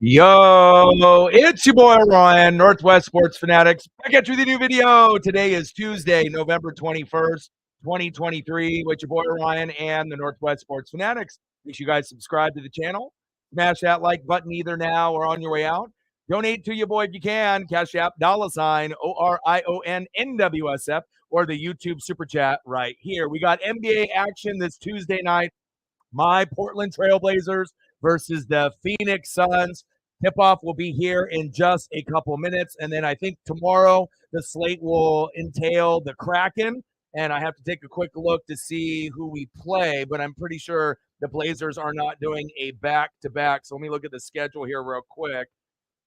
Yo, it's your boy Ryan, Northwest Sports Fanatics. Back at you with a new video. Today is Tuesday, November 21st, 2023, with your boy Ryan and the Northwest Sports Fanatics. Make sure you guys subscribe to the channel. Smash that like button either now or on your way out. Donate to your boy if you can. Cash App, $ ORION NWSF, or the YouTube Super Chat right here. We got NBA action this Tuesday night. My Portland Trailblazers versus the Phoenix Suns. Tip-off will be here in just a couple minutes. And then I think tomorrow the slate will entail the Kraken. And I have to take a quick look to see who we play, but I'm pretty sure the Blazers are not doing a back-to-back. So let me look at the schedule here real quick.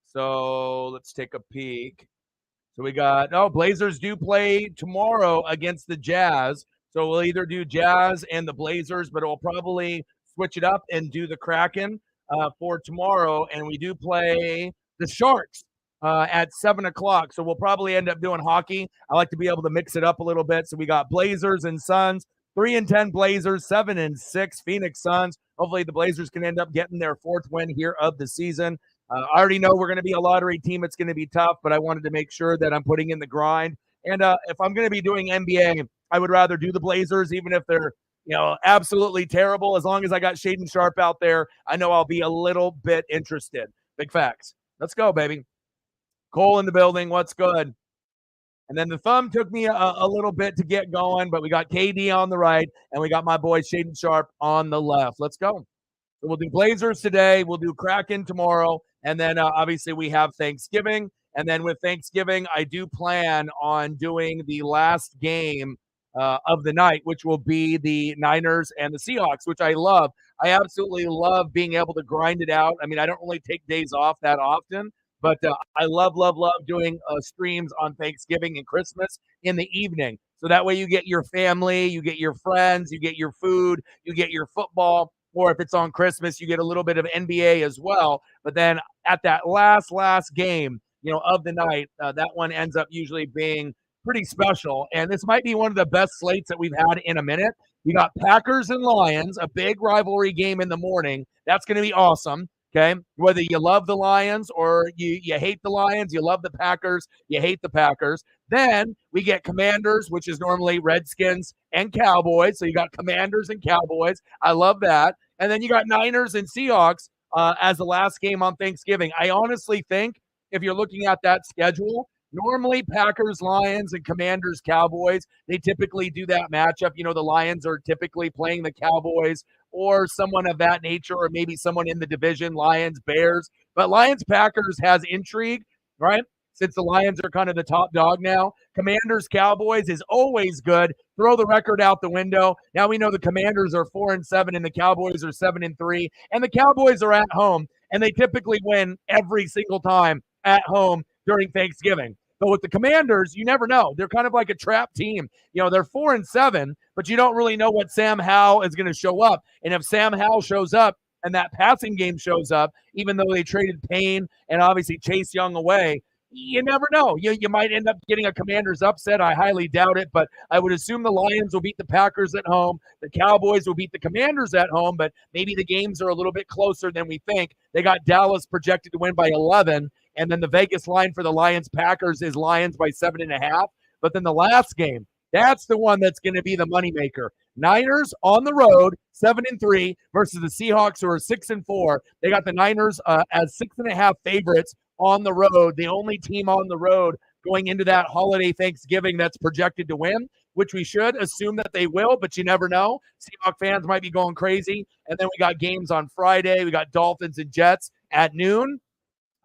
So let's take a peek. So we got, Blazers do play tomorrow against the Jazz. So we'll either do Jazz and the Blazers, but we'll probably switch it up and do the Kraken for tomorrow. And we do play the Sharks at 7 o'clock. So we'll probably end up doing hockey. I like to be able to mix it up a little bit. So we got Blazers and Suns, 3-10 Blazers, 7-6 Phoenix Suns. Hopefully the Blazers can end up getting their fourth win here of the season. I already know we're going to be a lottery team. It's going to be tough, but I wanted to make sure that I'm putting in the grind. And if I'm going to be doing NBA, I would rather do the Blazers, even if they're absolutely terrible. As long as I got Shaden Sharp out there, I know I'll be a little bit interested. Big facts. Let's go, baby. Cole in the building. What's good? And then the thumb took me a little bit to get going, but we got KD on the right, and we got my boy Shaden Sharp on the left. Let's go. So we'll do Blazers today. We'll do Kraken tomorrow. And then obviously we have Thanksgiving. And then with Thanksgiving, I do plan on doing the last game of the night, which will be the Niners and the Seahawks, which I love. I absolutely love being able to grind it out. I mean, I don't really take days off that often, but I love doing streams on Thanksgiving and Christmas in the evening. So that way you get your family, you get your friends, you get your food, you get your football. Or if it's on Christmas, you get a little bit of NBA as well. But then at that last game, of the night, that one ends up usually being pretty special. And this might be one of the best slates that we've had in a minute. You got Packers and Lions, a big rivalry game in the morning. That's going to be awesome. Okay, whether you love the Lions or you hate the Lions, you love the Packers, you hate the Packers. Then we get Commanders, which is normally Redskins and Cowboys. So you got Commanders and Cowboys. I love that. And then you got Niners and Seahawks as the last game on Thanksgiving. I honestly think if you're looking at that schedule, normally Packers, Lions, and Commanders, Cowboys, they typically do that matchup. The Lions are typically playing the Cowboys or someone of that nature, or maybe someone in the division, Lions, Bears. But Lions, Packers has intrigue, right? Since the Lions are kind of the top dog now. Commanders, Cowboys is always good. Throw the record out the window. Now we know the Commanders are 4-7 and the Cowboys are 7-3. And the Cowboys are at home, and they typically win every single time at home during Thanksgiving. But with the Commanders, you never know. They're kind of like a trap team. They're 4-7, but you don't really know what Sam Howell is going to show up. And if Sam Howell shows up and that passing game shows up, even though they traded Payne and obviously Chase Young away, you never know. You might end up getting a Commanders upset. I highly doubt it, but I would assume the Lions will beat the Packers at home. The Cowboys will beat the Commanders at home, but maybe the games are a little bit closer than we think. They got Dallas projected to win by 11, and then the Vegas line for the Lions-Packers is Lions by 7.5. But then the last game, that's the one that's going to be the moneymaker. Niners on the road, 7-3 versus the Seahawks, who are 6-4. They got the Niners as 6.5 favorites on the road, the only team on the road going into that holiday Thanksgiving that's projected to win, which we should assume that they will, but you never know. Seahawks fans might be going crazy. And then we got games on Friday. We got Dolphins and Jets at noon.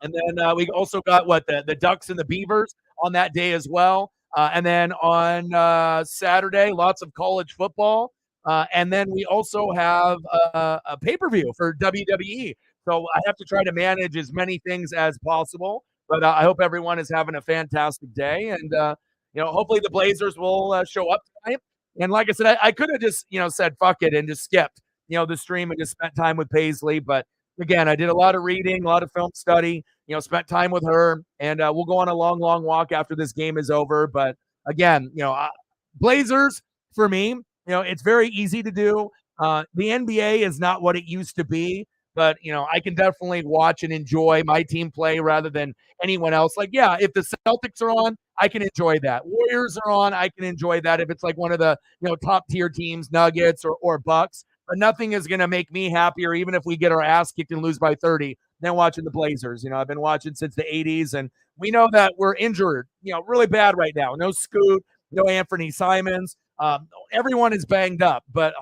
And then we also got the Ducks and the Beavers on that day as well. And then on Saturday, lots of college football. And then we also have a pay-per-view for WWE. So I have to try to manage as many things as possible. But I hope everyone is having a fantastic day. And, hopefully the Blazers will show up tonight. And like I said, I could have just, said fuck it and just skipped, the stream and just spent time with Paisley. But again, I did a lot of reading, a lot of film study, spent time with her. And we'll go on a long, long walk after this game is over. But again, Blazers, for me, it's very easy to do. The NBA is not what it used to be. but I can definitely watch and enjoy my team play rather than anyone else. Like, yeah, if the Celtics are on, I can enjoy that. Warriors are on, I can enjoy that if it's like one of the top tier teams, Nuggets or Bucks. But nothing is going to make me happier, even if we get our ass kicked and lose by 30, than watching the Blazers. I've been watching since the 80s, and we know that we're injured, really bad right now. No Scoot, no Anthony Simons. Everyone is banged up, but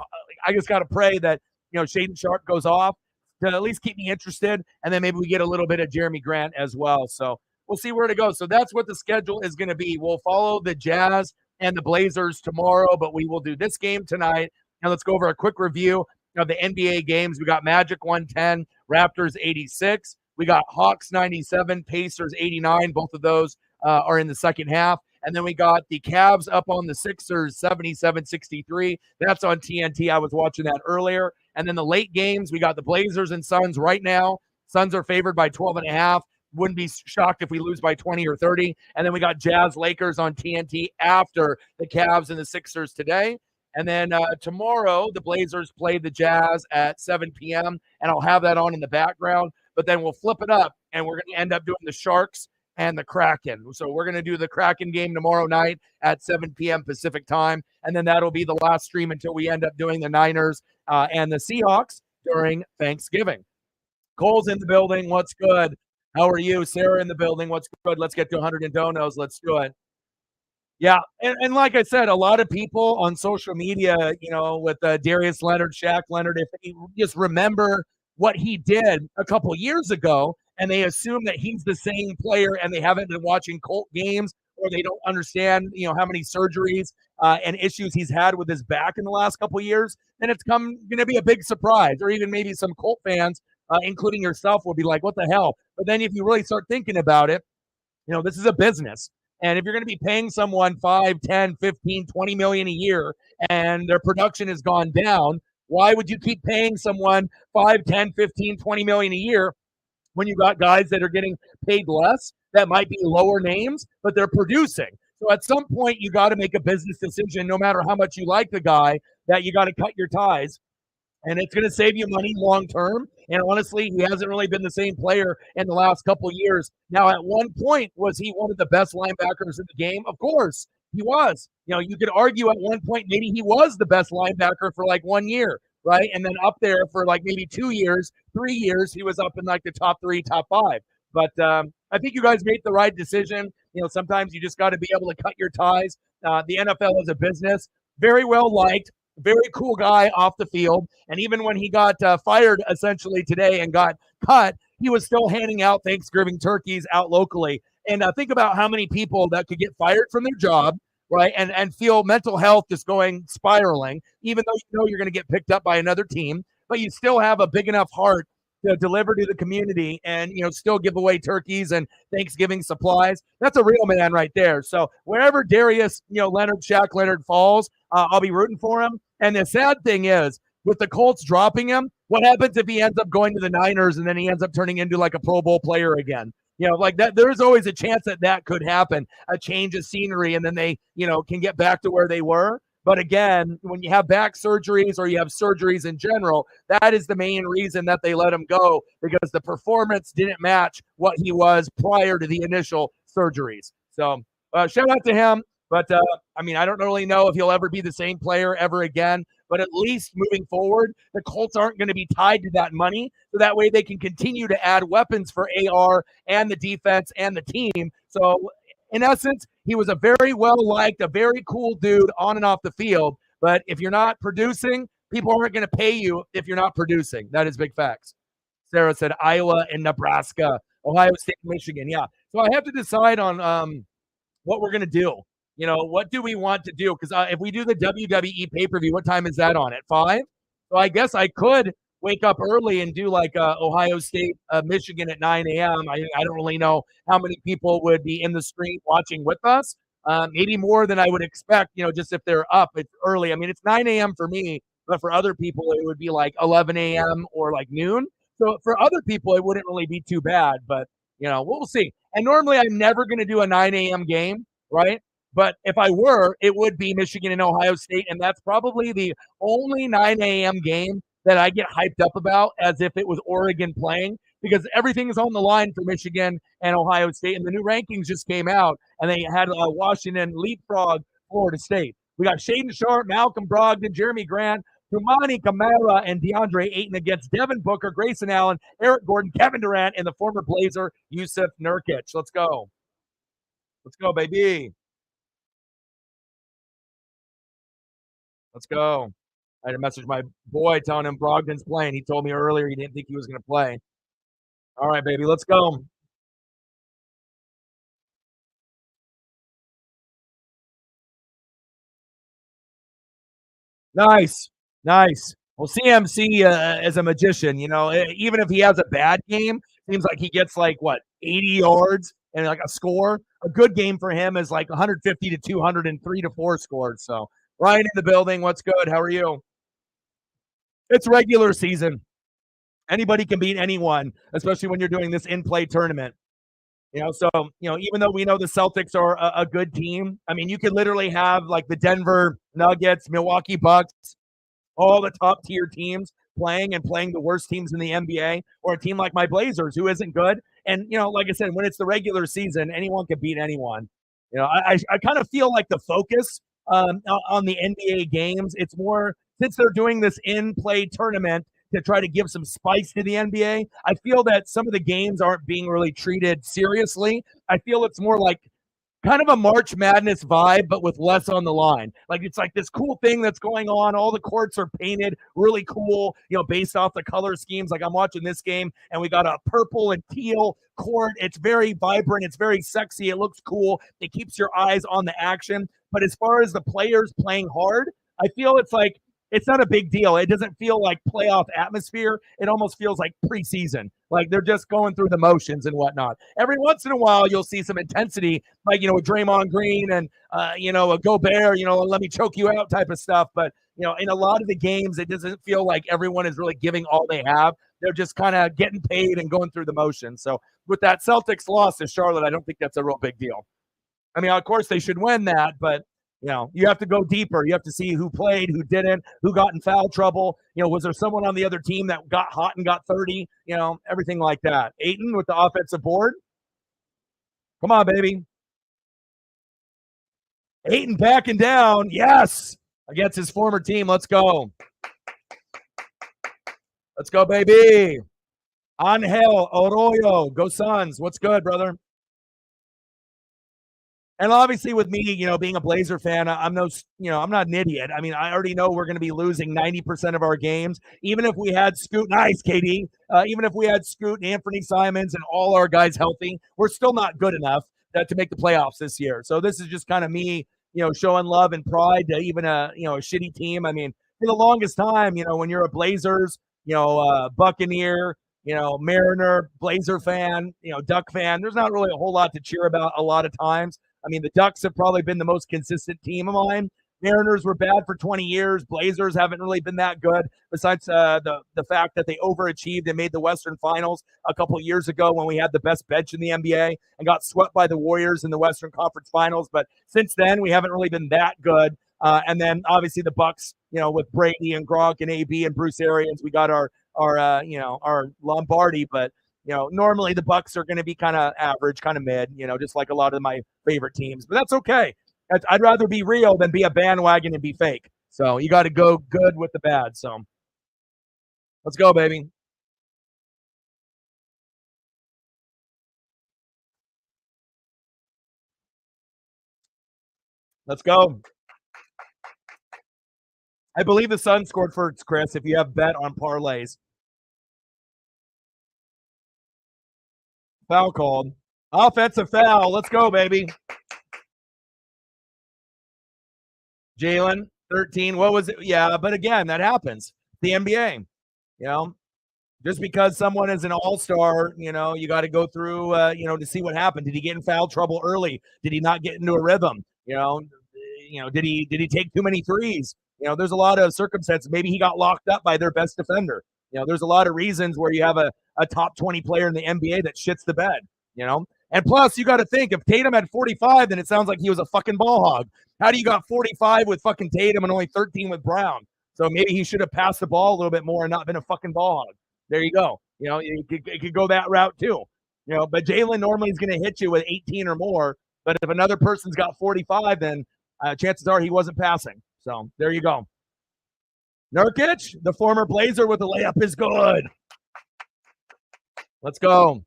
I just got to pray that Shaden Sharp goes off to at least keep me interested, and then maybe we get a little bit of Jeremy Grant as well. So we'll see where to go. So that's what the schedule is going to be. We'll follow the Jazz and the Blazers tomorrow, but we will do this game tonight. Now let's go over a quick review of the NBA games. We got Magic 110, Raptors 86. We got Hawks 97, Pacers 89. Both of those are in the second half. And then we got the Cavs up on the Sixers 77-63. That's on TNT. I was watching that earlier. And then the late games, we got the Blazers and Suns right now. Suns are favored by 12.5. Wouldn't be shocked if we lose by 20 or 30. And then we got Jazz Lakers on TNT after the Cavs and the Sixers today. And then tomorrow, the Blazers play the Jazz at 7 p.m., and I'll have that on in the background. But then we'll flip it up, and we're going to end up doing the Sharks and the Kraken. So we're going to do the Kraken game tomorrow night at 7 p.m. Pacific time, and then that'll be the last stream until we end up doing the Niners and the Seahawks during Thanksgiving. Cole's in the building. What's good? How are you? Sarah in the building. What's good? Let's get to 100 and donos. Let's do it. Yeah, and like I said, a lot of people on social media, with Darius Leonard, Shaq Leonard, if they just remember what he did a couple years ago, and they assume that he's the same player, and they haven't been watching Colt games, or they don't understand, how many surgeries and issues he's had with his back in the last couple years, then it's going to be a big surprise, or even maybe some Colt fans, including yourself, will be like, "What the hell?" But then if you really start thinking about it, this is a business. And if you're going to be paying someone 5, 10, 15, 20 million a year and their production has gone down, why would you keep paying someone 5, 10, 15, 20 million a year when you got guys that are getting paid less that might be lower names, but they're producing? So at some point, you got to make a business decision, no matter how much you like the guy, that you got to cut your ties. And it's going to save you money long term. And honestly, he hasn't really been the same player in the last couple of years. Now, at one point, was he one of the best linebackers in the game? Of course, he was. You could argue at one point maybe he was the best linebacker for like 1 year, right? And then up there for like maybe 2 years, 3 years, he was up in like the top 3, top 5. But I think you guys made the right decision. Sometimes you just got to be able to cut your ties. The NFL is a business, very well liked. Very cool guy off the field. And even when he got fired essentially today and got cut, he was still handing out Thanksgiving turkeys out locally. And think about how many people that could get fired from their job, right? And feel mental health just going spiraling, even though you're going to get picked up by another team, but you still have a big enough heart to deliver to the community and, still give away turkeys and Thanksgiving supplies. That's a real man right there. So wherever Darius, Leonard, Shaq Leonard falls, I'll be rooting for him. And the sad thing is, with the Colts dropping him, what happens if he ends up going to the Niners and then he ends up turning into like a Pro Bowl player again? Like that, there's always a chance that could happen, a change of scenery, and then they, can get back to where they were. But again, when you have back surgeries or you have surgeries in general, that is the main reason that they let him go, because the performance didn't match what he was prior to the initial surgeries. So shout out to him. But, I don't really know if he'll ever be the same player ever again. But at least moving forward, the Colts aren't going to be tied to that money. So that way they can continue to add weapons for AR and the defense and the team. So in essence, he was a very well-liked, a very cool dude on and off the field. But if you're not producing, people aren't going to pay you if you're not producing. That is big facts. Sarah said Iowa and Nebraska, Ohio State, Michigan. Yeah. So I have to decide on what we're going to do. What do we want to do? Because if we do the WWE pay-per-view, what time is that on? At 5? So I guess I could wake up early and do like Ohio State, Michigan at 9 a.m. I don't really know how many people would be in the stream watching with us. Maybe more than I would expect, just if they're up. It's early. It's 9 a.m. for me, but for other people, it would be like 11 a.m. or like noon. So for other people, it wouldn't really be too bad, but, we'll see. And normally I'm never going to do a 9 a.m. game, right? But if I were, it would be Michigan and Ohio State, and that's probably the only 9 a.m. game that I get hyped up about as if it was Oregon playing, because everything is on the line for Michigan and Ohio State. And the new rankings just came out, and they had Washington leapfrog Florida State. We got Shaden Sharp, Malcolm Brogdon, Jeremy Grant, Tumani Kamara, and DeAndre Ayton against Devin Booker, Grayson Allen, Eric Gordon, Kevin Durant, and the former Blazer, Yusuf Nurkic. Let's go. Let's go, baby. Let's go. I had to message my boy telling him Brogdon's playing. He told me earlier he didn't think he was going to play. All right, baby. Let's go. Nice. Nice. Well, CMC is a magician. Even if he has a bad game, seems like he gets like, what, 80 yards and like a score. A good game for him is like 150 to 200 and 3 to 4 scores. So, Ryan in the building. What's good? How are you? It's regular season. Anybody can beat anyone, especially when you're doing this in-play tournament. So, even though we know the Celtics are a good team, I mean, you could literally have like the Denver Nuggets, Milwaukee Bucks, all the top tier teams playing the worst teams in the NBA, or a team like my Blazers who isn't good. And, like I said, when it's the regular season, anyone can beat anyone. I kind of feel like the focus on the NBA games, it's more since they're doing this in-play tournament to try to give some spice to the NBA. I feel that some of the games aren't being really treated seriously. I feel it's more like kind of a March Madness vibe, but with less on the line. Like it's like this cool thing that's going on. All the courts are painted really cool, based off the color schemes. Like I'm watching this game and we got a purple and teal court. It's very vibrant. It's very sexy. It looks cool. It keeps your eyes on the action. But as far as the players playing hard, I feel it's like it's not a big deal. It doesn't feel like playoff atmosphere. It almost feels like preseason. Like they're just going through the motions and whatnot. Every once in a while, you'll see some intensity, like, with Draymond Green and, a Gobert, let me choke you out type of stuff. But, in a lot of the games, it doesn't feel like everyone is really giving all they have. They're just kind of getting paid and going through the motions. So with that Celtics loss to Charlotte, I don't think that's a real big deal. I mean, of course, they should win that, but you have to go deeper. You have to see who played, who didn't, who got in foul trouble. Was there someone on the other team that got hot and got 30? Everything like that. Ayton with the offensive board. Come on, baby. Ayton backing down. Yes. Against his former team. Let's go. Let's go, baby. Angel Arroyo. Go Suns. What's good, brother? And obviously with me, being a Blazer fan, I'm not an idiot. I mean, I already know we're going to be losing 90% of our games. Even if we had Scoot, nice, KD. Even if we had Scoot and Anthony Simons and all our guys healthy, we're still not good enough to make the playoffs this year. So this is just kind of me, showing love and pride to even a shitty team. I mean, for the longest time, when you're a Blazers, Buccaneer, Mariner, Blazer fan, Duck fan, there's not really a whole lot to cheer about a lot of times. I mean, the Ducks have probably been the most consistent team of mine. Mariners were bad for 20 years. Blazers haven't really been that good, besides the fact that they overachieved and made the Western Finals a couple of years ago when we had the best bench in the NBA and got swept by the Warriors in the Western Conference Finals. But since then, we haven't really been that good. And then obviously the Bucks, with Brady and Gronk and AB and Bruce Arians, we got our Lombardi, but normally the Bucks are going to be kind of average, kind of mid, just like a lot of my favorite teams. But that's okay. I'd rather be real than be a bandwagon and be fake. So you got to go good with the bad. So let's go, baby. Let's go. I believe the Suns scored first, Chris, if you have bet on parlays. Foul called. Offensive foul. Let's go, baby. Jalen, 13. What was it? Yeah, but again, that happens. The NBA, just because someone is an all-star, you got to go through, to see what happened. Did he get in foul trouble early? Did he not get into a rhythm? Did he take too many threes? There's a lot of circumstances. Maybe he got locked up by their best defender. There's a lot of reasons where you have a top 20 player in the NBA that shits the bed, And plus, you got to think, if Tatum had 45, then it sounds like he was a fucking ball hog. How do you got 45 with fucking Tatum and only 13 with Brown? So maybe he should have passed the ball a little bit more and not been a fucking ball hog. There you go. It could go that route too. But Jalen normally is going to hit you with 18 or more. But if another person's got 45, then chances are he wasn't passing. So there you go. Nurkic, the former Blazer with the layup is good. Let's go.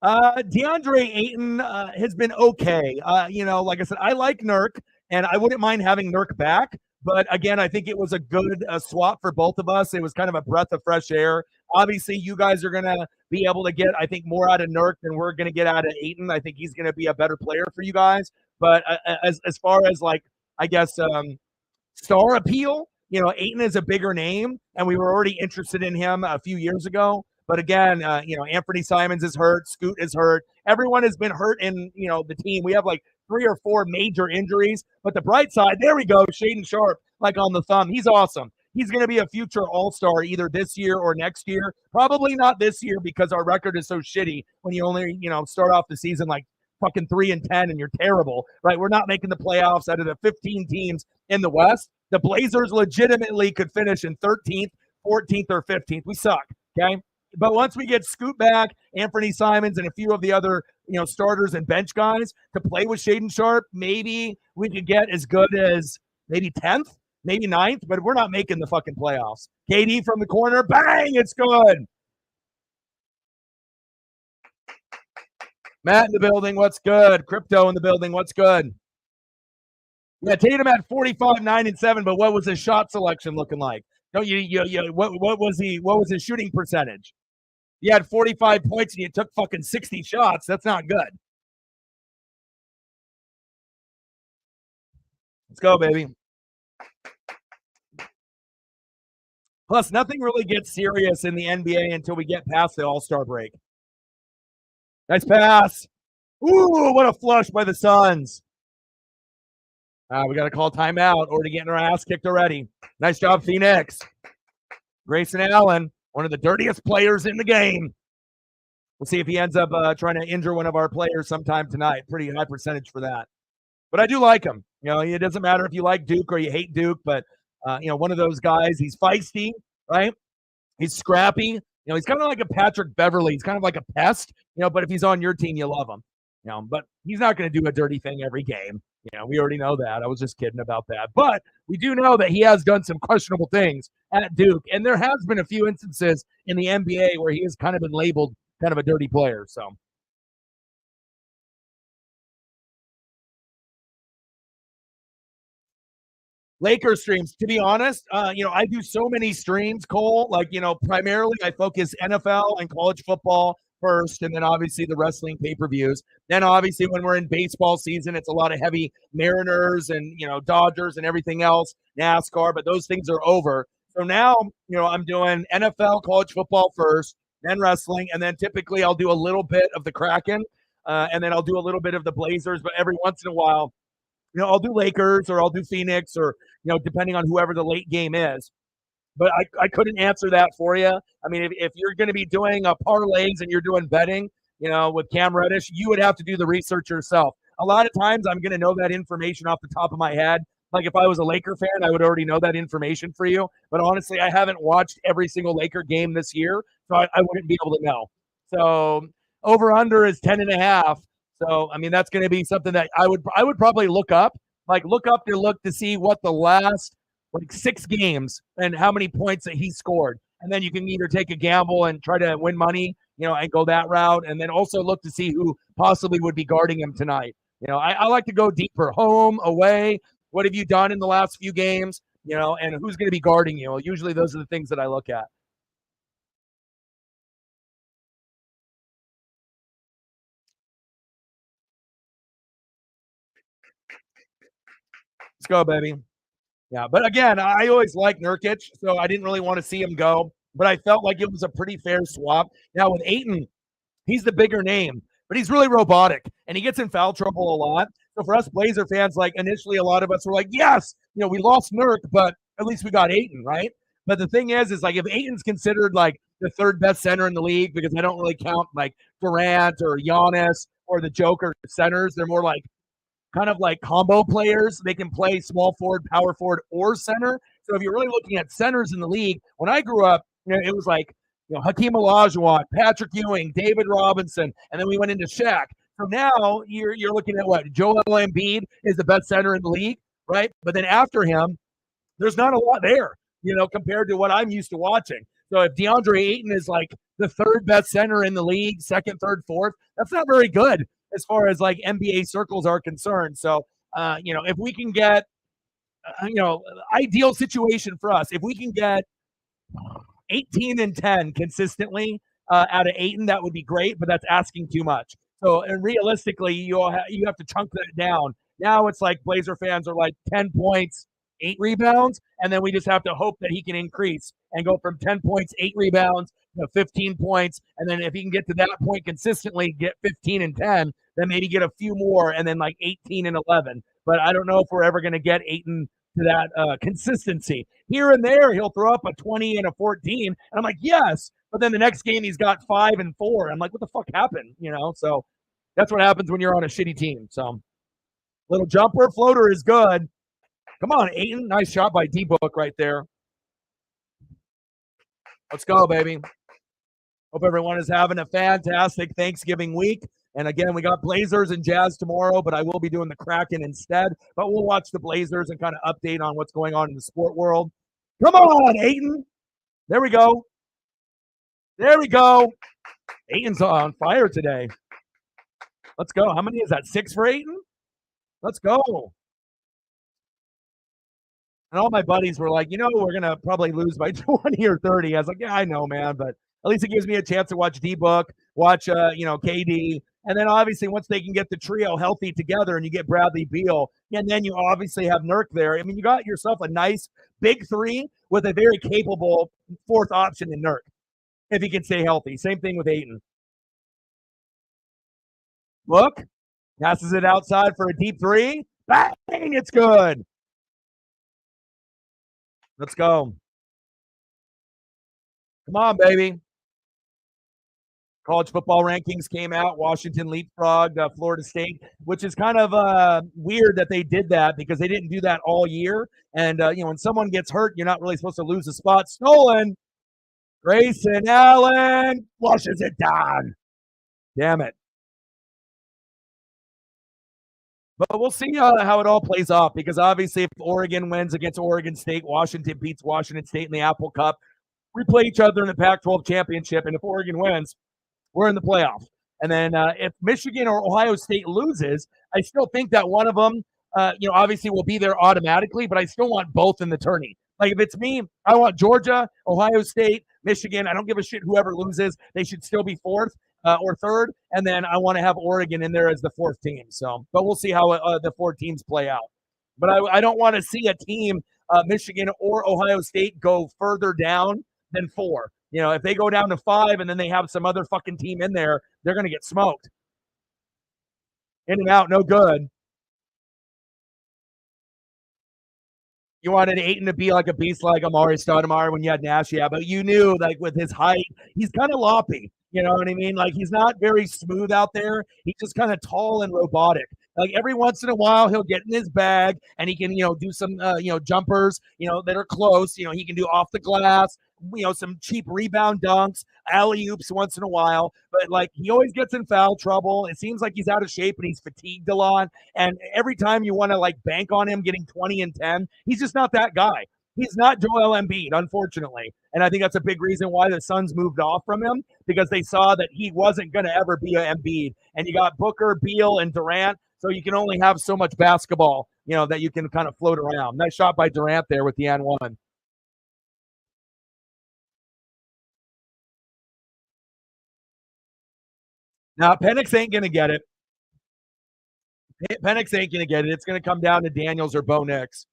DeAndre Ayton has been okay. Like I said, I like Nurk, and I wouldn't mind having Nurk back. But again, I think it was a good swap for both of us. It was kind of a breath of fresh air. Obviously, you guys are going to be able to get, I think, more out of Nurk than we're going to get out of Ayton. I think he's going to be a better player for you guys. But as far as, like, I guess, star appeal, Ayton is a bigger name, and we were already interested in him a few years ago. But again, Anthony Simons is hurt. Scoot is hurt. Everyone has been hurt in, the team. We have like 3 or 4 major injuries. But the bright side, there we go, Shaedon Sharpe, like on the thumb. He's awesome. He's going to be a future all-star either this year or next year. Probably not this year because our record is so shitty when you only, start off the season like fucking 3-10 and you're terrible, right? We're not making the playoffs out of the 15 teams in the West. The Blazers legitimately could finish in 13th, 14th, or 15th. We suck, okay? But once we get Scoot back, Anthony Simons, and a few of the other, starters and bench guys to play with Shaedon Sharpe, maybe we could get as good as maybe 10th, maybe 9th, but we're not making the fucking playoffs. KD from the corner, bang, it's good. Matt in the building, what's good? Crypto in the building, what's good? Yeah, Tatum had 45, 9, and 7, but what was his shot selection looking like? What was his shooting percentage? You had 45 points and you took fucking 60 shots. That's not good. Let's go, baby. Plus, nothing really gets serious in the NBA until we get past the All-Star break. Nice pass. Ooh, what a flush by the Suns. We got to call timeout or to getting our ass kicked already. Nice job, Phoenix. Grayson Allen, one of the dirtiest players in the game. We'll see if he ends up trying to injure one of our players sometime tonight. Pretty high percentage for that. But I do like him. It doesn't matter if you like Duke or you hate Duke, but, one of those guys, he's feisty, right? He's scrappy. He's kind of like a Patrick Beverly. He's kind of like a pest, but if he's on your team, you love him. But he's not going to do a dirty thing every game. We already know that. I was just kidding about that. But we do know that he has done some questionable things at Duke. And there has been a few instances in the NBA where he has kind of been labeled kind of a dirty player. So Lakers streams, to be honest, I do so many streams, Cole. Like, primarily I focus NFL and college football first, and then obviously the wrestling pay-per-views. Then obviously when we're in baseball season, it's a lot of heavy Mariners and, Dodgers and everything else, NASCAR, but those things are over. So now, I'm doing NFL, college football first, then wrestling, and then typically I'll do a little bit of the Kraken, and then I'll do a little bit of the Blazers, but every once in a while, I'll do Lakers or I'll do Phoenix or, depending on whoever the late game is. But I couldn't answer that for you. I mean, if you're going to be doing parlays and you're doing betting, with Cam Reddish, you would have to do the research yourself. A lot of times I'm going to know that information off the top of my head. Like if I was a Laker fan, I would already know that information for you. But honestly, I haven't watched every single Laker game this year, so I wouldn't be able to know. So over-under is 10.5. So, I mean, that's going to be something that I would probably look up to see what the last 6 games and how many points that he scored. And then you can either take a gamble and try to win money, and go that route. And then also look to see who possibly would be guarding him tonight. I like to go deeper, home, away. What have you done in the last few games? And who's going to be guarding you? Usually those are the things that I look at. Let's go, baby. Yeah, but again, I always liked Nurkic, so I didn't really want to see him go. But I felt like it was a pretty fair swap. Now with Ayton, he's the bigger name, but he's really robotic, and he gets in foul trouble a lot. So for us Blazer fans, like initially a lot of us were like, yes, we lost Nurk, but at least we got Ayton, right? But the thing is like if Ayton's considered like the 3rd best center in the league, because I don't really count like Durant or Giannis or the Joker centers, they're more like kind of like combo players. They can play small forward, power forward, or center. So if you're really looking at centers in the league, when I grew up, it was like Hakeem Olajuwon, Patrick Ewing, David Robinson, and then we went into Shaq. So now you're looking at what Joel Embiid is the best center in the league, right? But then after him, there's not a lot there, compared to what I'm used to watching. So if DeAndre Ayton is like the third best center in the league, second, third, fourth, that's not very good as far as like NBA circles are concerned. So, if we can get, ideal situation for us, if we can get 18 and 10 consistently out of Ayton, that would be great, but that's asking too much. So, and realistically, you have to chunk that down. Now it's like Blazer fans are like 10 points, 8 rebounds, and then we just have to hope that he can increase and go from 10 points, 8 rebounds, 15 points, and then if he can get to that point consistently, get 15 and 10, then maybe get a few more, and then like 18 and 11. But I don't know if we're ever going to get Ayton to that consistency. Here and there, he'll throw up a 20 and a 14, and I'm like, yes. But then the next game, he's got 5 and 4. I'm like, what the fuck happened? So that's what happens when you're on a shitty team. So little jumper floater is good. Come on, Ayton. Nice shot by D-Book right there. Let's go, baby. Hope everyone is having a fantastic Thanksgiving week. And again, we got Blazers and Jazz tomorrow, but I will be doing the Kraken instead. But we'll watch the Blazers and kind of update on what's going on in the sport world. Come on, Ayton. There we go. There we go. Ayton's on fire today. Let's go. How many is that? 6 for Ayton? Let's go. And all my buddies were like, we're going to probably lose by 20 or 30. I was like, yeah, I know, man. But at least it gives me a chance to watch D-Book, watch, KD. And then obviously once they can get the trio healthy together and you get Bradley Beal, and then you obviously have Nurk there. I mean, you got yourself a nice big 3 with a very capable 4th option in Nurk, if he can stay healthy. Same thing with Ayton. Book passes it outside for a deep 3. Bang! It's good. Let's go. Come on, baby. College football rankings came out. Washington leapfrogged Florida State, which is kind of weird that they did that because they didn't do that all year. And, when someone gets hurt, you're not really supposed to lose a spot. Stolen. Grayson Allen flushes it down. Damn it. But we'll see how it all plays off because obviously if Oregon wins against Oregon State, Washington beats Washington State in the Apple Cup, we play each other in the Pac-12 championship. And if Oregon wins, we're in the playoff. And then if Michigan or Ohio State loses, I still think that one of them, obviously will be there automatically, but I still want both in the tourney. Like if it's me, I want Georgia, Ohio State, Michigan. I don't give a shit whoever loses. They should still be 4th or 3rd. And then I want to have Oregon in there as the 4th team. So, but we'll see how the 4 teams play out. But I don't want to see a team, Michigan or Ohio State, go further down than 4. If they go down to 5 and then they have some other fucking team in there, they're going to get smoked. In and out, no good. You wanted Ayton to be like a beast like Amari Stoudemire when you had Nash, yeah, but you knew, like, with his height, he's kind of loppy. You know what I mean? Like, he's not very smooth out there. He's just kind of tall and robotic. Like, every once in a while, he'll get in his bag and he can, do some, jumpers, that are close. He can do off the glass, some cheap rebound dunks, alley-oops once in a while. But, like, he always gets in foul trouble. It seems like he's out of shape and he's fatigued a lot. And every time you want to, like, bank on him getting 20 and 10, he's just not that guy. He's not Joel Embiid, unfortunately. And I think that's a big reason why the Suns moved off from him, because they saw that he wasn't going to ever be an Embiid. And you got Booker, Beal, and Durant, so you can only have so much basketball, that you can kind of float around. Nice shot by Durant there with the N1. Now, Penix ain't going to get it. Penix ain't going to get it. It's going to come down to Daniels or Bo Nix.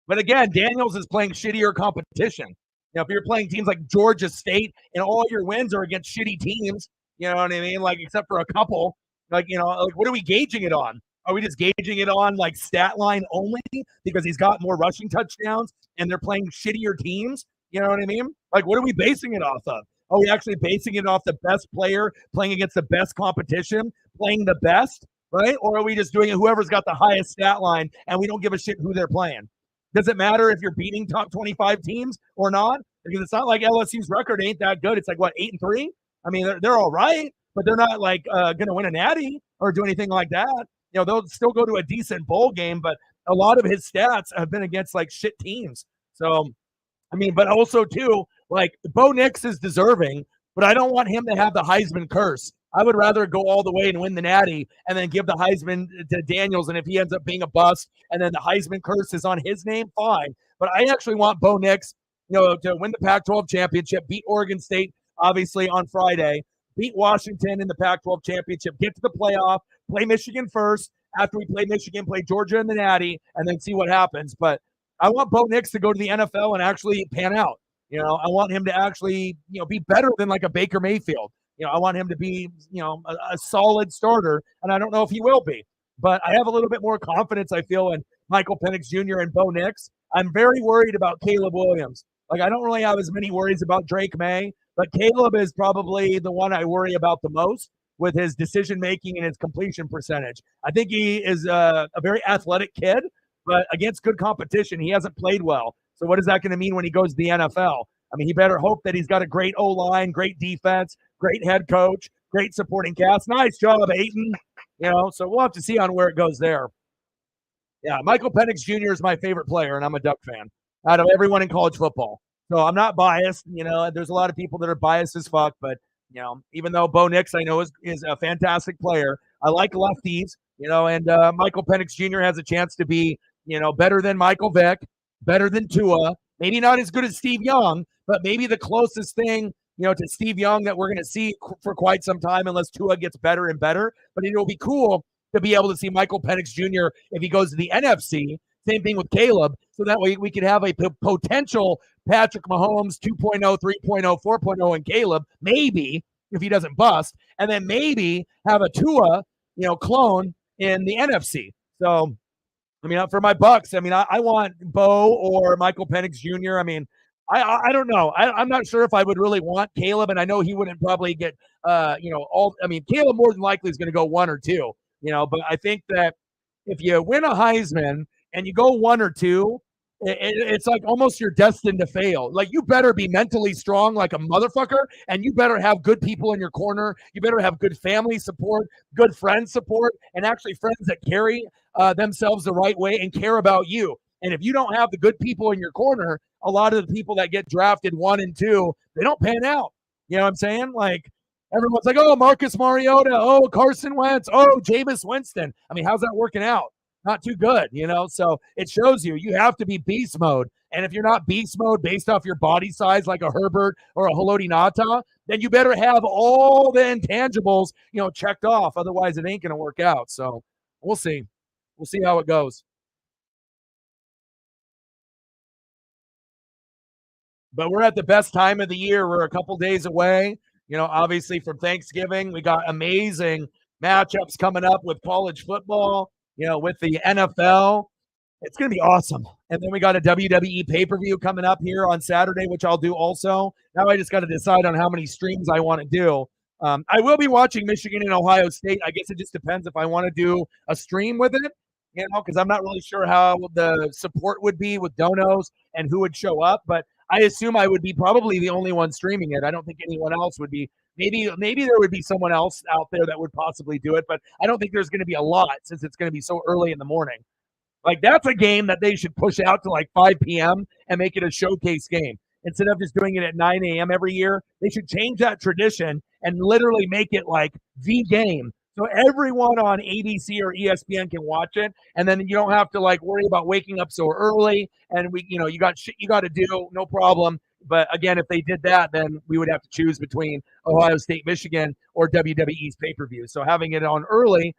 But again, Daniels is playing shittier competition. If you're playing teams like Georgia State and all your wins are against shitty teams, you know what I mean? Like, except for a couple, like, what are we gauging it on? Are we just gauging it on like stat line only because he's got more rushing touchdowns and they're playing shittier teams? You know what I mean? Like, what are we basing it off of? Are we actually basing it off the best player playing against the best competition, playing the best, right? Or are we just doing it whoever's got the highest stat line and we don't give a shit who they're playing? Does it matter if you're beating top 25 teams or not? Because it's not like LSU's record ain't that good. It's like, what, 8-3? I mean, they're all right, but they're not like going to win a natty or do anything like that. They'll still go to a decent bowl game, but a lot of his stats have been against like shit teams. So, I mean, but also too, like Bo Nix is deserving, but I don't want him to have the Heisman curse. I would rather go all the way and win the natty and then give the Heisman to Daniels. And if he ends up being a bust and then the Heisman curse is on his name, fine. But I actually want Bo Nix, to win the Pac-12 championship, beat Oregon State, obviously, on Friday, beat Washington in the Pac-12 championship, get to the playoff, play Michigan first. After we play Michigan, play Georgia in the natty, and then see what happens. But I want Bo Nix to go to the NFL and actually pan out. I want him to actually, be better than like a Baker Mayfield. I want him to be, a solid starter, and I don't know if he will be. But I have a little bit more confidence, I feel, in Michael Penix Jr. and Bo Nix. I'm very worried about Caleb Williams. Like, I don't really have as many worries about Drake May, but Caleb is probably the one I worry about the most with his decision-making and his completion percentage. I think he is a very athletic kid, but against good competition, he hasn't played well. So what is that going to mean when he goes to the NFL? I mean, he better hope that he's got a great O-line, great defense, great head coach, great supporting cast. Nice job, Aiden. So we'll have to see on where it goes there. Yeah, Michael Penix Jr. is my favorite player, and I'm a Duck fan out of everyone in college football. So I'm not biased. There's a lot of people that are biased as fuck, but even though Bo Nix I know is a fantastic player, I like lefties. And Michael Penix Jr. has a chance to be better than Michael Vick, better than Tua. Maybe not as good as Steve Young, but maybe the closest thing to Steve Young that we're going to see for quite some time, unless Tua gets better and better. But it'll be cool to be able to see Michael Penix Jr. if he goes to the NFC. Same thing with Caleb. So that way we could have a potential Patrick Mahomes 2.0, 3.0, 4.0 and Caleb, maybe, if he doesn't bust, and then maybe have a Tua, clone in the NFC. So, I mean, for my Bucks, I mean, I want Bo or Michael Penix Jr. I mean, I don't know. I'm not sure if I would really want Caleb, and I know he wouldn't probably get, Caleb more than likely is going to go 1 or 2, but I think that if you win a Heisman and you go 1 or 2, it's like almost you're destined to fail. Like, you better be mentally strong like a motherfucker, and you better have good people in your corner. You better have good family support, good friend support, and actually friends that carry themselves the right way and care about you. And if you don't have the good people in your corner, a lot of the people that get drafted 1 and 2, they don't pan out. You know what I'm saying? Like, everyone's like, oh, Marcus Mariota, oh, Carson Wentz, oh, Jameis Winston. I mean, how's that working out? Not too good, So it shows you have to be beast mode. And if you're not beast mode based off your body size like a Herbert or a Haloti Ngata, then you better have all the intangibles, checked off. Otherwise, it ain't going to work out. So we'll see. We'll see how it goes. But we're at the best time of the year. We're a couple days away, obviously from Thanksgiving. We got amazing matchups coming up with college football, with the NFL. It's going to be awesome. And then we got a WWE pay-per-view coming up here on Saturday, which I'll do also. Now I just got to decide on how many streams I want to do. I will be watching Michigan and Ohio State. I guess it just depends if I want to do a stream with it, because I'm not really sure how the support would be with donos and who would show up. But I assume I would be probably the only one streaming it. I don't think anyone else would be. Maybe there would be someone else out there that would possibly do it, but I don't think there's going to be a lot since it's going to be so early in the morning. Like, that's a game that they should push out to like 5 p.m. and make it a showcase game. Instead of just doing it at 9 a.m. every year, they should change that tradition and literally make it like the game. So everyone on ABC or ESPN can watch it, and then you don't have to like worry about waking up so early. And you got shit you got to do, no problem. But again, if they did that, then we would have to choose between Ohio State, Michigan, or WWE's pay-per-view. So having it on early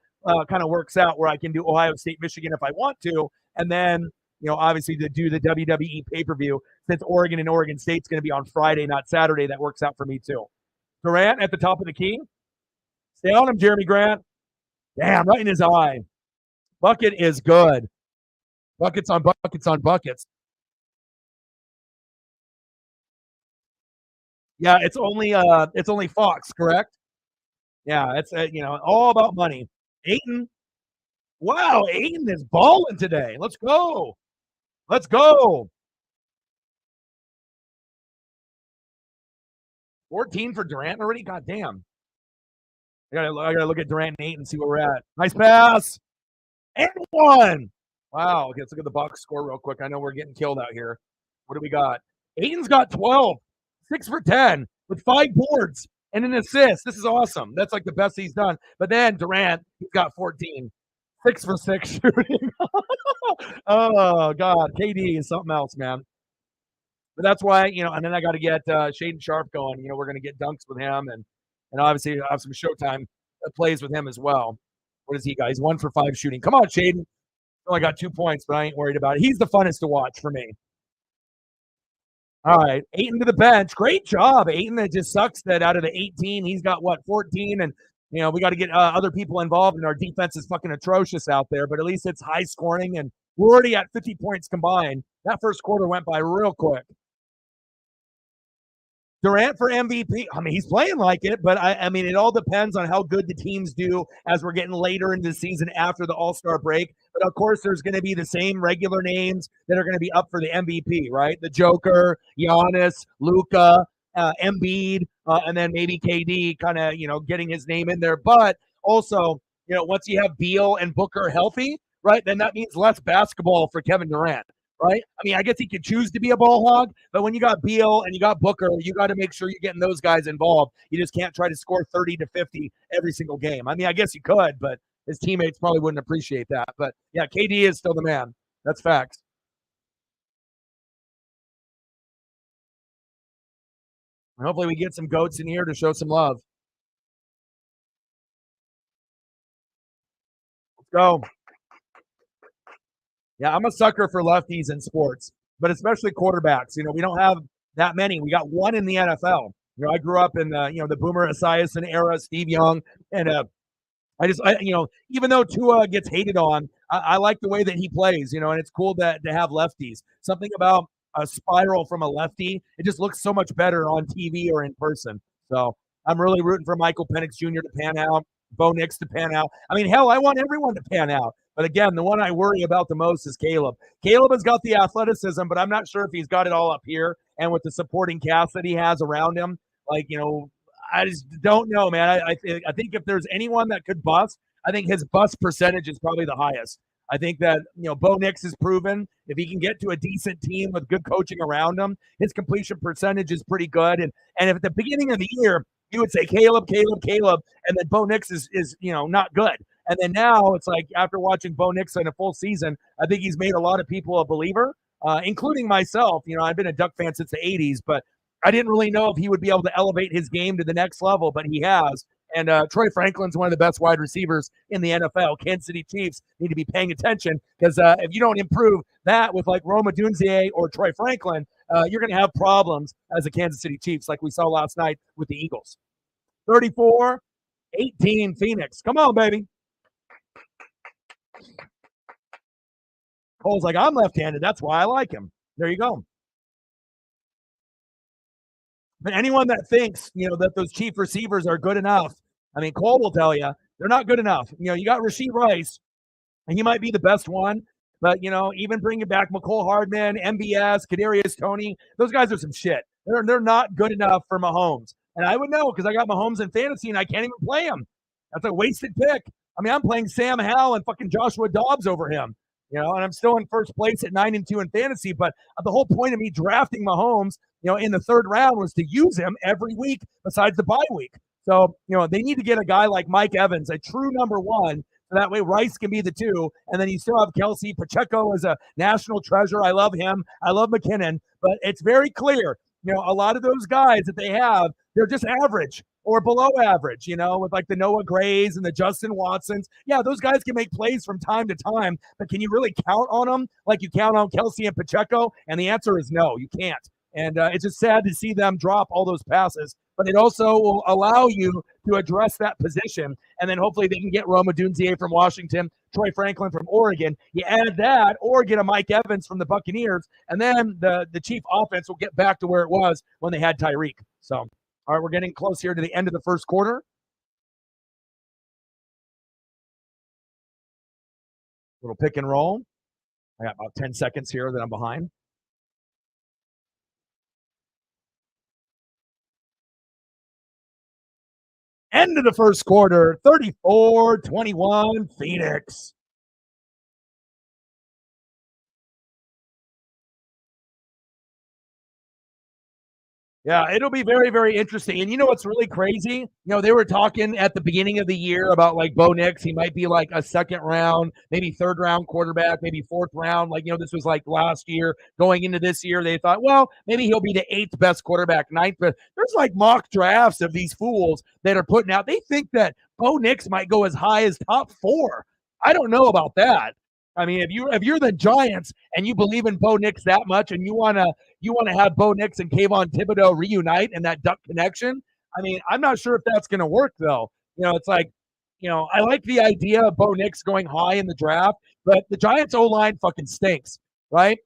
kind of works out where I can do Ohio State, Michigan if I want to, and then obviously to do the WWE pay-per-view since Oregon and Oregon State's going to be on Friday, not Saturday. That works out for me too. Durant at the top of the key. Stay on him, Jeremy Grant. Damn, right in his eye. Bucket is good. Buckets on buckets on buckets. Yeah, it's only Fox, correct? Yeah, it's all about money. Ayton. Wow, Ayton is balling today. Let's go. Let's go. 14 for Durant already? God damn. I gotta look at Durant and 8 and see where we're at. Nice pass. And one. Wow. Okay, let's look at the box score real quick. I know we're getting killed out here. What do we got? Aiden's got 12, 6 for 10 with 5 boards and an assist. This is awesome. That's like the best he's done. But then Durant, he's got 14, 6 for 6 shooting. Oh, God. KD is something else, man. But that's why, and then I got to get Shaden Sharp going. We're going to get dunks with him and obviously have some Showtime plays with him as well. What is he got? He's 1 for 5 shooting. Come on, Shaden. Only got 2 points, but I ain't worried about it. He's the funnest to watch for me. All right, Ayton to the bench. Great job, Ayton. It just sucks that out of the 18, he's got 14, and we got to get other people involved, and our defense is fucking atrocious out there. But at least it's high scoring, and we're already at 50 points combined. That first quarter went by real quick. Durant for MVP. I mean, he's playing like it, but I mean, it all depends on how good the teams do as we're getting later into the season after the All-Star break. But of course, there's going to be the same regular names that are going to be up for the MVP, right? The Joker, Giannis, Luka, Embiid, and then maybe KD kind of, getting his name in there. But also, once you have Beal and Booker healthy, right, then that means less basketball for Kevin Durant. Right? I mean, I guess he could choose to be a ball hog, but when you got Beal and you got Booker, you got to make sure you're getting those guys involved. You just can't try to score 30 to 50 every single game. I mean, I guess you could, but his teammates probably wouldn't appreciate that. But yeah, KD is still the man. That's facts. And hopefully we get some goats in here to show some love. Let's go. Yeah, I'm a sucker for lefties in sports, but especially quarterbacks. We don't have that many. We got one in the NFL. I grew up in the Boomer Esiason era, Steve Young, and even though Tua gets hated on, I like the way that he plays. And it's cool to have lefties. Something about a spiral from a lefty, it just looks so much better on TV or in person. So I'm really rooting for Michael Penix Jr. to pan out, Bo Nix to pan out. I mean, hell, I want everyone to pan out. But again, the one I worry about the most is Caleb. Caleb has got the athleticism, but I'm not sure if he's got it all up here and with the supporting cast that he has around him. Like, I just don't know, man. I think if there's anyone that could bust, I think his bust percentage is probably the highest. I think that Bo Nix has proven if he can get to a decent team with good coaching around him, his completion percentage is pretty good. And if at the beginning of the year you would say Caleb, Caleb, Caleb, and then Bo Nix is not good. And then now it's like after watching Bo Nix in a full season, I think he's made a lot of people a believer, including myself. I've been a Duck fan since the 80s, but I didn't really know if he would be able to elevate his game to the next level, but he has. And Troy Franklin's one of the best wide receivers in the NFL. Kansas City Chiefs need to be paying attention because if you don't improve that with like Rome Odunze or Troy Franklin, you're going to have problems as a Kansas City Chiefs like we saw last night with the Eagles. 34-18 Phoenix. Come on, baby. Cole's like, I'm left-handed. That's why I like him. There you go. But anyone that thinks, that those chief receivers are good enough, I mean, Cole will tell you they're not good enough. You got Rashee Rice, and he might be the best one. But, even bringing back McCole Hardman, MBS, Kadarius Toney, those guys are some shit. They're not good enough for Mahomes. And I would know because I got Mahomes in fantasy and I can't even play him. That's a wasted pick. I mean, I'm playing Sam Howell and fucking Joshua Dobbs over him. And I'm still in first place at 9-2 in fantasy. But the whole point of me drafting Mahomes, in the third round was to use him every week besides the bye week. So, they need to get a guy like Mike Evans, a true number one. So that way Rice can be the two. And then you still have Kelsey. Pacheco is a national treasure. I love him. I love McKinnon. But it's very clear, a lot of those guys that they have, they're just average or below average, with like the Noah Grays and the Justin Watsons. Yeah, those guys can make plays from time to time, but can you really count on them like you count on Kelsey and Pacheco? And the answer is no, you can't. And it's just sad to see them drop all those passes, but it also will allow you to address that position. And then hopefully they can get Rome Odunze from Washington, Troy Franklin from Oregon. You add that or get a Mike Evans from the Buccaneers, and then the chief offense will get back to where it was when they had Tyreek. So, all right, we're getting close here to the end of the first quarter. Little pick and roll. I got about 10 seconds here that I'm behind. End of the first quarter, 34-21 Phoenix. Yeah, it'll be very, very interesting. And you know what's really crazy? You know, they were talking at the beginning of the year about like Bo Nix. He might be like a second round, maybe third round quarterback, maybe fourth round. Like, you know, this was like last year. Going into this year, they thought, well, maybe he'll be the eighth best quarterback, ninth best. There's like mock drafts of these fools that are putting out. They think that Bo Nix might go as high as top four. I don't know about that. I mean, if you're the Giants and you believe in Bo Nix that much and you want to have Bo Nix and Kayvon Thibodeaux reunite and that Duck connection. I mean, I'm not sure if that's going to work though. You know, it's like, you know, I like the idea of Bo Nix going high in the draft, but the Giants O line fucking stinks, right?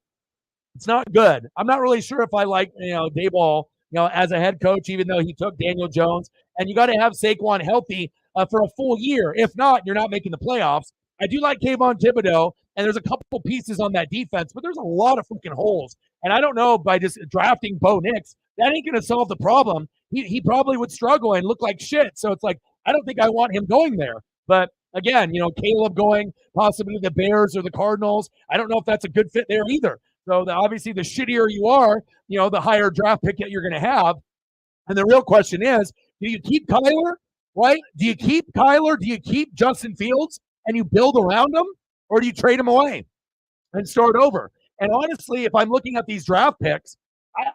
It's not good. I'm not really sure if I like, Daboll, as a head coach, even though he took Daniel Jones. And you got to have Saquon healthy for a full year. If not, you're not making the playoffs. I do like Kayvon Thibodeaux, and there's a couple pieces on that defense, but there's a lot of freaking holes. And I don't know, by just drafting Bo Nix, that ain't going to solve the problem. He probably would struggle and look like shit. So it's like, I don't think I want him going there. But again, Caleb going possibly the Bears or the Cardinals. I don't know if that's a good fit there either. So obviously, the shittier you are, the higher draft pick that you're going to have. And the real question is, do you keep Kyler, right? Do you keep Kyler? Do you keep Justin Fields and you build around them? Or do you trade them away and start over? And honestly, if I'm looking at these draft picks,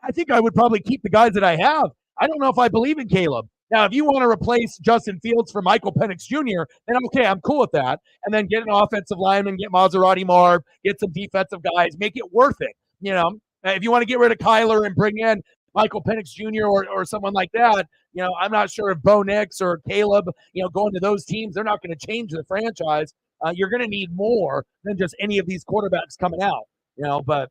I think I would probably keep the guys that I have. I don't know if I believe in Caleb. Now, if you want to replace Justin Fields for Michael Penix Jr., then okay, I'm cool with that. And then get an offensive lineman, get Maserati Marv, get some defensive guys, make it worth it. If you want to get rid of Kyler and bring in Michael Penix Jr. or someone like that, I'm not sure if Bo Nix or Caleb, going to those teams, they're not going to change the franchise. You're going to need more than just any of these quarterbacks coming out, but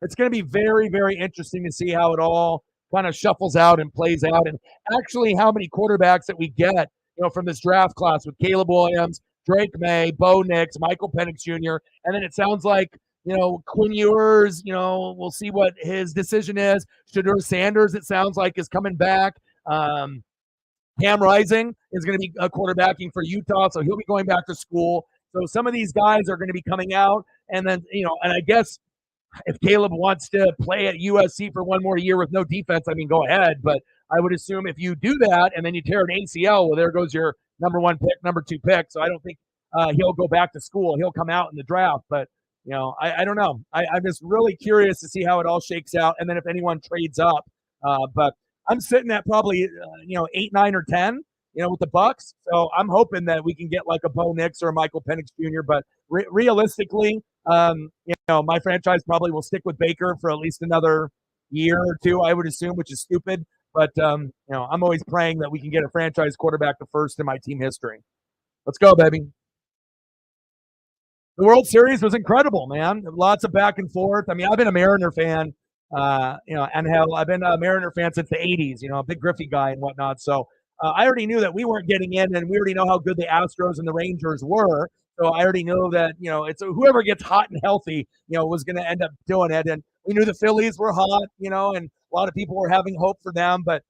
it's going to be very, very interesting to see how it all kind of shuffles out and plays out, and actually how many quarterbacks that we get, from this draft class with Caleb Williams, Drake May, Bo Nix, Michael Penix Jr., and then it sounds like, Quinn Ewers, we'll see what his decision is. Shedeur Sanders, it sounds like, is coming back. Cam Rising is going to be quarterbacking for Utah, so he'll be going back to school. So some of these guys are going to be coming out, and then, and I guess if Caleb wants to play at USC for one more year with no defense, I mean, go ahead. But I would assume if you do that and then you tear an ACL, well, there goes your number one pick, number two pick. So I don't think he'll go back to school. He'll come out in the draft. But, I don't know. I'm just really curious to see how it all shakes out. And then if anyone trades up. But I'm sitting at probably, 8, 9, or 10, with the Bucks. So I'm hoping that we can get like a Bo Nix or a Michael Penix Jr. But realistically, my franchise probably will stick with Baker for at least another year or two, I would assume, which is stupid. But, I'm always praying that we can get a franchise quarterback the first in my team history. Let's go, baby. The World Series was incredible, man. Lots of back and forth. I mean, I've been a Mariner fan, and hell, I've been a Mariner fan since the 80s, a big Griffey guy and whatnot. So I already knew that we weren't getting in, and we already know how good the Astros and the Rangers were. So I already know that, it's whoever gets hot and healthy, was going to end up doing it. And we knew the Phillies were hot, and a lot of people were having hope for them. But,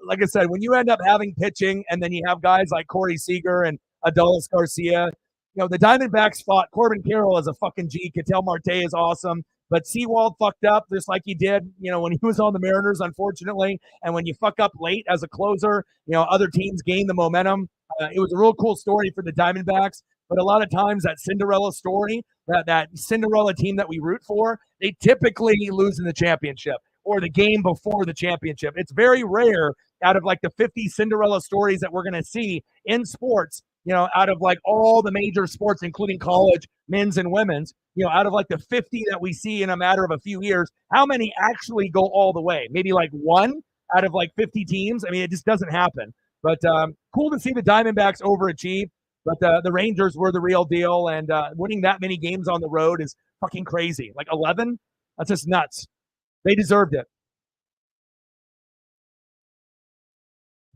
like I said, when you end up having pitching and then you have guys like Corey Seager and Adolis Garcia, the Diamondbacks fought. Corbin Carroll is a fucking G. Ketel Marte is awesome. But Sewald fucked up just like he did, when he was on the Mariners, unfortunately. And when you fuck up late as a closer, other teams gain the momentum. It was a real cool story for the Diamondbacks. But a lot of times that Cinderella story, that Cinderella team that we root for, they typically lose in the championship or the game before the championship. It's very rare out of like the 50 Cinderella stories that we're going to see in sports, out of like all the major sports, including college, men's and women's, out of like the 50 that we see in a matter of a few years, how many actually go all the way? Maybe like one out of like 50 teams. I mean, it just doesn't happen. But cool to see the Diamondbacks overachieve. But the Rangers were the real deal, and winning that many games on the road is fucking crazy. Like 11? That's just nuts. They deserved it.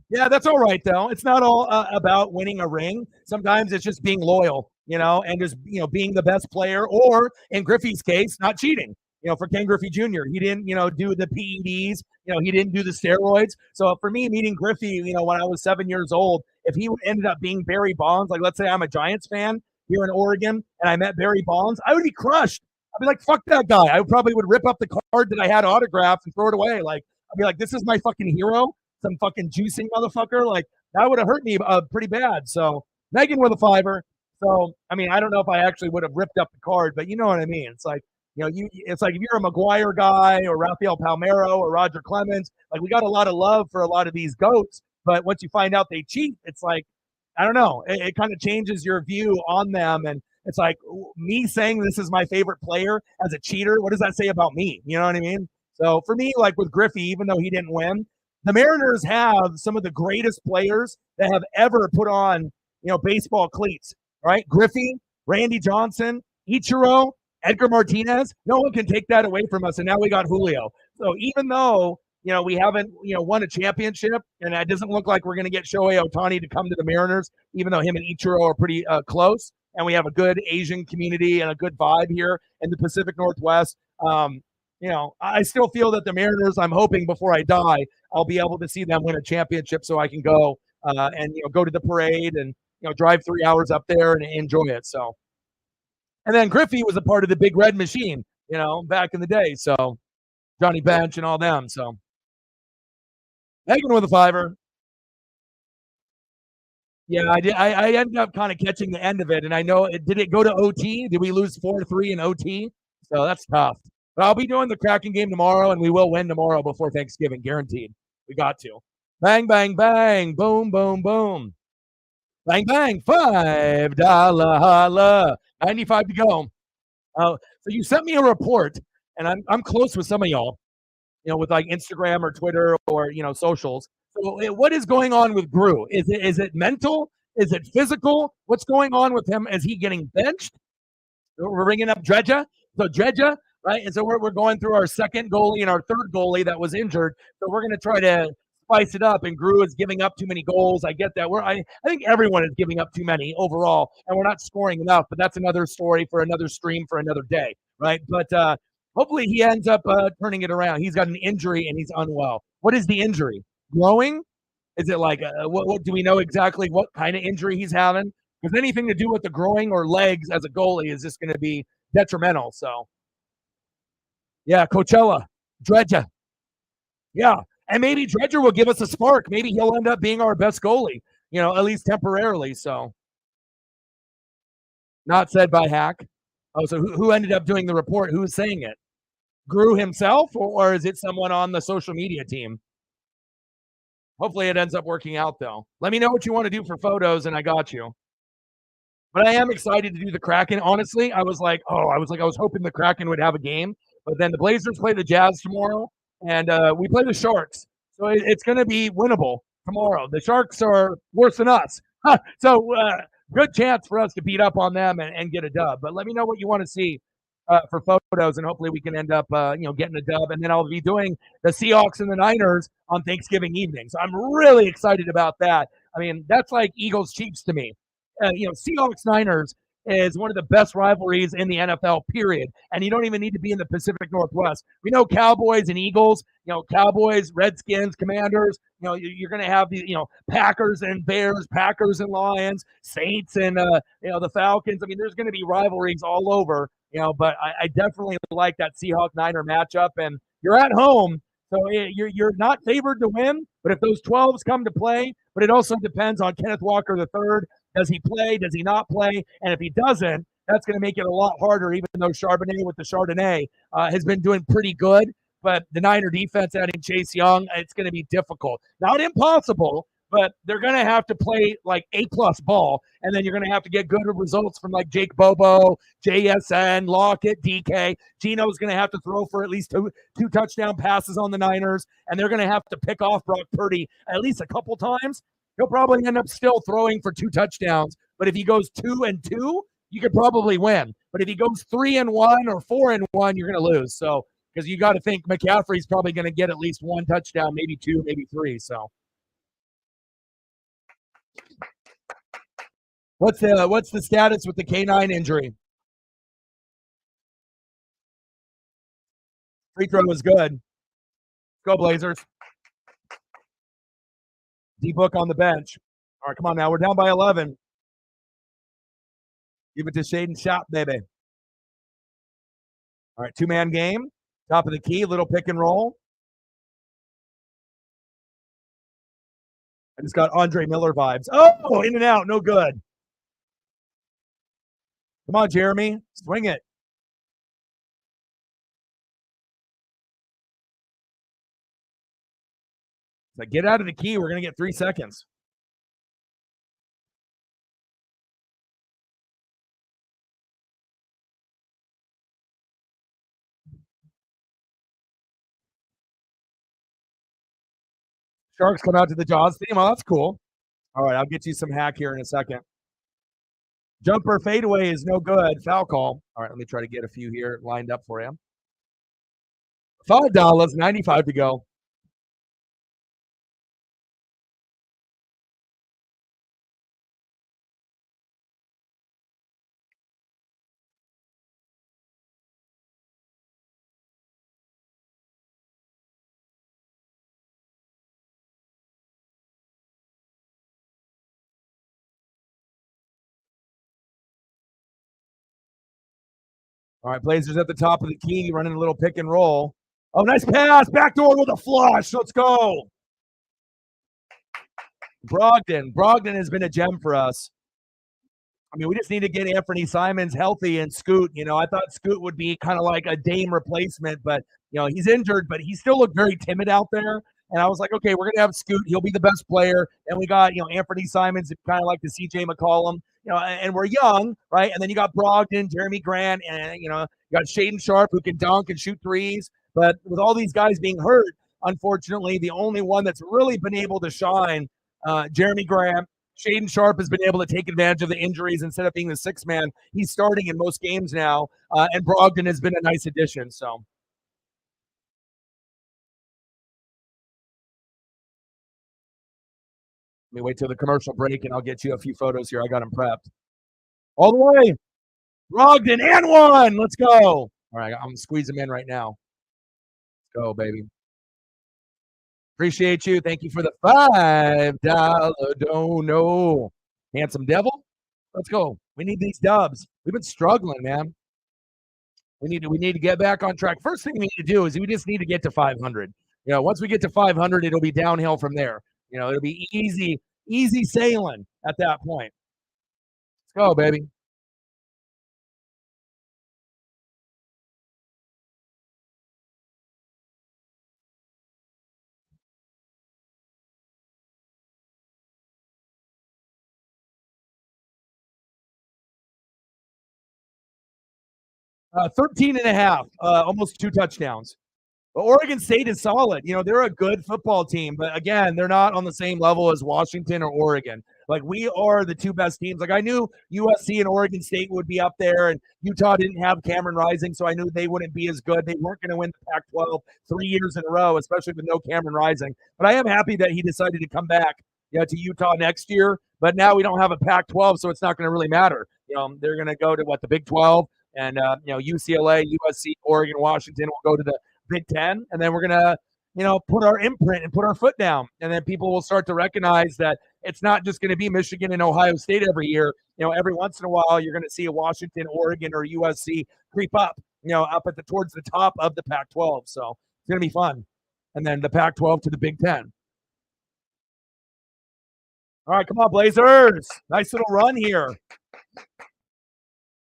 Yeah, that's all right, though. It's not all about winning a ring. Sometimes it's just being loyal. and just, being the best player, or in Griffey's case, not cheating. For Ken Griffey Jr., he didn't, do the PEDs, he didn't do the steroids. So for me, meeting Griffey, when I was 7 years old, if he ended up being Barry Bonds, like let's say I'm a Giants fan here in Oregon and I met Barry Bonds, I would be crushed. I'd be like, fuck that guy. I probably would rip up the card that I had autographed and throw it away. Like, I'd be like, this is my fucking hero, some fucking juicing motherfucker. Like, that would have hurt me pretty bad. So Megan with a fiver. So, I mean, I don't know if I actually would have ripped up the card, but you know what I mean. It's like, it's like if you're a McGuire guy or Rafael Palmeiro or Roger Clemens, like we got a lot of love for a lot of these goats, but once you find out they cheat, it's like, I don't know, it kind of changes your view on them. And it's like me saying this is my favorite player as a cheater. What does that say about me? You know what I mean? So for me, like with Griffey, even though he didn't win, the Mariners have some of the greatest players that have ever put on, baseball cleats, right? Griffey, Randy Johnson, Ichiro, Edgar Martinez. No one can take that away from us. And now we got Julio. So even though, we haven't, won a championship, and it doesn't look like we're going to get Shohei Ohtani to come to the Mariners, even though him and Ichiro are pretty close, and we have a good Asian community and a good vibe here in the Pacific Northwest. I still feel that the Mariners, I'm hoping before I die, I'll be able to see them win a championship so I can go and go to the parade and drive 3 hours up there and enjoy it. So, and then Griffey was a part of the Big Red Machine, back in the day. So Johnny Bench and all them. So Megan with a fiver. Yeah, I did. I ended up kind of catching the end of it, and I know did it go to OT? Did we lose 4-3 in OT? So that's tough. But I'll be doing the Kraken game tomorrow, and we will win tomorrow before Thanksgiving, guaranteed. We got to. Bang, bang, bang. Boom, boom, boom. Bang, bang. $5 holla. 95 to go. So you sent me a report, and I'm close with some of y'all, with like Instagram or Twitter or socials. So what is going on with Gru? Is it mental? Is it physical? What's going on with him? Is he getting benched? We're bringing up Dredja. So Dredja, right? And so we're going through our second goalie and our third goalie that was injured. So we're going to try to spice it up. And Gru is giving up too many goals. I get that. I think everyone is giving up too many overall, and we're not scoring enough. But that's another story for another stream for another day, right? But hopefully he ends up turning it around. He's got an injury and he's unwell. What is the injury? Growing? Is it like what do we know exactly what kind of injury he's having? Because anything to do with the growing or legs as a goalie is just going to be detrimental. So, yeah, Coachella, Dredja. Yeah, and maybe Dredger will give us a spark. Maybe he'll end up being our best goalie, at least temporarily. So, not said by Hack. Oh, so who ended up doing the report? Who's saying it? Gru himself, or is it someone on the social media team? Hopefully it ends up working out, though. Let me know what you want to do for photos, and I got you. But I am excited to do the Kraken. Honestly, I was hoping the Kraken would have a game, but then the Blazers play the Jazz tomorrow, and we play the Sharks, so it's going to be winnable tomorrow. The Sharks are worse than us, so good chance for us to beat up on them and get a dub. But let me know what you want to see for photos, and hopefully we can end up, getting a dub. And then I'll be doing the Seahawks and the Niners on Thanksgiving evening. So I'm really excited about that. I mean, that's like Eagles Chiefs to me. Seahawks Niners is one of the best rivalries in the NFL, period. And you don't even need to be in the Pacific Northwest. We know Cowboys and Eagles, Cowboys, Redskins, Commanders, you're going to have the, Packers and Bears, Packers and Lions, Saints and, the Falcons. I mean, there's going to be rivalries all over, but I definitely like that Seahawks-Niner matchup. And you're at home, so you're not favored to win, but if those 12s come to play, but it also depends on Kenneth Walker III. Does he play? Does he not play? And if he doesn't, that's going to make it a lot harder, even though Charbonnet with the Chardonnay has been doing pretty good. But the Niner defense adding Chase Young, it's going to be difficult. Not impossible, but they're going to have to play like A-plus ball, and then you're going to have to get good results from like Jake Bobo, JSN, Lockett, DK. Gino's going to have to throw for at least two touchdown passes on the Niners, and they're going to have to pick off Brock Purdy at least a couple times. He'll probably end up still throwing for 2 touchdowns, but if he goes 2-2, you could probably win. But if he goes 3-1 or 4-1, you're going to lose. So, because you got to think McCaffrey's probably going to get at least 1 touchdown, maybe 2, maybe 3. So. What's the status with the canine injury? Free throw was good. Go Blazers. D-Book on the bench. All right, come on now. We're down by 11. Give it to Shaedon Sharpe, baby. All right, two-man game. Top of the key, little pick and roll. I just got Andre Miller vibes. Oh, in and out, no good. Come on, Jeremy. Swing it. Like, get out of the key. We're going to get 3 seconds. Sharks come out to the Jaws theme. Oh, that's cool. All right, I'll get you some hack here in a second. Jumper fadeaway is no good. Foul call. All right, let me try to get a few here lined up for you. $5, 95 to go. All right, Blazers at the top of the key, running a little pick and roll. Oh, nice pass. Backdoor with a flush. Let's go. Brogdon has been a gem for us. I mean, we just need to get Anthony Simons healthy and Scoot. You know, I thought Scoot would be kind of like a Dame replacement, but, you know, he's injured, but he still looked very timid out there. And I was like, okay, we're going to have Scoot. He'll be the best player. And we got, you know, Anthony Simons, kind of like the CJ McCollum, you know, and we're young, right? And then you got Brogdon, Jeremy Grant, and, you know, you got Shaedon Sharpe who can dunk and shoot threes. But with all these guys being hurt, unfortunately, the only one that's really been able to shine, Jeremy Grant. Shaedon Sharpe has been able to take advantage of the injuries instead of being the sixth man. He's starting in most games now, and Brogdon has been a nice addition. So, let me wait till the commercial break, and I'll get you a few photos here. I got them prepped. All the way. Brogdon and one. Let's go. All right, I'm squeezing them in right now. Let's go, baby. Appreciate you. Thank you for the $5 dono. Handsome devil. Let's go. We need these dubs. We've been struggling, man. We need to get back on track. First thing we need to do is we just need to get to 500. You know, once we get to 500, it'll be downhill from there. You know, it'll be easy sailing at that point. Let's go, baby. Uh, 13 and a half, almost 2 touchdowns. But Oregon State is solid. You know, they're a good football team, but again, they're not on the same level as Washington or Oregon. Like, we are the two best teams. Like, I knew USC and Oregon State would be up there, and Utah didn't have Cameron Rising, so I knew they wouldn't be as good. They weren't going to win the Pac-12 3 years in a row, especially with no Cameron Rising. But I am happy that he decided to come back, you know, to Utah next year. But now we don't have a Pac-12, so it's not going to really matter. You know, they're going to go to the Big 12, and you know, UCLA, USC, Oregon, Washington will go to the Big 10, and then we're gonna, you know, put our imprint and put our foot down, and then people will start to recognize that it's not just going to be Michigan and Ohio State every year. You know, every once in a while, you're going to see a Washington, Oregon, or USC creep up, you know, up at towards the top of the Pac-12. So it's going to be fun, and then the Pac-12 to the Big 10. All right, come on, Blazers! Nice little run here.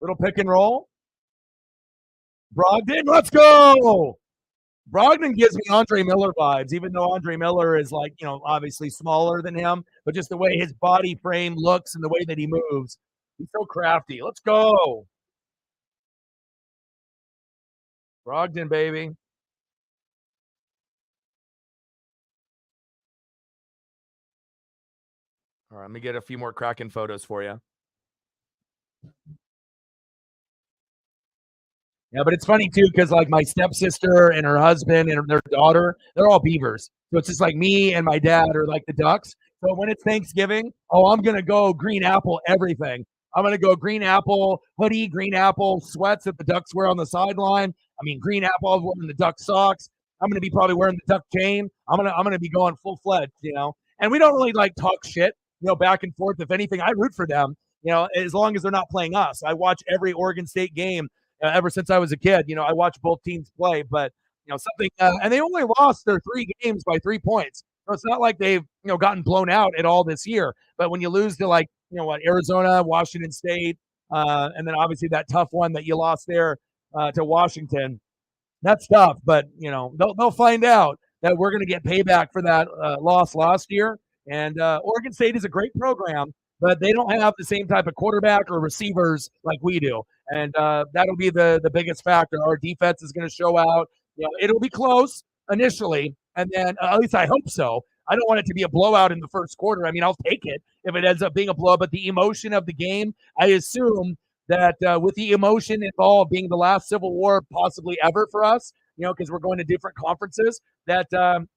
Little pick and roll. Brogdon, let's go! Brogdon gives me Andre Miller vibes, even though Andre Miller is, like, you know, obviously smaller than him, but just the way his body frame looks and the way that he moves, he's so crafty. Let's go. Brogdon, baby. All right, let me get a few more Kraken photos for you. Yeah, but it's funny too, because like my stepsister and her husband and their daughter, they're all Beavers. So it's just like me and my dad are like the Ducks. So when it's Thanksgiving, oh, I'm gonna go green apple everything. I'm gonna go green apple hoodie, green apple sweats that the Ducks wear on the sideline. I mean, green apple. I'm wearing the Duck socks. I'm gonna be probably wearing the Duck chain. I'm gonna be going full fledged, you know. And we don't really like talk shit, you know, back and forth. If anything, I root for them, you know, as long as they're not playing us. I watch every Oregon State game ever since I was a kid. You know, I watch both teams play, but you know something, and they only lost their 3 games by 3 points. So it's not like they've gotten blown out at all this year. But when you lose to like what Arizona, Washington State, and then obviously that tough one that you lost there to Washington, that's tough. But they'll find out that we're going to get payback for that loss last year. And Oregon State is a great program, but they don't have the same type of quarterback or receivers like we do. And that'll be the biggest factor. Our defense is going to show out. It'll be close initially, and then at least I hope so. I don't want it to be a blowout in the first quarter. I mean, I'll take it if it ends up being a blowout, but the emotion of the game, I assume that with the emotion involved being the last Civil War possibly ever for us, because we're going to different conferences, that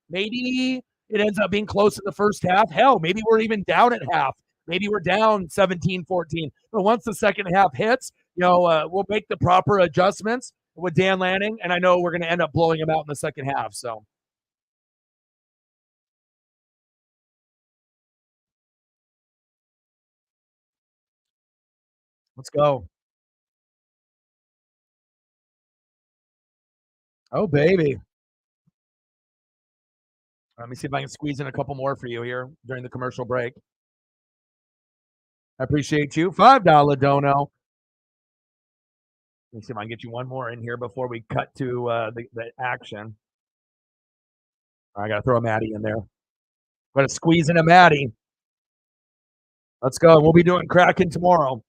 maybe it ends up being close in the first half. Hell, maybe we're even down at half. Maybe we're down 17-14. But once the second half hits, we'll make the proper adjustments with Dan Lanning, and I know we're going to end up blowing him out in the second half. So let's go. Oh, baby. Let me see if I can squeeze in a couple more for you here during the commercial break. I appreciate you. $5 dono. Let me see if I can get you one more in here before we cut to the action. I got to throw a Maddie in there. Got to squeeze in a Maddie. Let's go. We'll be doing Kraken tomorrow.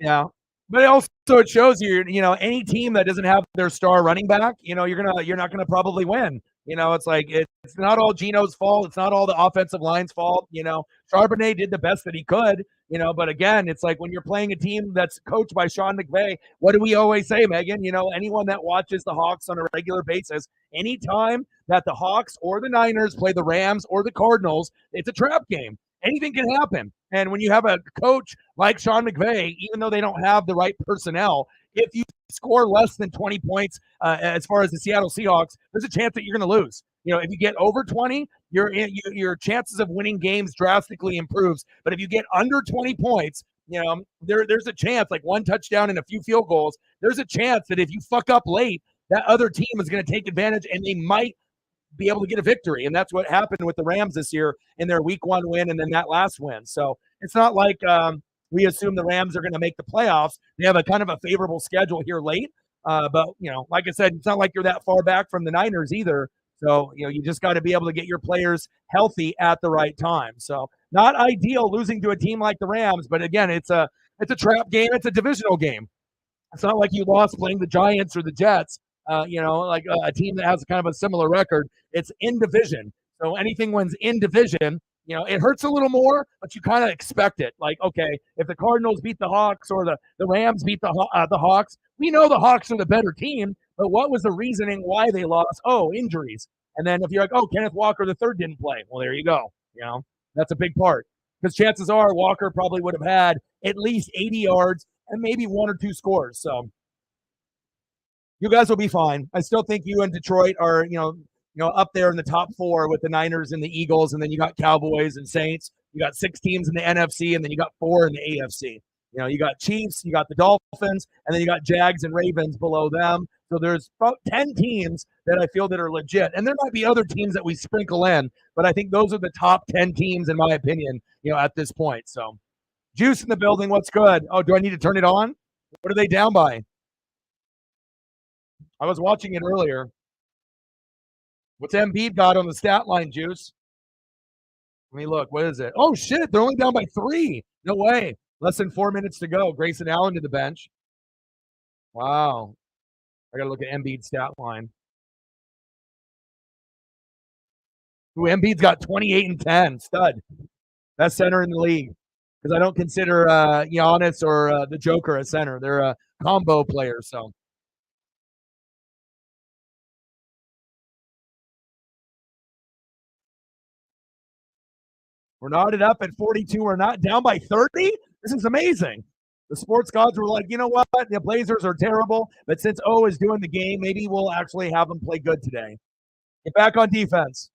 Yeah. But it shows you, any team that doesn't have their star running back, you're not gonna probably win. It's like it's not all Gino's fault. It's not all the offensive line's fault. Charbonnet did the best that he could. But again, it's like when you're playing a team that's coached by Sean McVay, what do we always say, Megan? Anyone that watches the Hawks on a regular basis, anytime that the Hawks or the Niners play the Rams or the Cardinals, it's a trap game. Anything can happen. And when you have a coach like Sean McVay, even though they don't have the right personnel, if you score less than 20 points as far as the Seattle Seahawks, there's a chance that you're going to lose. If you get over 20, your chances of winning games drastically improves. But if you get under 20 points, there's a chance, like one touchdown and a few field goals, there's a chance that if you fuck up late, that other team is going to take advantage and they might be able to get a victory. And that's what happened with the Rams this year in their week 1 win and then that last win. So it's not like we assume the Rams are going to make the playoffs. They have a kind of a favorable schedule here late. But, like I said, it's not like you're that far back from the Niners either. So, you just got to be able to get your players healthy at the right time. So not ideal losing to a team like the Rams. But again, it's a trap game. It's a divisional game. It's not like you lost playing the Giants or the Jets, like a team that has kind of a similar record. It's in division. So anything when's in division, it hurts a little more, but you kind of expect it. Like, okay, if the Cardinals beat the Hawks or the Rams beat the Hawks, we know the Hawks are the better team, but what was the reasoning why they lost? Oh, injuries. And then if you're like, oh, Kenneth Walker the third didn't play. Well, there you go. That's a big part. Because chances are Walker probably would have had at least 80 yards and maybe 1 or 2 scores. So you guys will be fine. I still think you and Detroit are, up there in the top 4 with the Niners and the Eagles, and then you got Cowboys and Saints. You got 6 teams in the NFC, and then you got 4 in the AFC. You got Chiefs, you got the Dolphins, and then you got Jags and Ravens below them. So there's about 10 teams that I feel that are legit. And there might be other teams that we sprinkle in, but I think those are the top 10 teams, in my opinion, at this point. So Juice in the building. What's good? Oh, do I need to turn it on? What are they down by? I was watching it earlier. What's Embiid got on the stat line, Juice? Let me look. What is it? Oh, shit. They're only down by 3. No way. Less than 4 minutes to go. Grayson Allen to the bench. Wow. I got to look at Embiid's stat line. Who Embiid's got 28 and 10, stud, best center in the league. Because I don't consider Giannis or the Joker a center; they're a combo player. So we're knotted up at 42. We're not down by 30. This is amazing. The sports gods were like, you know what? The Blazers are terrible, but since O is doing the game, maybe we'll actually have them play good today. Get back on defense.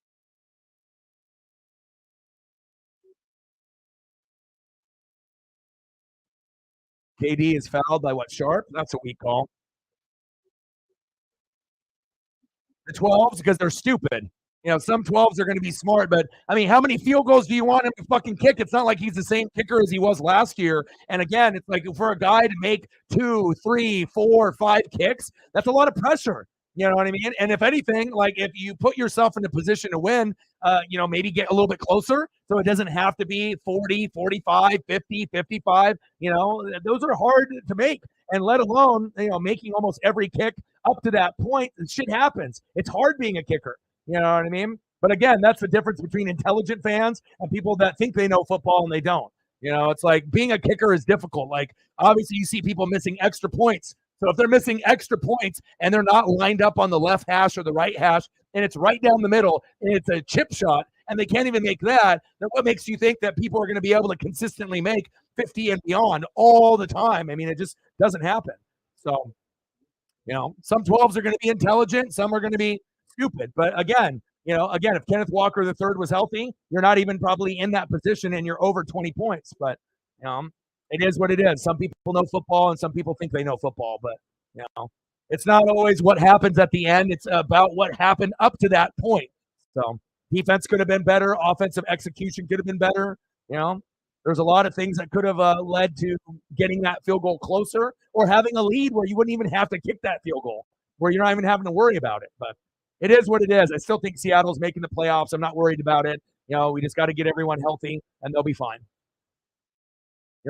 KD is fouled by what? Sharp? That's a weak call. The 12s because they're stupid. You know, some 12s are going to be smart, but I mean, how many field goals do you want him to fucking kick? It's not like he's the same kicker as he was last year. And again, it's like for a guy to make 2, 3, 4, 5 kicks, that's a lot of pressure. You know what I mean? And if anything, like if you put yourself in a position to win, maybe get a little bit closer so it doesn't have to be 40, 45, 50, 55. You know, those are hard to make. And let alone, making almost every kick up to that point, shit happens. It's hard being a kicker. You know what I mean? But again, that's the difference between intelligent fans and people that think they know football and they don't. You know, it's like being a kicker is difficult. Like, obviously, you see people missing extra points. So if they're missing extra points and they're not lined up on the left hash or the right hash, and it's right down the middle and it's a chip shot, and they can't even make that, then what makes you think that people are going to be able to consistently make 50 and beyond all the time? I mean, it just doesn't happen. So, some 12s are going to be intelligent, some are going to be stupid. But again, if Kenneth Walker III was healthy, you're not even probably in that position and you're over 20 points. But, it is what it is. Some people know football and some people think they know football, but, it's not always what happens at the end. It's about what happened up to that point. So defense could have been better. Offensive execution could have been better. There's a lot of things that could have led to getting that field goal closer or having a lead where you wouldn't even have to kick that field goal, where you're not even having to worry about it. But it is what it is. I still think Seattle's making the playoffs. I'm not worried about it. We just got to get everyone healthy, and they'll be fine.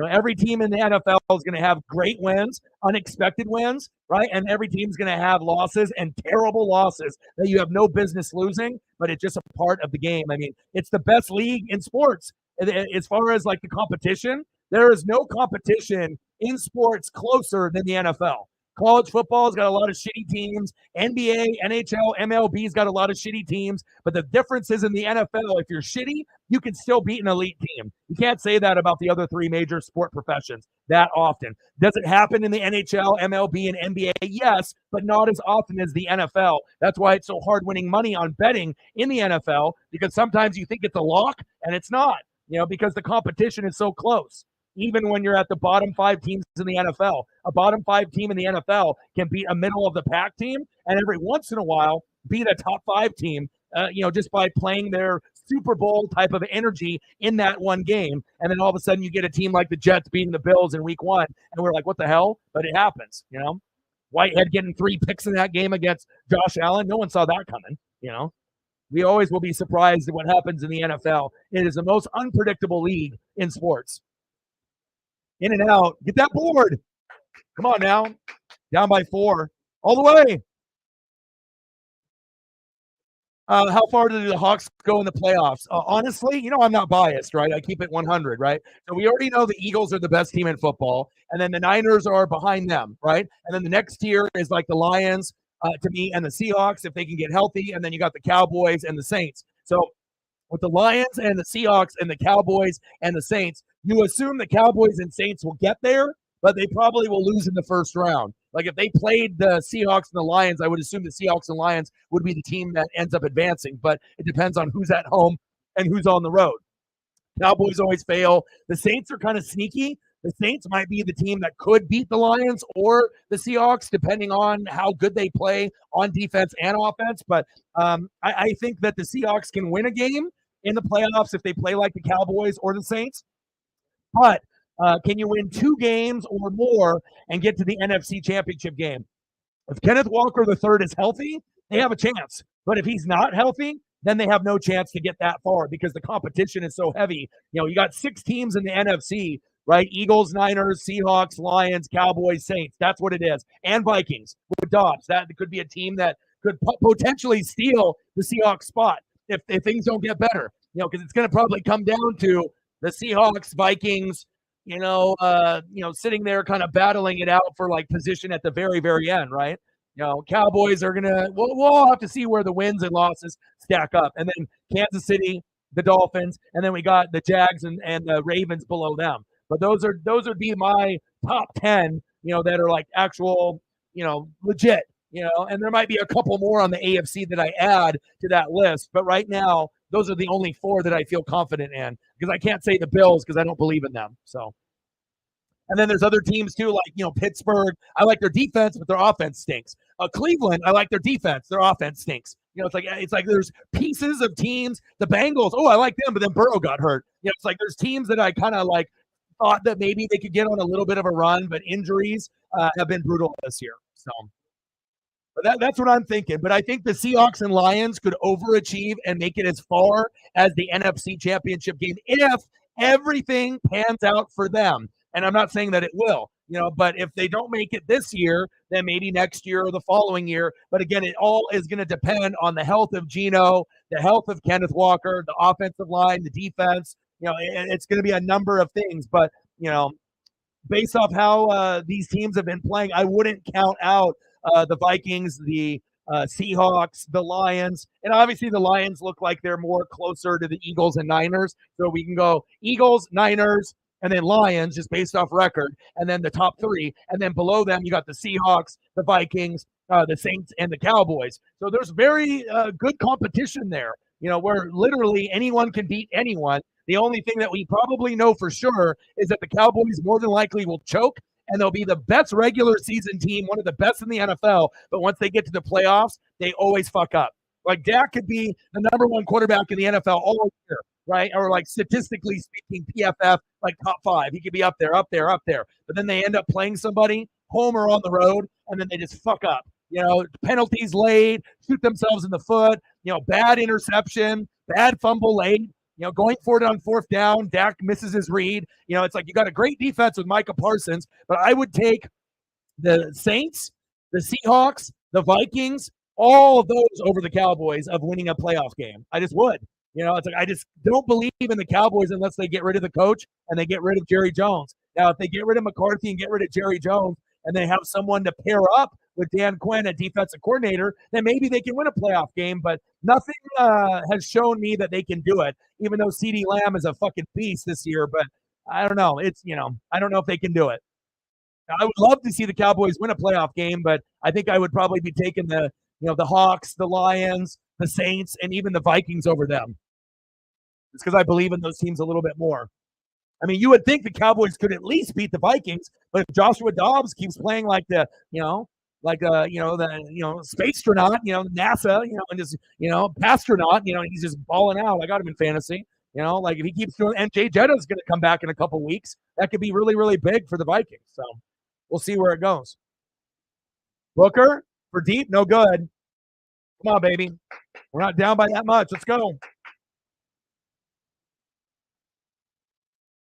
Every team in the NFL is going to have great wins, unexpected wins, right? And every team's going to have losses and terrible losses that you have no business losing, but it's just a part of the game. I mean, it's the best league in sports. As far as like the competition, there is no competition in sports closer than the NFL. College football's got a lot of shitty teams. NBA, NHL, MLB's got a lot of shitty teams. But the difference is in the NFL, if you're shitty, you can still beat an elite team. You can't say that about the other three major sport professions that often. Does it happen in the NHL, MLB, and NBA? Yes, but not as often as the NFL. That's why it's so hard winning money on betting in the NFL, because sometimes you think it's a lock and it's not, because the competition is so close. Even when you're at the bottom 5 teams in the NFL, a bottom 5 team in the NFL can beat a middle of the pack team, and every once in a while beat a top 5 team, just by playing their Super Bowl type of energy in that one game. And then all of a sudden you get a team like the Jets beating the Bills in week 1, and we're like, what the hell? But it happens, Whitehead getting 3 picks in that game against Josh Allen. No one saw that coming, We always will be surprised at what happens in the NFL. It is the most unpredictable league in sports. In and out. Get that board. Come on now. Down by 4. All the way. How far do the Hawks go in the playoffs? Honestly, I'm not biased, right? I keep it 100, right? So we already know the Eagles are the best team in football, and then the Niners are behind them, right? And then the next tier is like the Lions, to me, and the Seahawks if they can get healthy, and then you got the Cowboys and the Saints. So with the Lions and the Seahawks and the Cowboys and the Saints, you assume the Cowboys and Saints will get there, but they probably will lose in the first round. Like if they played the Seahawks and the Lions, I would assume the Seahawks and Lions would be the team that ends up advancing, but it depends on who's at home and who's on the road. Cowboys always fail. The Saints are kind of sneaky. The Saints might be the team that could beat the Lions or the Seahawks, depending on how good they play on defense and offense. But I think that the Seahawks can win a game in the playoffs if they play like the Cowboys or the Saints. But can you win 2 games or more and get to the NFC Championship game? If Kenneth Walker III is healthy, they have a chance. But if he's not healthy, then they have no chance to get that far because the competition is so heavy. You got 6 teams in the NFC, right? Eagles, Niners, Seahawks, Lions, Cowboys, Saints. That's what it is. And Vikings with Dobbs. That could be a team that could potentially steal the Seahawks spot. if things don't get better, because it's going to probably come down to the Seahawks, Vikings, sitting there kind of battling it out for like position at the very, very end, right? Cowboys are gonna. We'll all have to see where the wins and losses stack up, and then Kansas City, the Dolphins, and then we got the Jags and the Ravens below them. But those would be my top 10, that are like actual, legit, and there might be a couple more on the AFC that I add to that list. But right now, those are the only 4 that I feel confident in, because I can't say the Bills because I don't believe in them. So. And then there's other teams too, like Pittsburgh. I like their defense, but their offense stinks. Cleveland, I like their defense. Their offense stinks. It's like there's pieces of teams. The Bengals, I like them, but then Burrow got hurt. It's like there's teams that I kind of like thought that maybe they could get on a little bit of a run, but injuries have been brutal this year. So, but that's what I'm thinking. But I think the Seahawks and Lions could overachieve and make it as far as the NFC Championship game if everything pans out for them. And I'm not saying that it will, but if they don't make it this year, then maybe next year or the following year. But again, it all is going to depend on the health of Geno, the health of Kenneth Walker, the offensive line, the defense. It's going to be a number of things. But, based off how these teams have been playing, I wouldn't count out the Vikings, the Seahawks, the Lions. And obviously the Lions look like they're more closer to the Eagles and Niners. So we can go Eagles, Niners, and then Lions, just based off record, and then the top 3. And then below them, you got the Seahawks, the Vikings, the Saints, and the Cowboys. So there's very good competition there, where literally anyone can beat anyone. The only thing that we probably know for sure is that the Cowboys more than likely will choke, and they'll be the best regular season team, one of the best in the NFL. But once they get to the playoffs, they always fuck up. Like Dak could be the number 1 quarterback in the NFL all year, right? Or like statistically speaking, PFF, like top 5. He could be up there. But then they end up playing somebody home or on the road, and then they just fuck up. Penalties laid, shoot themselves in the foot, bad interception, bad fumble laid, going for it on 4th down, Dak misses his read. It's like you got a great defense with Micah Parsons, but I would take the Saints, the Seahawks, the Vikings, all of those over the Cowboys of winning a playoff game. I just would. It's like I just don't believe in the Cowboys unless they get rid of the coach and they get rid of Jerry Jones. Now, if they get rid of McCarthy and get rid of Jerry Jones and they have someone to pair up with Dan Quinn, a defensive coordinator, then maybe they can win a playoff game. But nothing has shown me that they can do it, even though CeeDee Lamb is a fucking beast this year. But I don't know. I don't know if they can do it. I would love to see the Cowboys win a playoff game, but I think I would probably be taking the Hawks, the Lions, the Saints, and even the Vikings over them. It's because I believe in those teams a little bit more. I mean, you would think the Cowboys could at least beat the Vikings, but if Joshua Dobbs keeps playing like the spacetronaut, NASA, and just, pastronaut, he's just balling out. I got him in fantasy. Like if he keeps doing, and Jay Jetta's going to come back in a couple weeks, that could be really, really big for the Vikings. So we'll see where it goes. Booker for deep, no good. Come on, baby. We're not down by that much. Let's go.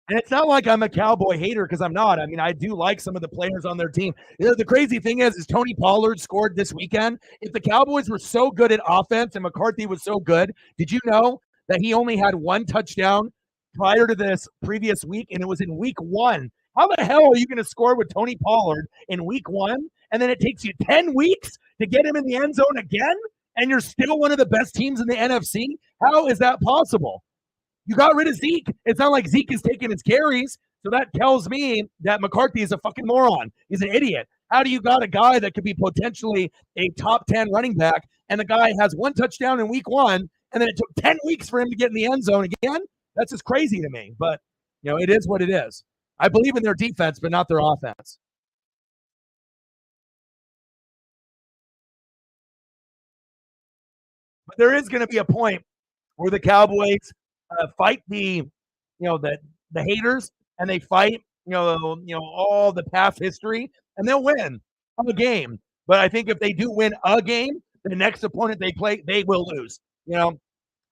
And it's not like I'm a Cowboy hater, because I'm not. I mean, I do like some of the players on their team. The crazy thing is Tony Pollard scored this weekend. If the Cowboys were so good at offense and McCarthy was so good, did you know that he only had 1 touchdown prior to this previous week, and it was in week 1? How the hell are you going to score with Tony Pollard in week 1, and then it takes you 10 weeks to get him in the end zone again, and you're still one of the best teams in the NFC? How is that possible? You got rid of Zeke. It's not like Zeke is taking his carries. So that tells me that McCarthy is a fucking moron. He's an idiot. How do you got a guy that could be potentially a top 10 running back, and the guy has 1 touchdown in week 1, and then it took 10 weeks for him to get in the end zone again? That's just crazy to me. But, it is what it is. I believe in their defense, but not their offense. But there is going to be a point where the Cowboys fight the haters, and they fight all the past history, and they'll win a game. But I think if they do win a game, the next opponent they play, they will lose. It's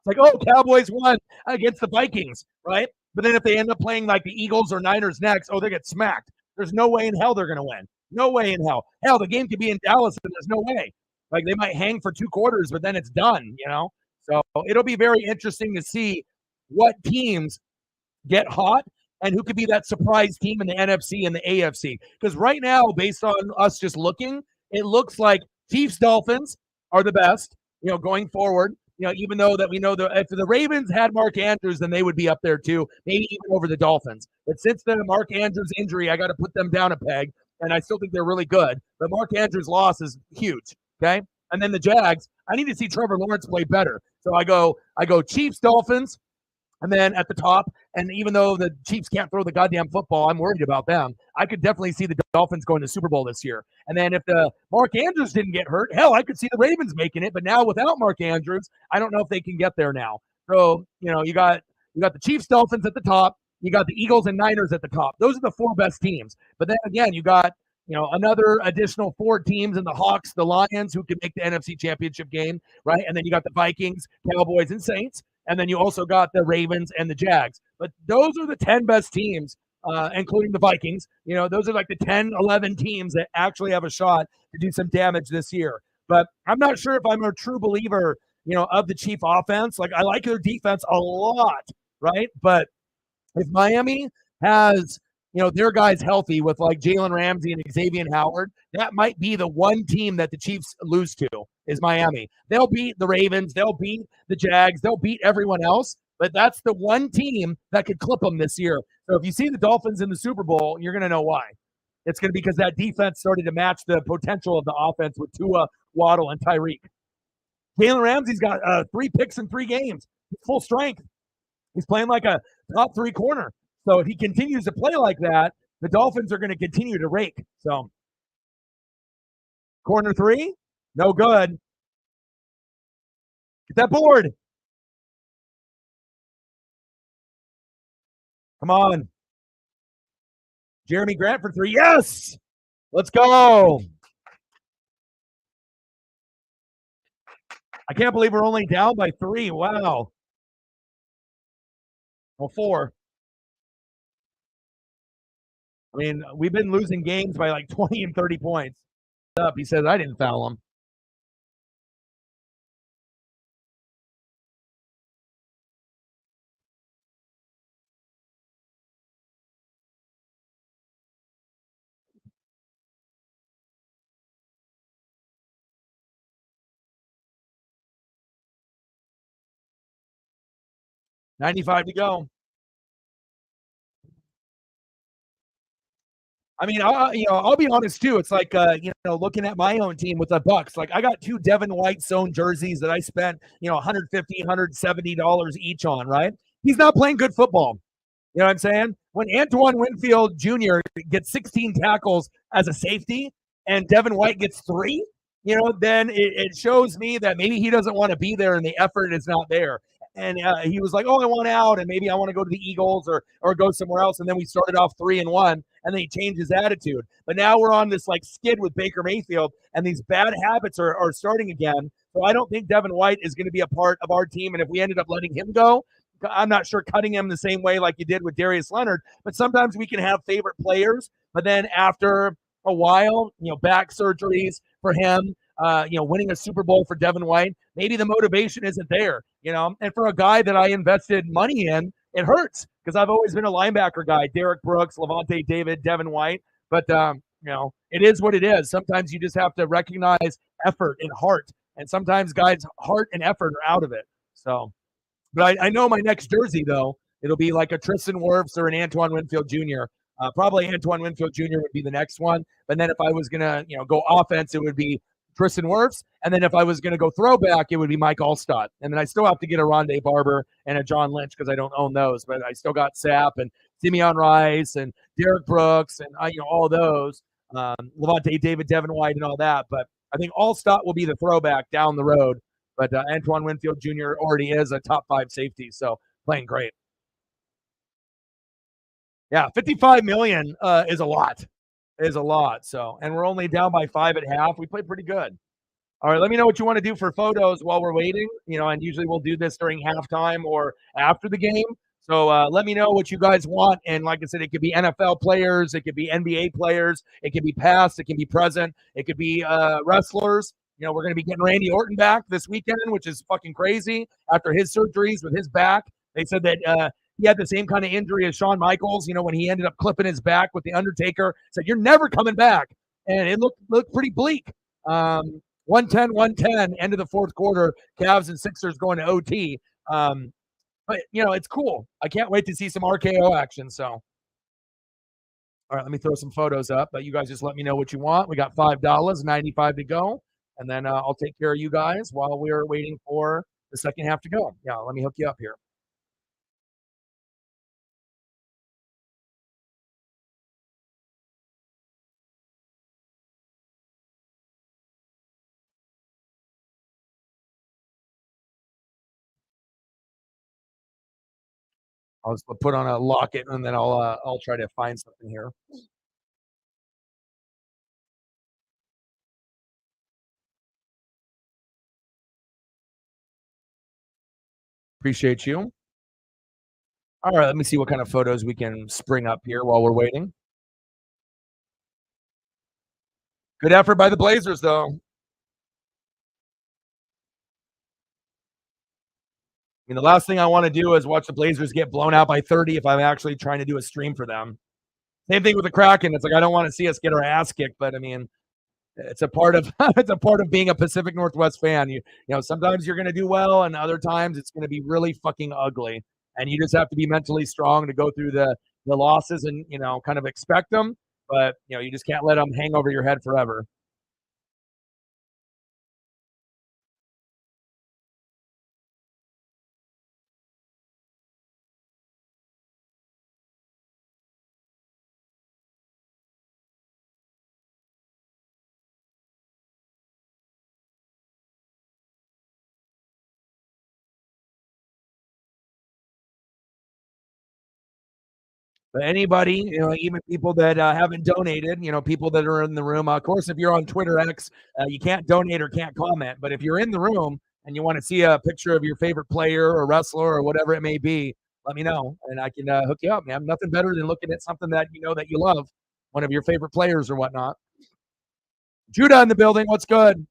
like, oh, Cowboys won against the Vikings, right? But then if they end up playing like the Eagles or Niners next, they get smacked. There's no way in hell they're going to win. No way in hell. Hell, the game could be in Dallas, and there's no way. Like, they might hang for 2 quarters, but then it's done. So it'll be very interesting to see what teams get hot and who could be that surprise team in the NFC and the AFC. Because right now, based on us just looking, it looks like Chiefs Dolphins are the best, going forward. Even though that we know that if the Ravens had Mark Andrews, then they would be up there too, maybe even over the Dolphins. But since the Mark Andrews injury, I got to put them down a peg, and I still think they're really good. But Mark Andrews' loss is huge. Okay, and then the Jags, I need to see Trevor Lawrence play better. So I go Chiefs, Dolphins, and then at the top, and even though the Chiefs can't throw the goddamn football, I'm worried about them. I could definitely see the Dolphins going to the Super Bowl this year. And then if the Mark Andrews didn't get hurt, hell, I could see the Ravens making it. But now without Mark Andrews, I don't know if they can get there now. So, you got the Chiefs, Dolphins at the top. You got the Eagles and Niners at the top. Those are the four best teams. But then again, you got another additional four teams in the Hawks, the Lions, who can make the NFC Championship game, right? And then you got the Vikings, Cowboys, and Saints. And then you also got the Ravens and the Jags. But those are the 10 best teams, including the Vikings. Those are like the 10, 11 teams that actually have a shot to do some damage this year. But I'm not sure if I'm a true believer, of the Chief offense. Like, I like their defense a lot, right? But if Miami has their guys healthy with like Jalen Ramsey and Xavier Howard, that might be the one team that the Chiefs lose to is Miami. They'll beat the Ravens, they'll beat the Jags, they'll beat everyone else, but that's the one team that could clip them this year. So if you see the Dolphins in the Super Bowl, you're going to know why. It's going to be because that defense started to match the potential of the offense with Tua, Waddle, and Tyreek. Jalen Ramsey's got 3 picks in 3 games. He's full strength. He's playing like a top 3 corner. So if he continues to play like that, the Dolphins are going to continue to rake. So corner 3, no good. Get that board. Come on. Jeremy Grant for 3. Yes. Let's go. I can't believe we're only down by 3. Wow. Well, 4. I mean, we've been losing games by like 20 and 30 points. Up, he says, I didn't foul him. $95 to go. I mean, I'll be honest too. It's like, looking at my own team with the Bucks. Like, I got 2 Devin White sewn jerseys that I spent, $150, $170 each on. Right? He's not playing good football. You know what I'm saying? When Antoine Winfield Jr. gets 16 tackles as a safety, and Devin White gets 3, then it shows me that maybe he doesn't want to be there, and the effort is not there. And he was like, "Oh, I want out, and maybe I want to go to the Eagles or go somewhere else." And then we started off 3-1, and then he changed his attitude. But now we're on this like skid with Baker Mayfield, and these bad habits are starting again. So I don't think Devin White is going to be a part of our team. And if we ended up letting him go, I'm not sure cutting him the same way like you did with Darius Leonard. But sometimes we can have favorite players, but then after a while, back surgeries for him, winning a Super Bowl for Devin White, maybe the motivation isn't there, and for a guy that I invested money in, it hurts because I've always been a linebacker guy, Derek Brooks, Levante David, Devin White, but it is what it is. Sometimes you just have to recognize effort and heart, and sometimes guys' heart and effort are out of it. So, but I know my next jersey, though, it'll be like a Tristan Wirfs or an Antoine Winfield Jr. Probably Antoine Winfield Jr. would be the next one. But then if I was going to, go offense, it would be Tristan Wirfs. And then if I was going to go throwback, it would be Mike Allstott. And then I still have to get a Rondé Barber and a John Lynch because I don't own those. But I still got Sapp and Simeon Rice and Derek Brooks and, all those. Levante David, Devin White, and all that. But I think Allstott will be the throwback down the road. But Antoine Winfield Jr. already is a top 5 safety, so playing great. Yeah, $55 million is a lot. So, and we're only down by 5 at half. We played pretty good. All right, let me know what you want to do for photos while we're waiting. And usually we'll do this during halftime or after the game. So let me know what you guys want. And like I said, it could be NFL players, it could be NBA players, it could be past, it can be present, it could be wrestlers. We're going to be getting Randy Orton back this weekend, which is fucking crazy after his surgeries with his back. They said that he had the same kind of injury as Shawn Michaels, when he ended up clipping his back with The Undertaker. Said, you're never coming back. And it looked pretty bleak. 110, end of the fourth quarter, Cavs and Sixers going to OT. But, it's cool. I can't wait to see some RKO action. So, all right, let me throw some photos up. But you guys just let me know what you want. We got $5, 95 to go. And then I'll take care of you guys while we're waiting for the second half to go. Yeah, let me hook you up here. I'll just put on a locket, and then I'll try to find something here. Appreciate you. All right, let me see what kind of photos we can spring up here while we're waiting. Good effort by the Blazers, though. I mean, the last thing I want to do is watch the Blazers get blown out by 30 if I'm actually trying to do a stream for them. Same thing with the Kraken. It's like I don't want to see us get our ass kicked, but I mean, it's a part of it's a part of being a Pacific Northwest fan. Sometimes you're going to do well, and other times it's going to be really fucking ugly, and you just have to be mentally strong to go through the losses and kind of expect them, but you just can't let them hang over your head forever. But anybody, even people that haven't donated, people that are in the room. Of course, if you're on Twitter X, you can't donate or can't comment. But if you're in the room and you want to see a picture of your favorite player or wrestler or whatever it may be, let me know and I can hook you up, man. Nothing better than looking at something that that you love, one of your favorite players or whatnot. Judah in the building. What's good?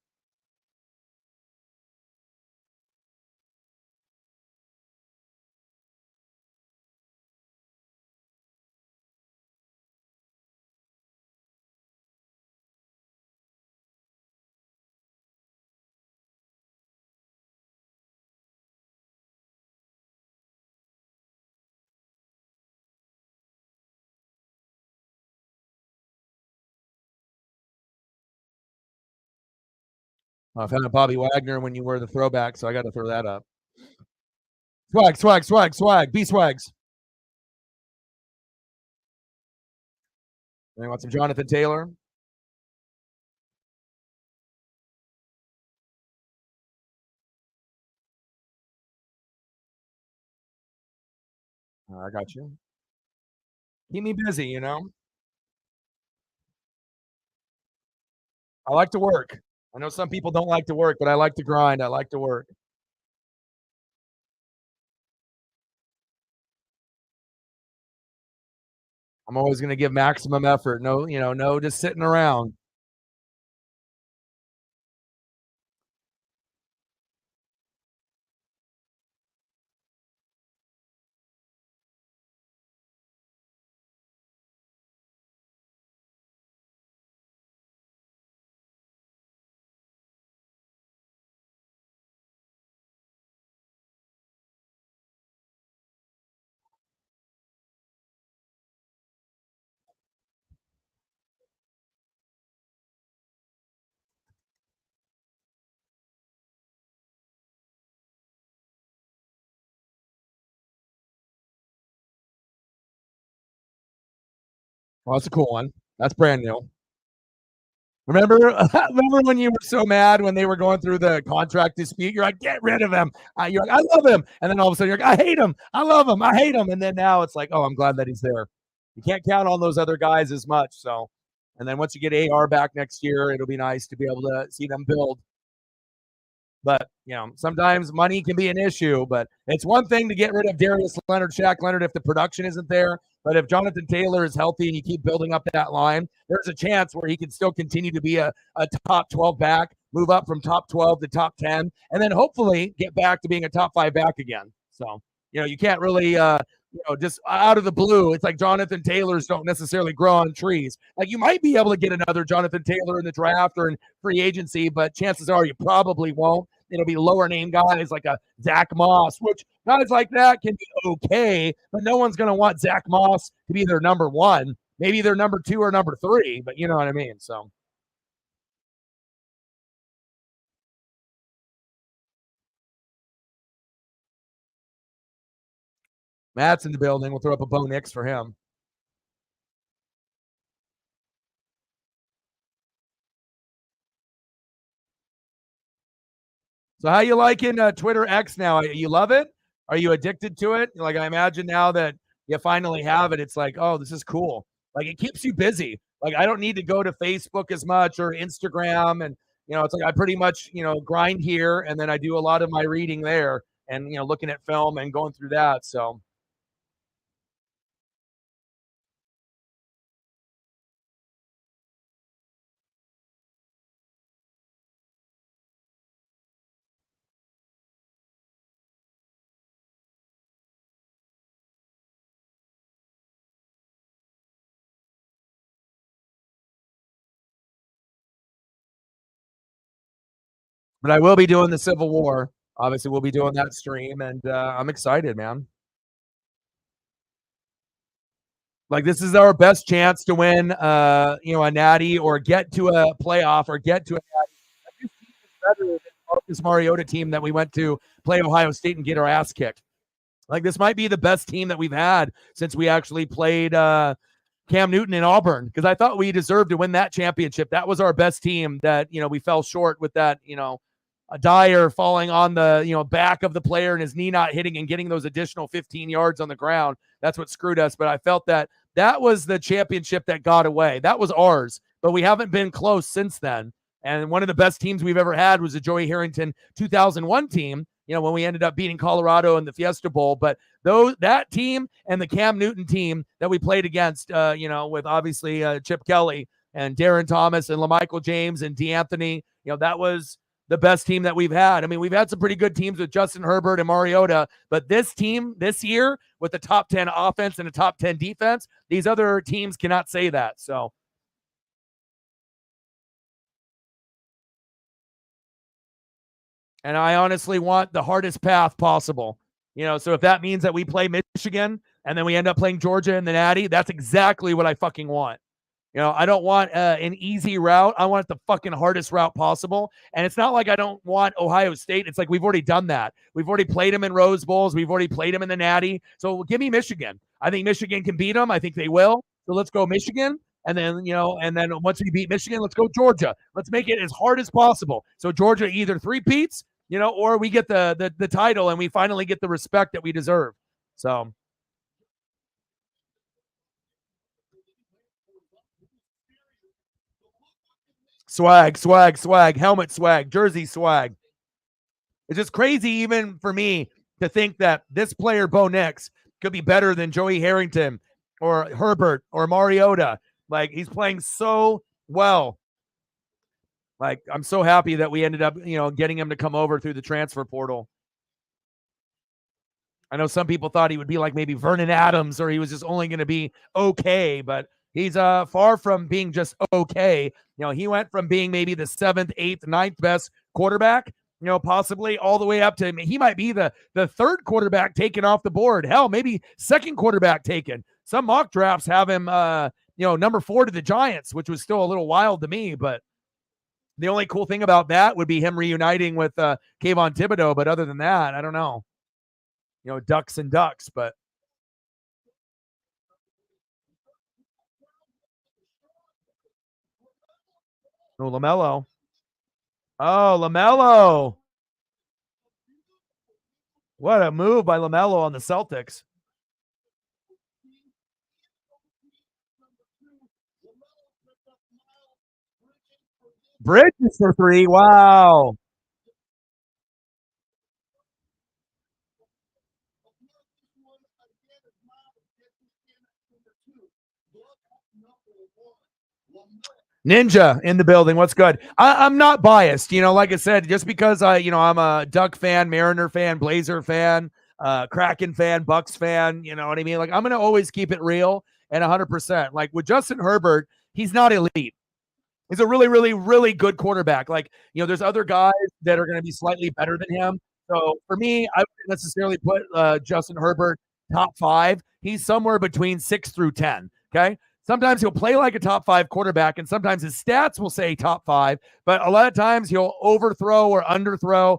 I've had a Bobby Wagner when you were the throwback, so I got to throw that up. Swag. B swags. And want some Jonathan Taylor? I got you. Keep me busy, I like to work. I know some people don't like to work, but I like to grind. I like to work. I'm always going to give maximum effort. No, no just sitting around. Well, that's a cool one. That's brand new. Remember when you were so mad when they were going through the contract dispute? You're like, get rid of him. You're like, I love him. And then all of a sudden you're like, I hate him. I love him. I hate him. And then now it's like, oh, I'm glad that he's there. You can't count on those other guys as much. So, and then once you get AR back next year, it'll be nice to be able to see them build. But, sometimes money can be an issue, but it's one thing to get rid of Darius Leonard, Shaq Leonard if the production isn't there. But if Jonathan Taylor is healthy and you keep building up that line, there's a chance where he can still continue to be a top 12 back move up from top 12 to top 10, and then hopefully get back to being a top 5 back again. So, you can't really, just out of the blue, it's like Jonathan Taylors don't necessarily grow on trees. Like you might be able to get another Jonathan Taylor in the draft or in free agency, but chances are you probably won't. It'll be lower name guys like a Zach Moss, which guys like that can be okay, but no one's going to want Zach Moss to be their number one. Maybe they're number 2 or number 3, but you know what I mean. So. Matt's in the building. We'll throw up a Bo Nix for him. So how you liking Twitter X now? You love it? Are you addicted to it? Like I imagine now that you finally have it, it's like, oh, this is cool. Like it keeps you busy. Like I don't need to go to Facebook as much or Instagram, and it's like I pretty much grind here, and then I do a lot of my reading there, and looking at film and going through that. So. But I will be doing the Civil War. Obviously, we'll be doing that stream, and I'm excited, man. Like this is our best chance to win, a natty or get to a playoff or get to a natty. This team is better than Marcus Mariota team that we went to play Ohio State and get our ass kicked. Like this might be the best team that we've had since we actually played Cam Newton in Auburn, because I thought we deserved to win that championship. That was our best team. That we fell short with that. A Dyer falling on the back of the player and his knee not hitting and getting those additional 15 yards on the ground. That's what screwed us. But I felt that was the championship that got away. That was ours, but we haven't been close since then. And one of the best teams we've ever had was the Joey Harrington 2001 team, when we ended up beating Colorado in the Fiesta Bowl. But that team and the Cam Newton team that we played against, with obviously Chip Kelly and Darren Thomas and LaMichael James and DeAnthony, that was the best team that we've had. I mean, we've had some pretty good teams with Justin Herbert and Mariota, but this team this year with the top 10 offense and a top 10 defense, these other teams cannot say that. So, and I honestly want the hardest path possible. So if that means that we play Michigan and then we end up playing Georgia in the Natty, that's exactly what I fucking want. I don't want an easy route. I want the fucking hardest route possible. And it's not like I don't want Ohio State. It's like we've already done that. We've already played them in Rose Bowls. We've already played them in the Natty. So give me Michigan. I think Michigan can beat them. I think they will. So let's go Michigan. And then, once we beat Michigan, let's go Georgia. Let's make it as hard as possible. So Georgia either three-peats, or we get the title and we finally get the respect that we deserve. So. Swag, swag, swag, helmet swag, jersey swag. It's just crazy, even for me, to think that this player, Bo Nix, could be better than Joey Harrington or Herbert or Mariota. Like, he's playing so well. Like, I'm so happy that we ended up, getting him to come over through the transfer portal. I know some people thought he would be like maybe Vernon Adams, or he was just only going to be okay, but he's far from being just okay. He went from being maybe the 7th, 8th, ninth best quarterback, possibly all the way up to he might be the third quarterback taken off the board. Hell, maybe second quarterback taken. Some mock drafts have him, number 4 to the Giants, which was still a little wild to me, but the only cool thing about that would be him reuniting with Kayvon Thibodeau. But other than that, I don't know. Ducks and ducks, but oh, LaMelo. Oh, LaMelo. What a move by LaMelo on the Celtics. Bridges for 3. Wow. Ninja in the building. What's good? I'm not biased. Like I said, just because I'm a Duck fan, Mariner fan, Blazer fan, Kraken fan, Bucks fan. You know what I mean? Like, I'm going to always keep it real and 100%. Like with Justin Herbert, he's not elite. He's a really, really, really good quarterback. Like, there's other guys that are going to be slightly better than him. So for me, I wouldn't necessarily put Justin Herbert top 5. He's somewhere between 6 through 10. Okay. Sometimes he'll play like a top 5 quarterback, and sometimes his stats will say top 5, but a lot of times he'll overthrow or underthrow.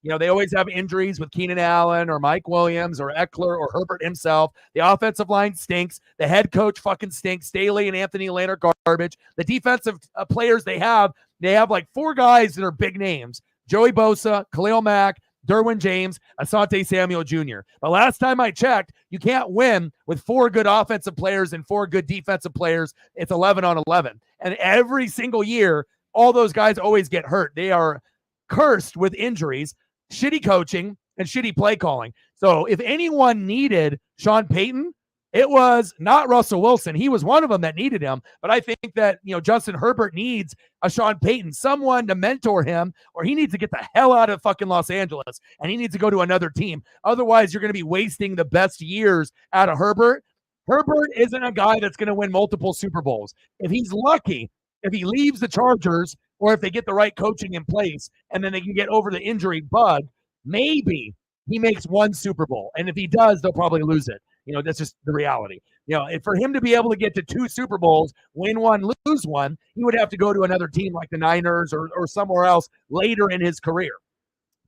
They always have injuries with Keenan Allen or Mike Williams or Eckler or Herbert himself. The offensive line stinks. The head coach fucking stinks. Staley and Anthony Lane are garbage. The defensive players they have like 4 guys that are big names: Joey Bosa, Khalil Mack, Derwin James, Asante Samuel Jr. But last time I checked, you can't win with 4 good offensive players and 4 good defensive players. It's 11 on 11. And every single year, all those guys always get hurt. They are cursed with injuries, shitty coaching, and shitty play calling. So if anyone needed Sean Payton, it was not Russell Wilson. He was one of them that needed him. But I think that, Justin Herbert needs a Sean Payton, someone to mentor him, or he needs to get the hell out of fucking Los Angeles and he needs to go to another team. Otherwise, you're going to be wasting the best years out of Herbert. Herbert isn't a guy that's going to win multiple Super Bowls. If he's lucky, if he leaves the Chargers, or if they get the right coaching in place and then they can get over the injury bug, maybe he makes 1 Super Bowl. And if he does, they'll probably lose it. That's just the reality. And for him to be able to get to 2 Super Bowls, win 1, lose 1, he would have to go to another team like the Niners or somewhere else later in his career.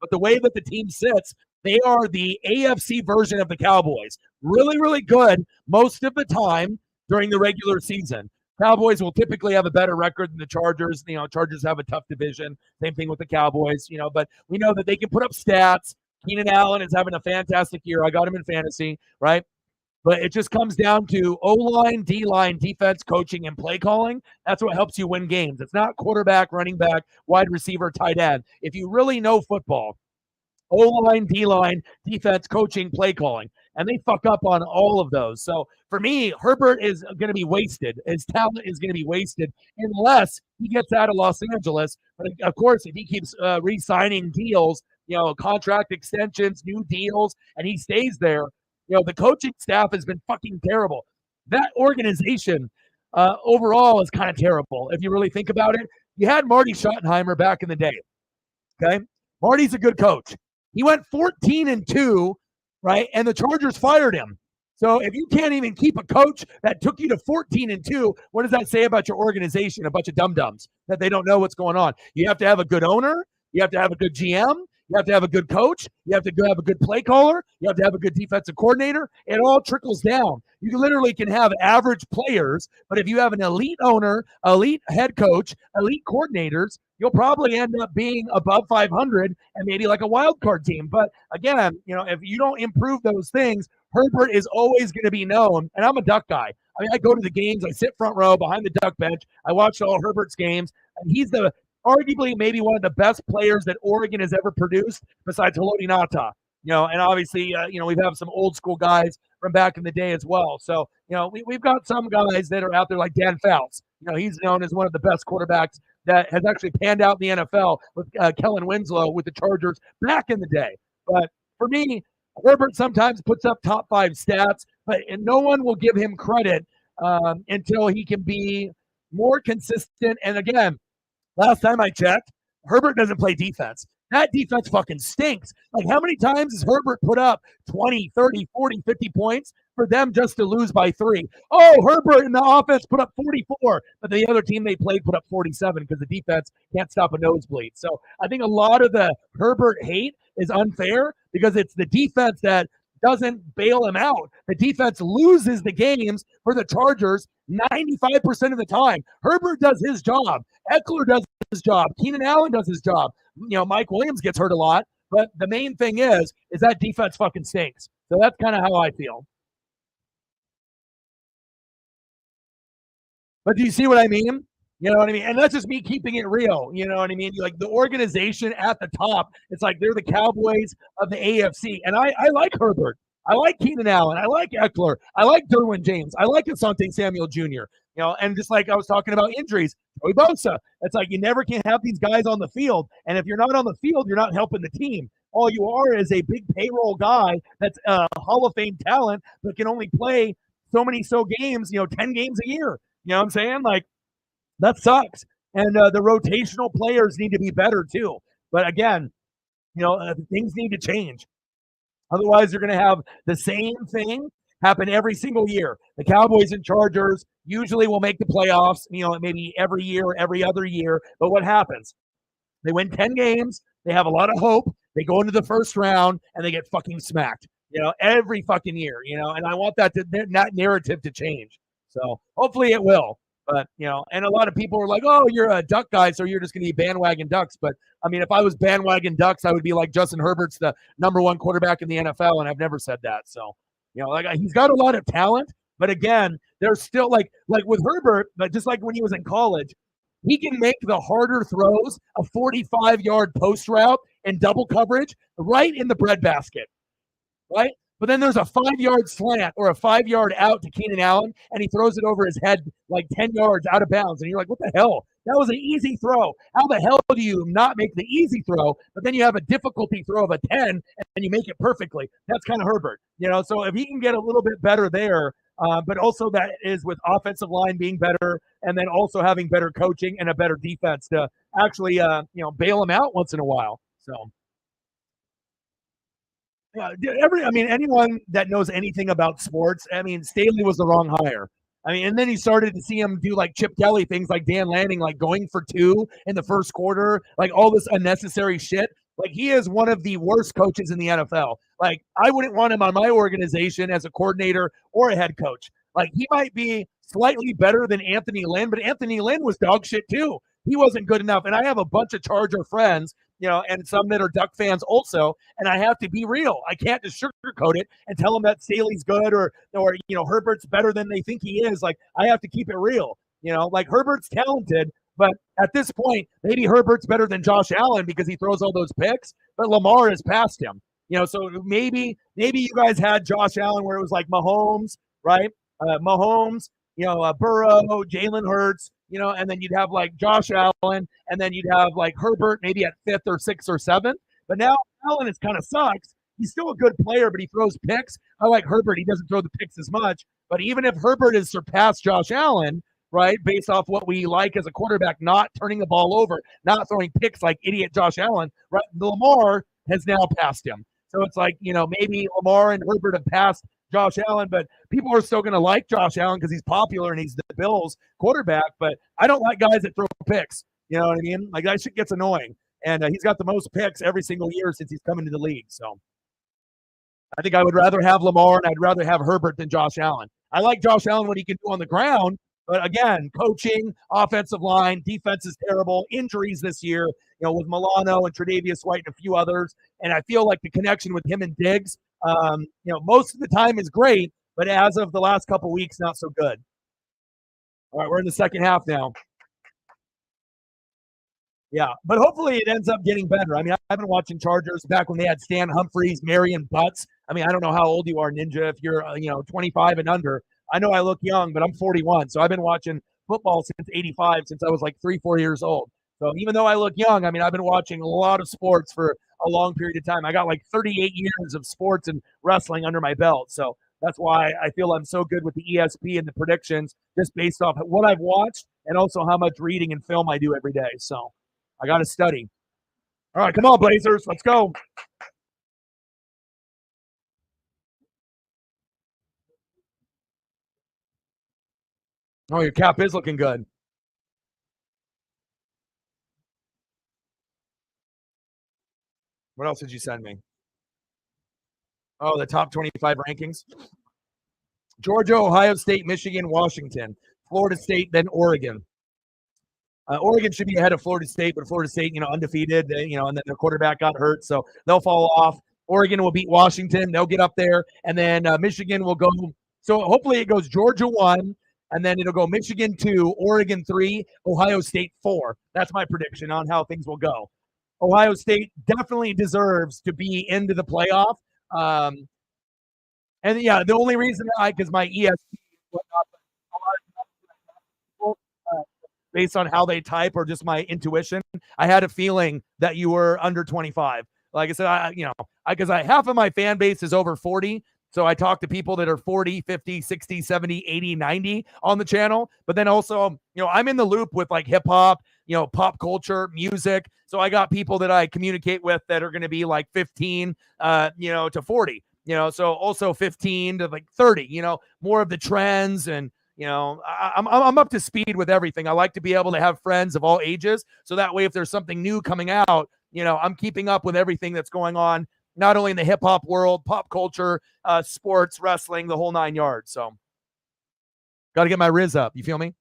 But the way that the team sits, they are the AFC version of the Cowboys. Really, really good most of the time during the regular season. Cowboys will typically have a better record than the Chargers. Chargers have a tough division. Same thing with the Cowboys, but we know that they can put up stats. Keenan Allen is having a fantastic year. I got him in fantasy, right? But it just comes down to O-line, D-line, defense, coaching, and play calling. That's what helps you win games. It's not quarterback, running back, wide receiver, tight end. If you really know football, O-line, D-line, defense, coaching, play calling. And they fuck up on all of those. So for me, Herbert is going to be wasted. His talent is going to be wasted unless he gets out of Los Angeles. But of course, if he keeps re-signing deals, contract extensions, new deals, and he stays there, the coaching staff has been fucking terrible. That organization overall is kind of terrible. If you really think about it, you had Marty Schottenheimer back in the day. Okay. Marty's a good coach. He went 14-2, right? And the Chargers fired him. So if you can't even keep a coach that took you to 14-2, what does that say about your organization? A bunch of dum-dums that they don't know what's going on. You have to have a good owner. You have to have a good GM. You have to have a good coach. You have to have a good play caller. You have to have a good defensive coordinator. It all trickles down. You literally can have average players, but if you have an elite owner, elite head coach, elite coordinators, you'll probably end up being above 500 and maybe like a wild card team. But again, if you don't improve those things, Herbert is always going to be known. And I'm a Duck guy. I mean, I go to the games. I sit front row behind the Duck bench. I watch all Herbert's games. And he's arguably maybe one of the best players that Oregon has ever produced besides Haloti Ngata. And obviously, we have some old school guys from back in the day as well. So, we've got some guys that are out there like Dan Fouts. He's known as one of the best quarterbacks that has actually panned out in the NFL with Kellen Winslow with the Chargers back in the day. But for me, Herbert sometimes puts up top 5 stats, but no one will give him credit until he can be more consistent. And again, last time I checked, Herbert doesn't play defense. That defense fucking stinks. Like, how many times has Herbert put up 20, 30, 40, 50 points for them just to lose by 3? Oh, Herbert in the offense put up 44, but the other team they played put up 47 because the defense can't stop a nosebleed. So I think a lot of the Herbert hate is unfair because it's the defense that doesn't bail him out. The defense loses the games for the Chargers 95% of the time. Herbert does his job. Eckler does his job. Keenan Allen does his job. Mike Williams gets hurt a lot. But the main thing is that defense fucking stinks. So that's kind of how I feel. But do you see what I mean? You know what I mean? And that's just me keeping it real. You know what I mean? Like, the organization at the top, it's like they're the Cowboys of the AFC. And I like Herbert. I like Keenan Allen. I like Eckler. I like Derwin James. I like Asante Samuel Jr. And just like I was talking about injuries, Joey Bosa, it's like you never can have these guys on the field. And if you're not on the field, you're not helping the team. All you are is a big payroll guy that's a Hall of Fame talent, but can only play so games, 10 games a year. You know what I'm saying? Like, that sucks. And the rotational players need to be better too. But again, things need to change. Otherwise, you're going to have the same thing happen every single year. The Cowboys and Chargers usually will make the playoffs, maybe every year, every other year. But what happens? They win 10 games. They have a lot of hope. They go into the first round and they get fucking smacked, every fucking year, and I want that narrative to change. So hopefully it will. But, and a lot of people are like, oh, you're a Duck guy, so you're just going to be bandwagon Ducks. But, I mean, if I was bandwagon Ducks, I would be like Justin Herbert's the number one quarterback in the NFL, and I've never said that. So, he's got a lot of talent. But, again, there's still, like with Herbert, but just like when he was in college, he can make the harder throws, a 45-yard post route and double coverage right in the breadbasket, right? But then there's a 5-yard slant or a 5-yard out to Keenan Allen, and he throws it over his head like 10 yards out of bounds. And you're like, what the hell? That was an easy throw. How the hell do you not make the easy throw, but then you have a difficulty throw of a 10 and you make it perfectly? That's kind of Herbert. So if he can get a little bit better there, but also that is with offensive line being better and then also having better coaching and a better defense to actually, bail him out once in a while. So. Anyone that knows anything about sports, Staley was the wrong hire. And then he started to see him do like Chip Kelly things like Dan Lanning, like going for 2 in the first quarter, like all this unnecessary shit. Like, he is one of the worst coaches in the NFL. Like, I wouldn't want him on my organization as a coordinator or a head coach. Like, he might be slightly better than Anthony Lynn, but Anthony Lynn was dog shit too. He wasn't good enough. And I have a bunch of Charger friends, and some that are Duck fans also, and I have to be real. I can't just sugarcoat it and tell them that Staley's good or Herbert's better than they think he is. Like, I have to keep it real. Like, Herbert's talented, but at this point, maybe Herbert's better than Josh Allen because he throws all those picks, but Lamar has passed him. So maybe you guys had Josh Allen where it was like Mahomes, right? Mahomes, Burrow, Jalen Hurts, and then you'd have like Josh Allen, and then you'd have like Herbert maybe at 5th or 6th or 7th. But now Allen is kind of sucks. He's still a good player, but he throws picks. I like Herbert. He doesn't throw the picks as much. But even if Herbert has surpassed Josh Allen, right, based off what we like as a quarterback, not turning the ball over, not throwing picks like idiot Josh Allen, right, Lamar has now passed him. So it's like, maybe Lamar and Herbert have passed Josh Allen, but people are still going to like Josh Allen because he's popular and he's the Bills quarterback. But I don't like guys that throw picks. You know what I mean? Like, that shit gets annoying. And he's got the most picks every single year since he's come into the league. So I think I would rather have Lamar and I'd rather have Herbert than Josh Allen. I like Josh Allen what he can do on the ground. But again, coaching, offensive line, defense is terrible. Injuries this year, with Milano and Tre'Davious White and a few others. And I feel like the connection with him and Diggs, most of the time is great, but as of the last couple weeks, not so good. All right, we're in the second half now. Yeah, but hopefully it ends up getting better. I've been watching Chargers back when they had Stan Humphries, Marion Butts. I don't know how old you are, Ninja, if you're, 25 and under. I know I look young, but I'm 41. So I've been watching football since 85, since I was like 3-4 years old. So even though I look young, I've been watching a lot of sports for a long period of time. I got like 38 years of sports and wrestling under my belt. So that's why I feel I'm so good with the ESP and the predictions, just based off what I've watched and also how much reading and film I do every day. So I got to study. All right, come on, Blazers. Let's go. Oh, your cap is looking good. What else did you send me? Oh, the top 25 rankings. Georgia, Ohio State, Michigan, Washington, Florida State, then Oregon. Oregon should be ahead of Florida State, but Florida State, undefeated, and then their quarterback got hurt, so they'll fall off. Oregon will beat Washington. They'll get up there, and then Michigan will go. So hopefully it goes Georgia 1, and then it'll go Michigan 2, Oregon 3, Ohio State 4. That's my prediction on how things will go. Ohio State definitely deserves to be into the playoff. And yeah, the only reason because my ESP based on how they type or just my intuition, I had a feeling that you were under 25. Like I said, because half of my fan base is over 40. So I talk to people that are 40, 50, 60, 70, 80, 90 on the channel. But then also, I'm in the loop with like hip hop, pop culture, music. So I got people that I communicate with that are going to be like 15, to 40, so also 15 to like 30, more of the trends. And, I'm up to speed with everything. I like to be able to have friends of all ages. So that way, if there's something new coming out, I'm keeping up with everything that's going on, not only in the hip hop world, pop culture, sports, wrestling, the whole 9 yards. So got to get my Riz up. You feel me?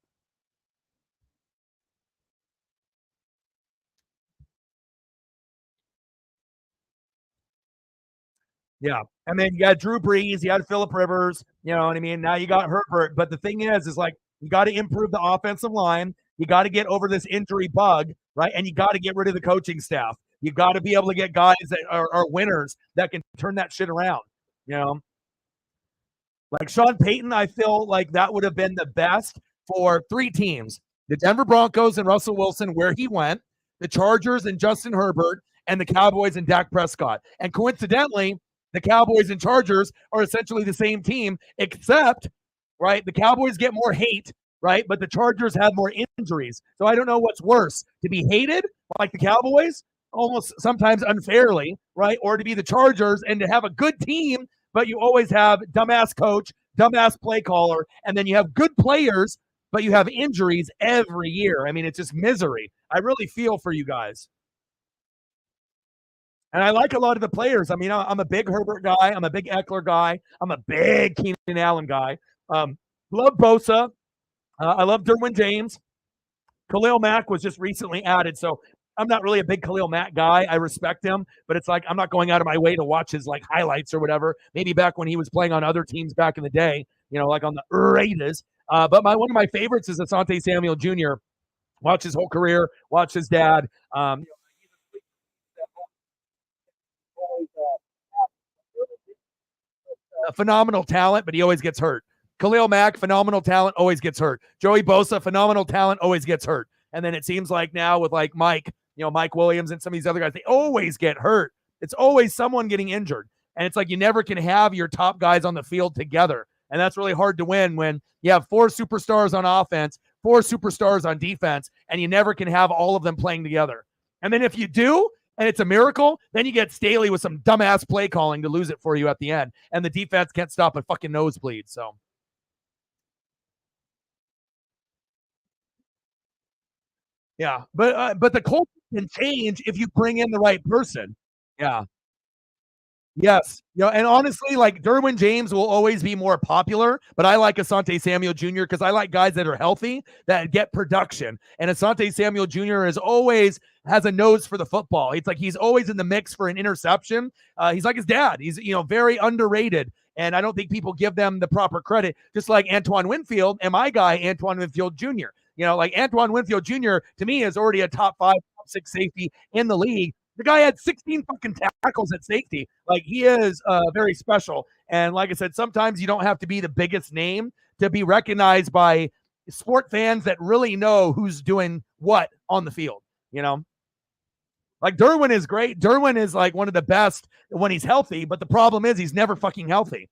Yeah. And then you got Drew Brees, you had Philip Rivers, you know what I mean? Now you got Herbert. But the thing is like, you got to improve the offensive line. You got to get over this injury bug, right? And you got to get rid of the coaching staff. You got to be able to get guys that are winners that can turn that shit around, you know? Like Sean Payton, I feel like that would have been the best for three teams: the Denver Broncos and Russell Wilson, where he went, the Chargers and Justin Herbert, and the Cowboys and Dak Prescott. And coincidentally, the Cowboys and Chargers are essentially the same team, except, right, the Cowboys get more hate, right, but the Chargers have more injuries. So I don't know what's worse, to be hated like the Cowboys, almost sometimes unfairly, right, or to be the Chargers and to have a good team, but you always have dumbass coach, dumbass play caller, and then you have good players, but you have injuries every year. I mean, it's just misery. I really feel for you guys. And I like a lot of the players. I mean, I'm a big Herbert guy. I'm a big Eckler guy. I'm a big Keenan Allen guy. Love Bosa. I love Derwin James. Khalil Mack was just recently added, so I'm not really a big Khalil Mack guy. I respect him, but it's like I'm not going out of my way to watch his like highlights or whatever. Maybe back when he was playing on other teams back in the day, like on the Raiders. But one of my favorites is Asante Samuel Jr. Watch his whole career. Watch his dad. A phenomenal talent, but he always gets hurt. Khalil Mack, phenomenal talent, always gets hurt. Joey Bosa, phenomenal talent, always gets hurt. And then it seems like now with like Mike, Mike Williams and some of these other guys, they always get hurt. It's always someone getting injured. And it's like you never can have your top guys on the field together. And that's really hard to win when you have four superstars on offense, four superstars on defense, and you never can have all of them playing together. And then if you do, and it's a miracle, then you get Staley with some dumbass play calling to lose it for you at the end. And the defense can't stop a fucking nosebleed. So, yeah. But the culture can change if you bring in the right person. Yeah. Yes. And honestly, like Derwin James will always be more popular, but I like Asante Samuel Jr. because I like guys that are healthy that get production. And Asante Samuel Jr. is always has a nose for the football. It's like he's always in the mix for an interception. He's like his dad. He's very underrated. And I don't think people give them the proper credit, just like Antoine Winfield and my guy, Antoine Winfield Jr. Like Antoine Winfield Jr. to me is already a top 5, top 6 safety in the league. The guy had 16 fucking tackles at safety. Like he is very special. And like I said, sometimes you don't have to be the biggest name to be recognized by sport fans that really know who's doing what on the field. Like Derwin is great. Derwin is like one of the best when he's healthy, but the problem is he's never fucking healthy.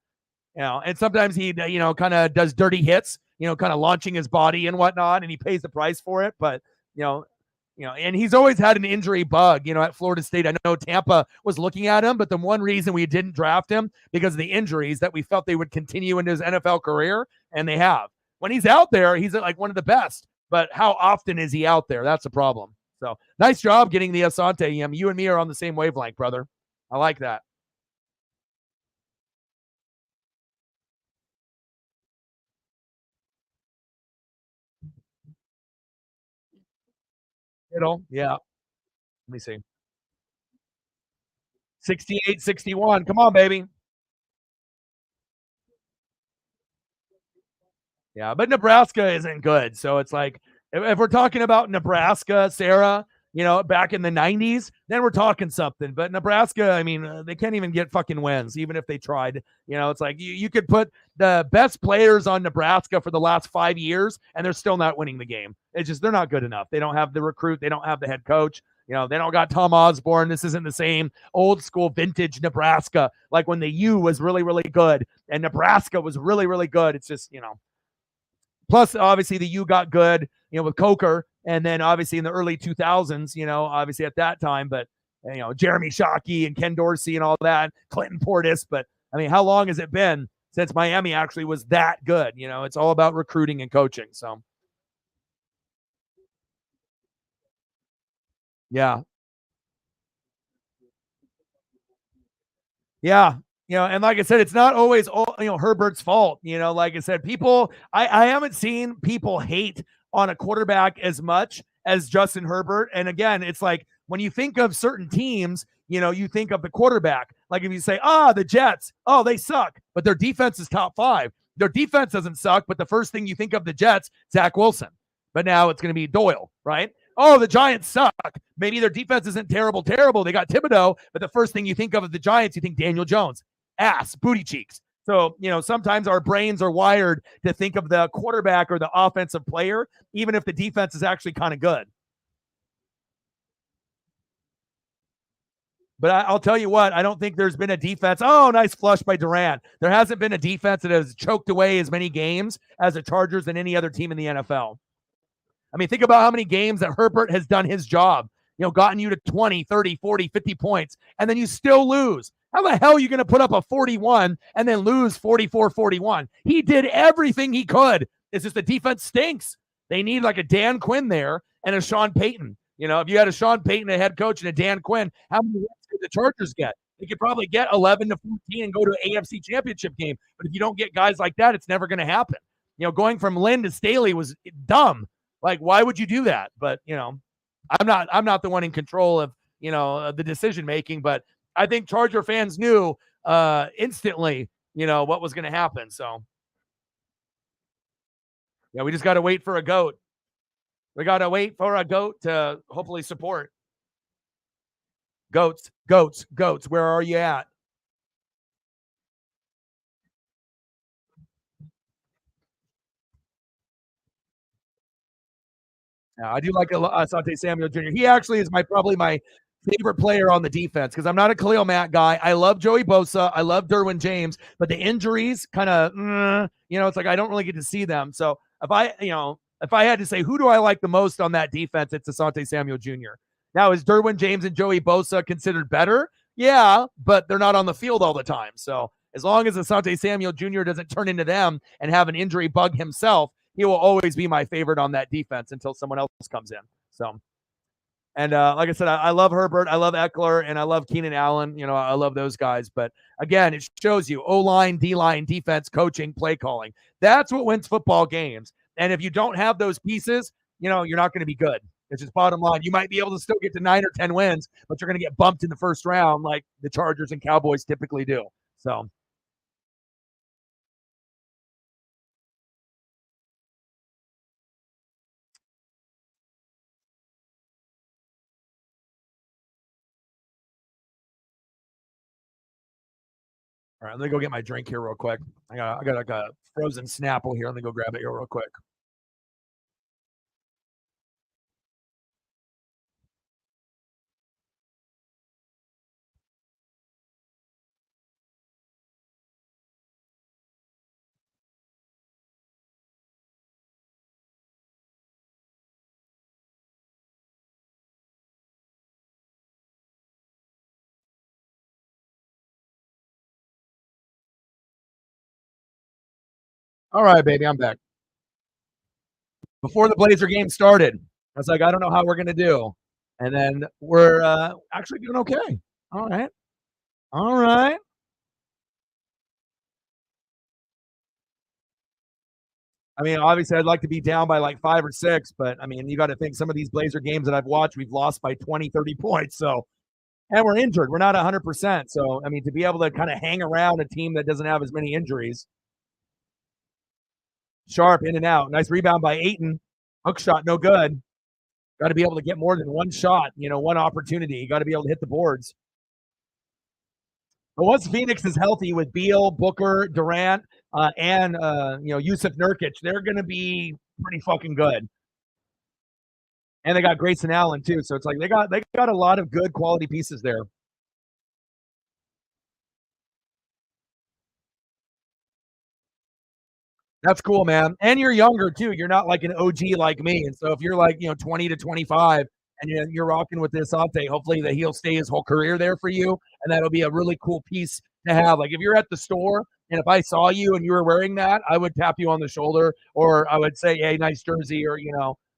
And sometimes he, kind of does dirty hits, kind of launching his body and whatnot, and he pays the price for it. But, and he's always had an injury bug, at Florida State. I know Tampa was looking at him, but the one reason we didn't draft him because of the injuries that we felt they would continue into his NFL career, and they have. When he's out there, he's like one of the best. But how often is he out there? That's the problem. So nice job getting the Asante. You and me are on the same wavelength, brother. I like that. Yeah. Let me see. 68, 61. Come on, baby. Yeah, but Nebraska isn't good. So it's like if we're talking about Nebraska, Sarah, back in the 90s, then we're talking something. But Nebraska, I mean, they can't even get fucking wins, even if they tried. It's like you could put the best players on Nebraska for the last 5 years, and they're still not winning the game. It's just they're not good enough. They don't have the recruit. They don't have the head coach. They don't got Tom Osborne. This isn't the same old school vintage Nebraska like when the U was really, really good and Nebraska was really, really good. It's just, plus obviously the U got good, with Coker. And then obviously in the early 2000s, obviously at that time, but, Jeremy Shockey and Ken Dorsey and all that, Clinton Portis. But I mean, how long has it been since Miami actually was that good? It's all about recruiting and coaching. So, yeah. Yeah. And like I said, it's not always Herbert's fault. Like I said, I haven't seen people hate on a quarterback as much as Justin Herbert. And again, it's like when you think of certain teams, you think of the quarterback. Like if you say, the Jets, they suck, but their defense is top 5. Their defense doesn't suck, but the first thing you think of the Jets, Zach Wilson. But now it's going to be Doyle, right? The Giants suck. Maybe their defense isn't terrible. They got Thibodeau, but the first thing you think of the Giants, you think Daniel Jones, ass, booty cheeks. So, sometimes our brains are wired to think of the quarterback or the offensive player, even if the defense is actually kind of good. But I'll tell you what, I don't think there's been a defense. Oh, nice flush by Durant. There hasn't been a defense that has choked away as many games as the Chargers than any other team in the NFL. I mean, think about how many games that Herbert has done his job, gotten you to 20, 30, 40, 50 points, and then you still lose. How the hell are you going to put up a 41 and then lose 44-41? He did everything he could. It's just the defense stinks. They need like a Dan Quinn there and a Sean Payton. If you had a Sean Payton, a head coach, and a Dan Quinn, how many wins could the Chargers get? They could probably get 11 to 14 and go to an AFC championship game. But if you don't get guys like that, it's never going to happen. Going from Lynn to Staley was dumb. Like, why would you do that? But, I'm not the one in control of, the decision making, but I think Charger fans knew instantly, what was going to happen. So, yeah, we just got to wait for a GOAT. We got to wait for a GOAT to hopefully support. Goats. Where are you at? Yeah, I do like Asante Samuel Jr. He actually is probably my favorite player on the defense because I'm not a Khalil Mack guy. I love Joey Bosa. I love Derwin James, but the injuries kind of, it's like I don't really get to see them. So if I had to say who do I like the most on that defense, it's Asante Samuel Jr. Now, is Derwin James and Joey Bosa considered better? Yeah, but they're not on the field all the time. So as long as Asante Samuel Jr. doesn't turn into them and have an injury bug himself, he will always be my favorite on that defense until someone else comes in. So, and like I said, I love Herbert, I love Eckler, and I love Keenan Allen. I love those guys. But again, it shows you O-line, D-line, defense, coaching, play calling. That's what wins football games. And if you don't have those pieces, you're not going to be good. It's just bottom line. You might be able to still get to 9 or 10 wins, but you're going to get bumped in the first round like the Chargers and Cowboys typically do. So, all right, let me go get my drink here real quick. I got like a frozen Snapple here. Let me go grab it here real quick. All right, baby, I'm back. Before the Blazer game started, I was like, I don't know how we're gonna do, and then we're actually doing okay. All right, all right. I mean, obviously, I'd like to be down by like 5 or 6, but I mean, you got to think some of these Blazer games that I've watched, we've lost by 20, 30 points. So, and we're injured. We're not 100%. So, I mean, to be able to kind of hang around a team that doesn't have as many injuries. Sharp in and out. Nice rebound by Ayton. Hook shot, no good. Got to be able to get more than one shot, one opportunity. You got to be able to hit the boards. But once Phoenix is healthy with Beal, Booker, Durant, and Yusuf Nurkic, they're going to be pretty fucking good. And they got Grayson Allen too, so it's like they got a lot of good quality pieces there. That's cool, man. And you're younger too. You're not like an OG like me. And so if you're like 20 to 25 and you're rocking with this Asante, hopefully that he'll stay his whole career there for you, and that'll be a really cool piece to have. Like if you're at the store and if I saw you and you were wearing that, I would tap you on the shoulder, or I would say, "Hey, nice jersey," or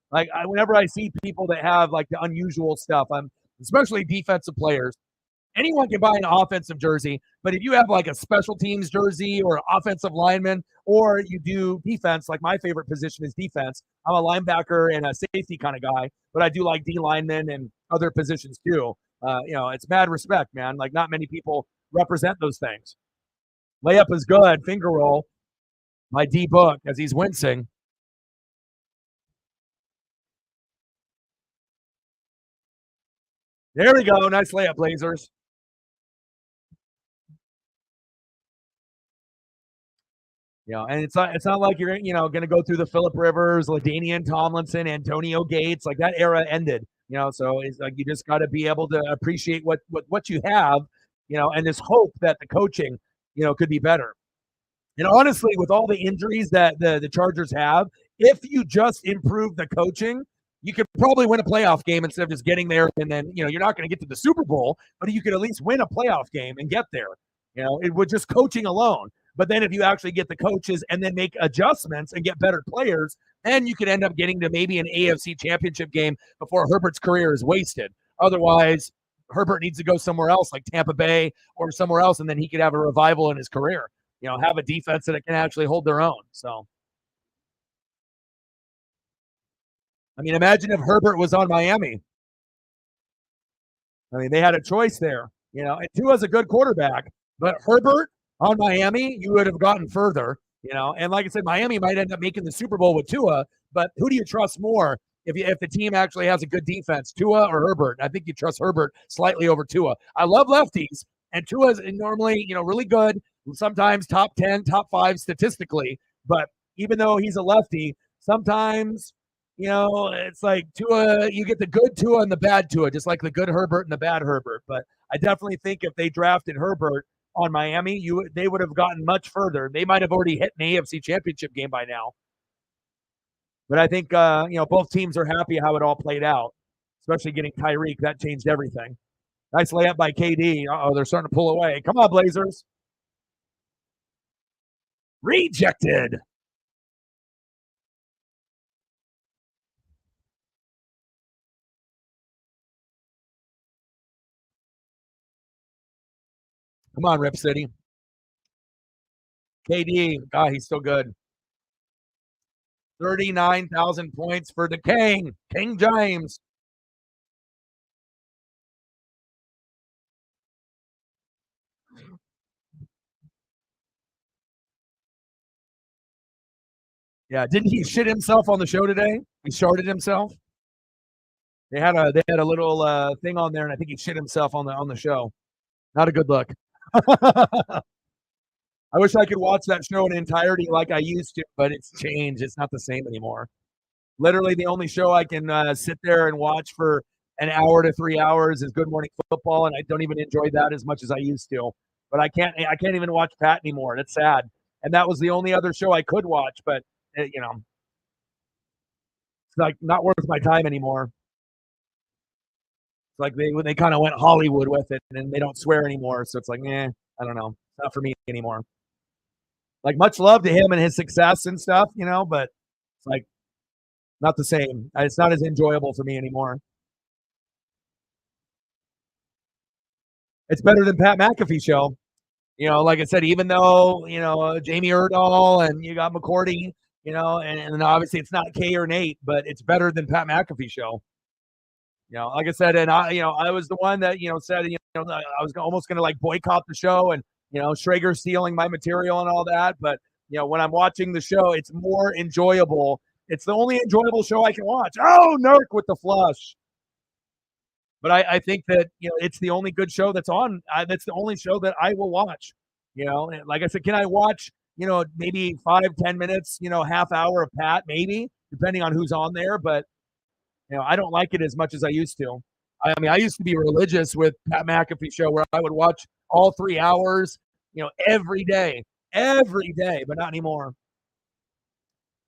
like whenever I see people that have like the unusual stuff, I'm especially defensive players. Anyone can buy an offensive jersey, but if you have like a special teams jersey or offensive lineman, or you do defense, like my favorite position is defense. I'm a linebacker and a safety kind of guy, but I do like D linemen and other positions too. It's mad respect, man. Like not many people represent those things. Layup is good. Finger roll. My D book as he's wincing. There we go. Nice layup, Blazers. And it's not like you're going to go through the Philip Rivers, LaDainian Tomlinson, Antonio Gates, like that era ended. So it's like you just got to be able to appreciate what you have, and this hope that the coaching, could be better. And honestly, with all the injuries that the Chargers have, if you just improve the coaching, you could probably win a playoff game instead of just getting there and then you're not going to get to the Super Bowl, but you could at least win a playoff game and get there. It would just coaching alone. But then if you actually get the coaches and then make adjustments and get better players, then you could end up getting to maybe an AFC championship game before Herbert's career is wasted. Otherwise, Herbert needs to go somewhere else like Tampa Bay or somewhere else, and then he could have a revival in his career. Have a defense that can actually hold their own. So, I mean, imagine if Herbert was on Miami. I mean, they had a choice there. And Tua's a good quarterback, but Herbert on Miami, you would have gotten further. And like I said, Miami might end up making the Super Bowl with Tua, but who do you trust more if the team actually has a good defense, Tua or Herbert? I think you trust Herbert slightly over Tua. I love lefties, and Tua is normally, really good, sometimes top 10, top 5 statistically, but even though he's a lefty, sometimes it's like Tua, you get the good Tua and the bad Tua, just like the good Herbert and the bad Herbert. But I definitely think if they drafted Herbert on Miami, they would have gotten much further. They might have already hit an AFC championship game by now. But I think both teams are happy how it all played out, especially getting Tyreek. That changed everything. Nice layup by KD. Uh-oh, they're starting to pull away. Come on, Blazers. Rejected. Come on, Rip City. KD, God, he's still good. 39,000 points for the King James. Yeah, didn't he shit himself on the show today? He sharded himself. They had a little thing on there, and I think he shit himself on the show. Not a good look. I wish I could watch that show in entirety like I used to, but it's changed. It's not the same anymore. Literally, the only show I can sit there and watch for an hour to 3 hours is Good Morning Football, and I don't even enjoy that as much as I used to. But I can't even watch Pat anymore. That's sad. And that was the only other show I could watch, but it's like not worth my time anymore. It's like they kind of went Hollywood with it, and they don't swear anymore. So it's like, I don't know. It's not for me anymore. Like much love to him and his success and stuff, but it's like not the same. It's not as enjoyable for me anymore. It's better than Pat McAfee show. Like I said, even though, Jamie Erdahl and you got McCourty, and obviously it's not Kay or Nate, but it's better than Pat McAfee show. Like I said, and I was the one that, said, I was almost going to like boycott the show and, Schrager stealing my material and all that. But, when I'm watching the show, it's more enjoyable It's the only enjoyable show I can watch. Oh, Nurk with the flush. But I think that it's the only good show that's on. That's the only show that I will watch. And like I said, can I watch maybe 5-10 minutes, half hour of Pat, maybe depending on who's on there. But I don't like it as much as I used to. I mean, I used to be religious with Pat McAfee show where I would watch all 3 hours, every day, but not anymore.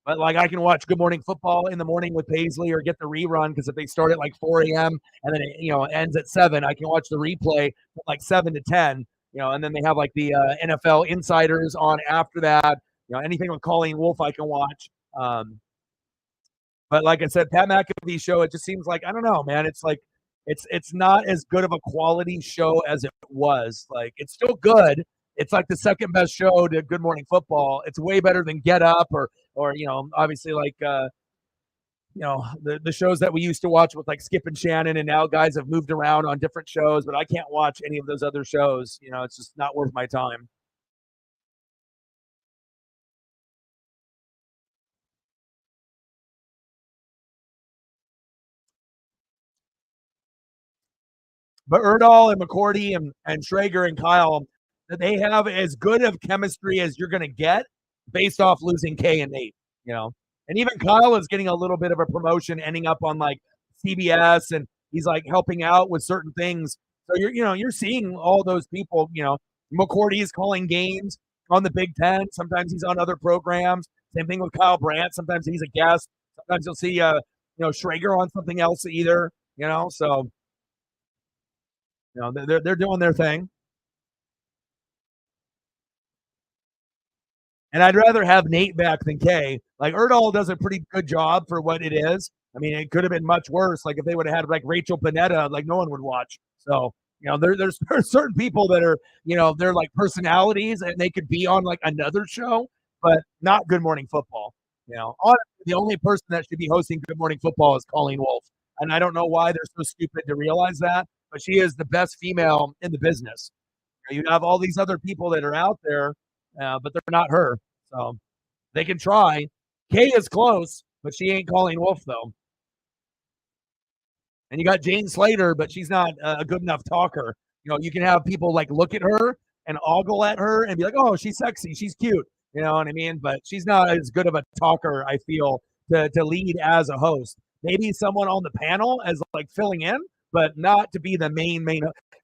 But like I can watch Good Morning Football in the morning with Paisley or get the rerun because if they start at like 4 a.m. and then it ends at 7, I can watch the replay from like 7 to 10. And then they have like the NFL insiders on after that. Anything with Colleen Wolfe I can watch. But like I said, Pat McAfee show, it just seems like I don't know, man. It's like it's not as good of a quality show as it was. Like it's still good. It's like the second best show to Good Morning Football. It's way better than Get Up or obviously like the shows that we used to watch with like Skip and Shannon, and now guys have moved around on different shows, but I can't watch any of those other shows. It's just not worth my time. But Erdahl and McCourty and Schrager and Kyle, they have as good of chemistry as you're going to get based off losing Kay and Nate. And even Kyle is getting a little bit of a promotion, ending up on like CBS, and he's like helping out with certain things. So you're seeing all those people. McCourty is calling games on the Big Ten. Sometimes he's on other programs. Same thing with Kyle Brandt. Sometimes he's a guest. Sometimes you'll see Schrager on something else either. So they're doing their thing. And I'd rather have Nate back than Kay. Like Erdahl does a pretty good job for what it is. I mean, it could have been much worse. Like if they would have had like Rachel Panetta, like no one would watch. So there's certain people that are they're like personalities and they could be on like another show, but not Good Morning Football. Honestly, the only person that should be hosting Good Morning Football is Colleen Wolfe, and I don't know why they're so stupid to realize that, but she is the best female in the business. You have all these other people that are out there, but they're not her. So they can try. Kay is close, but she ain't Colleen Wolfe though. And you got Jane Slater, but she's not a good enough talker. You can have people like look at her and ogle at her and be like, "Oh, she's sexy, she's cute." You know what I mean? But she's not as good of a talker, I feel, to lead as a host. Maybe someone on the panel as like filling in, but not to be the main.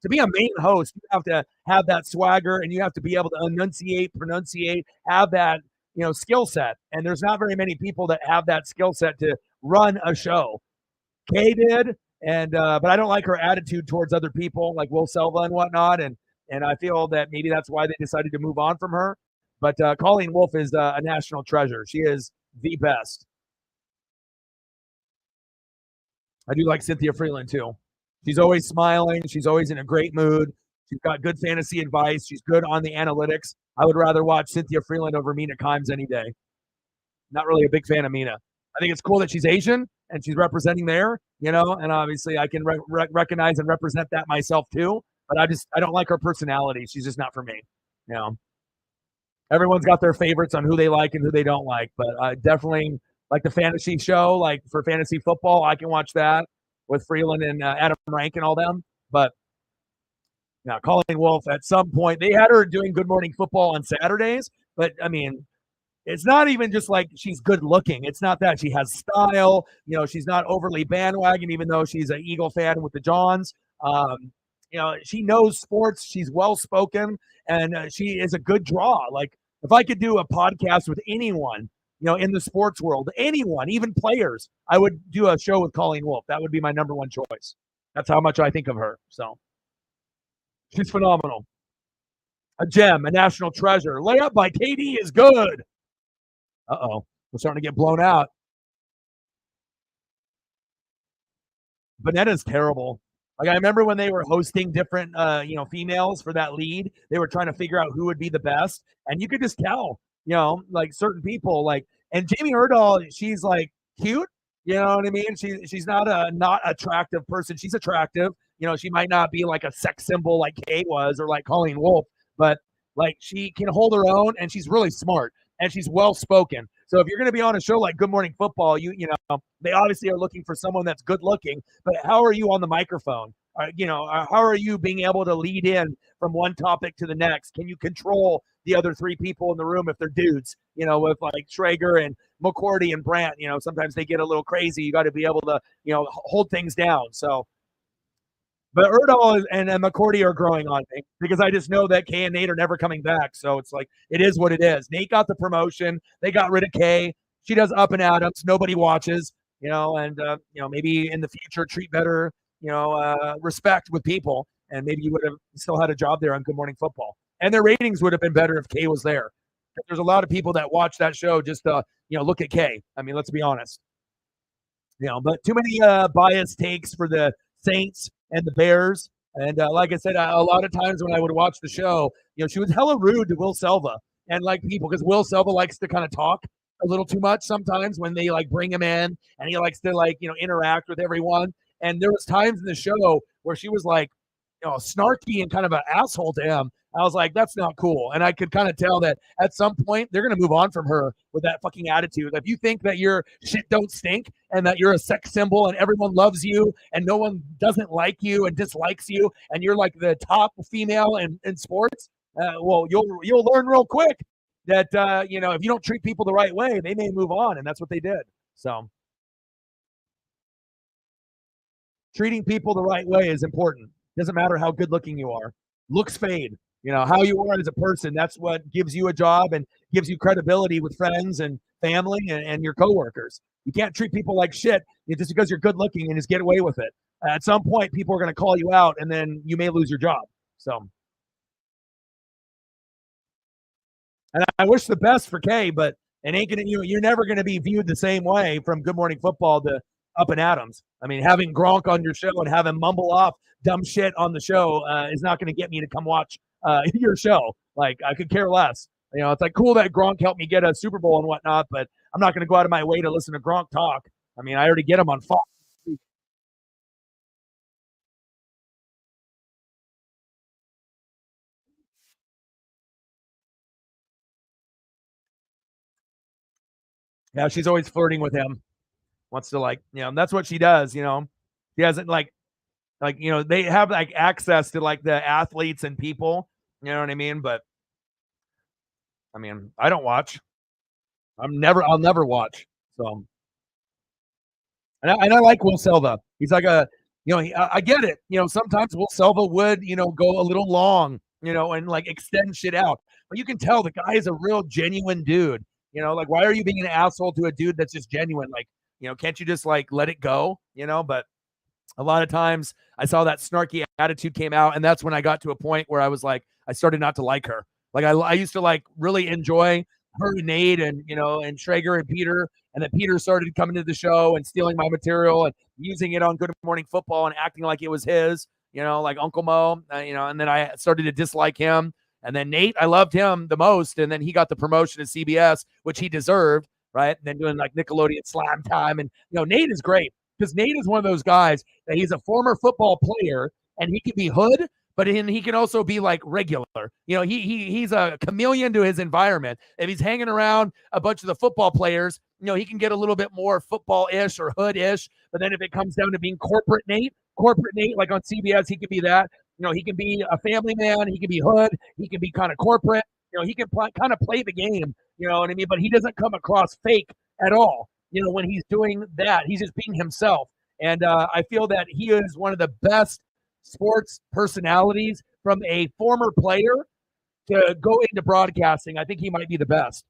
To be a main host, you have to have that swagger and you have to be able to enunciate, pronunciate, have that skill set. And there's not very many people that have that skill set to run a show. Kay did, and but I don't like her attitude towards other people, like Will Selva and whatnot. And I feel that maybe that's why they decided to move on from her. But Colleen Wolfe is a national treasure. She is the best. I do like Cynthia Freeland too. She's always smiling. She's always in a great mood. She's got good fantasy advice. She's good on the analytics. I would rather watch Cynthia Freeland over Mina Kimes any day. Not really a big fan of Mina. I think it's cool that she's Asian and she's representing there, and obviously I can recognize and represent that myself too. But I don't like her personality. She's just not for me. Everyone's got their favorites on who they like and who they don't like. But I definitely like the fantasy show, like for fantasy football, I can watch that with Freeland and Adam Rank and all them. But now Colleen Wolfe, at some point, they had her doing Good Morning Football on Saturdays. But I mean, it's not even just like she's good looking. It's not that. She has style. She's not overly bandwagon, even though she's an Eagle fan with the Johns. She knows sports. She's well spoken, and she is a good draw. Like if I could do a podcast with anyone, in the sports world, anyone, even players, I would do a show with Colleen Wolfe. That would be my number one choice. That's how much I think of her. So she's phenomenal. A gem, a national treasure. Layup by KD is good. Uh-oh. We're starting to get blown out. Bonetta's terrible. Like I remember when they were hosting different females for that lead, they were trying to figure out who would be the best. And you could just tell, like certain people, like, and Jamie Erdahl, she's like cute, you know what I mean? She's not a not attractive person. She's attractive. She might not be like a sex symbol like Kate was or like Colleen Wolfe, but like she can hold her own and she's really smart and she's well spoken. So if you're going to be on a show like Good Morning Football, they obviously are looking for someone that's good looking, but how are you on the microphone? How are you being able to lead in from one topic to the next? Can you control the other three people in the room if they're dudes? With like Schrager and McCourty and Brandt, sometimes they get a little crazy. You got to be able to, hold things down. So, but Erdahl and McCourty are growing on me because I just know that Kay and Nate are never coming back. So it's like, it is what it is. Nate got the promotion. They got rid of Kay. She does Up and Adams. Nobody watches, and, maybe in the future treat better, respect with people. And maybe you would have still had a job there on Good Morning Football. And their ratings would have been better if Kay was there. There's a lot of people that watch that show just to, look at Kay. I mean, let's be honest. But too many biased takes for the Saints and the Bears. And like I said, a lot of times when I would watch the show, she was hella rude to Will Selva and like people because Will Selva likes to kind of talk a little too much sometimes when they like bring him in and he likes to like, interact with everyone. And there was times in the show where she was like, snarky and kind of an asshole to him. I was like, that's not cool. And I could kind of tell that at some point they're going to move on from her with that fucking attitude. If you think that your shit don't stink and that you're a sex symbol and everyone loves you and no one doesn't like you and dislikes you and you're like the top female in sports, well, you'll learn real quick that, if you don't treat people the right way, they may move on. And that's what they did. So treating people the right way is important. Doesn't matter how good looking you are. Looks fade. How you are as a person, that's what gives you a job and gives you credibility with friends and family and your coworkers. You can't treat people like shit just because you're good looking and just get away with it. At some point, people are going to call you out and then you may lose your job. So, and I wish the best for Kay, but it ain't going to, you're never going to be viewed the same way from Good Morning Football to Up and Adams. I mean, having Gronk on your show and have him mumble off dumb shit on the show is not going to get me to come watch your show. Like, I could care less. It's like cool that Gronk helped me get a Super Bowl and whatnot, but I'm not going to go out of my way to listen to Gronk talk. I mean, I already get him on Fox. Yeah, she's always flirting with him. Wants to and that's what she does. She doesn't they have like access to like the athletes and people. You know what I mean? But I mean, I don't watch. I'll never watch. So, and I like Will Selva. He's like I get it. Sometimes Will Selva would, go a little long, and like extend shit out. But you can tell the guy is a real genuine dude. Like why are you being an asshole to a dude that's just genuine? Like, can't you just like let it go? But a lot of times I saw that snarky attitude came out, and that's when I got to a point where I was like, I started not to like her. Like I used to like really enjoy her and Nate and and Schrager and Peter, and then Peter started coming to the show and stealing my material and using it on Good Morning Football and acting like it was his, like Uncle Mo, and then I started to dislike him. And then Nate, I loved him the most, and then he got the promotion to CBS, which he deserved, right? And then doing like Nickelodeon Slam Time, and Nate is great because Nate is one of those guys that he's a former football player and he can be hood, but he can also be like regular. He's a chameleon to his environment. If he's hanging around a bunch of the football players, he can get a little bit more football-ish or hood-ish. But then if it comes down to being corporate Nate, like on CBS, he can be that. He can be a family man. He can be hood. He can be kind of corporate. He can kind of play the game. You know what I mean? But he doesn't come across fake at all. When he's doing that, he's just being himself. And I feel that he is one of the best sports personalities from a former player to go into broadcasting. I think he might be the best.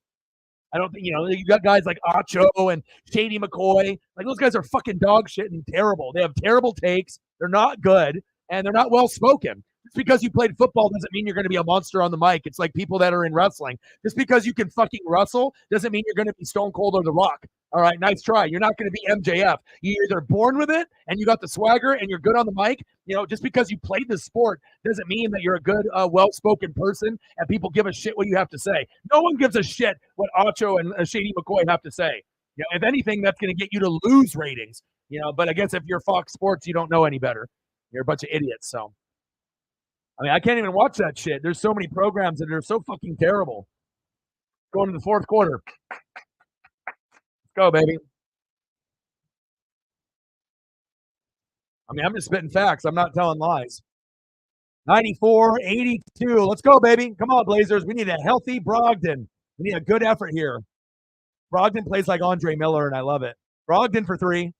I don't think, you got guys like Acho and Shady McCoy. Like those guys are fucking dog shit and terrible. They have terrible takes. They're not good and they're not well spoken. Just because you played football doesn't mean you're going to be a monster on the mic. It's like people that are in wrestling. Just because you can fucking wrestle doesn't mean you're going to be Stone Cold or The Rock. All right, nice try. You're not going to be MJF. You're either born with it and you got the swagger and you're good on the mic. Just because you played the sport doesn't mean that you're a good, well-spoken person and people give a shit what you have to say. No one gives a shit what Acho and Shady McCoy have to say. If anything, that's going to get you to lose ratings. But I guess if you're Fox Sports, you don't know any better. You're a bunch of idiots. So, I mean, I can't even watch that shit. There's so many programs that are so fucking terrible. Going to the fourth quarter. Go, baby. I mean, I'm just spitting facts. I'm not telling lies. 94-82. Let's go, baby. Come on, Blazers. We need a healthy Brogdon. We need a good effort here. Brogdon plays like Andre Miller, and I love it. Brogdon for three.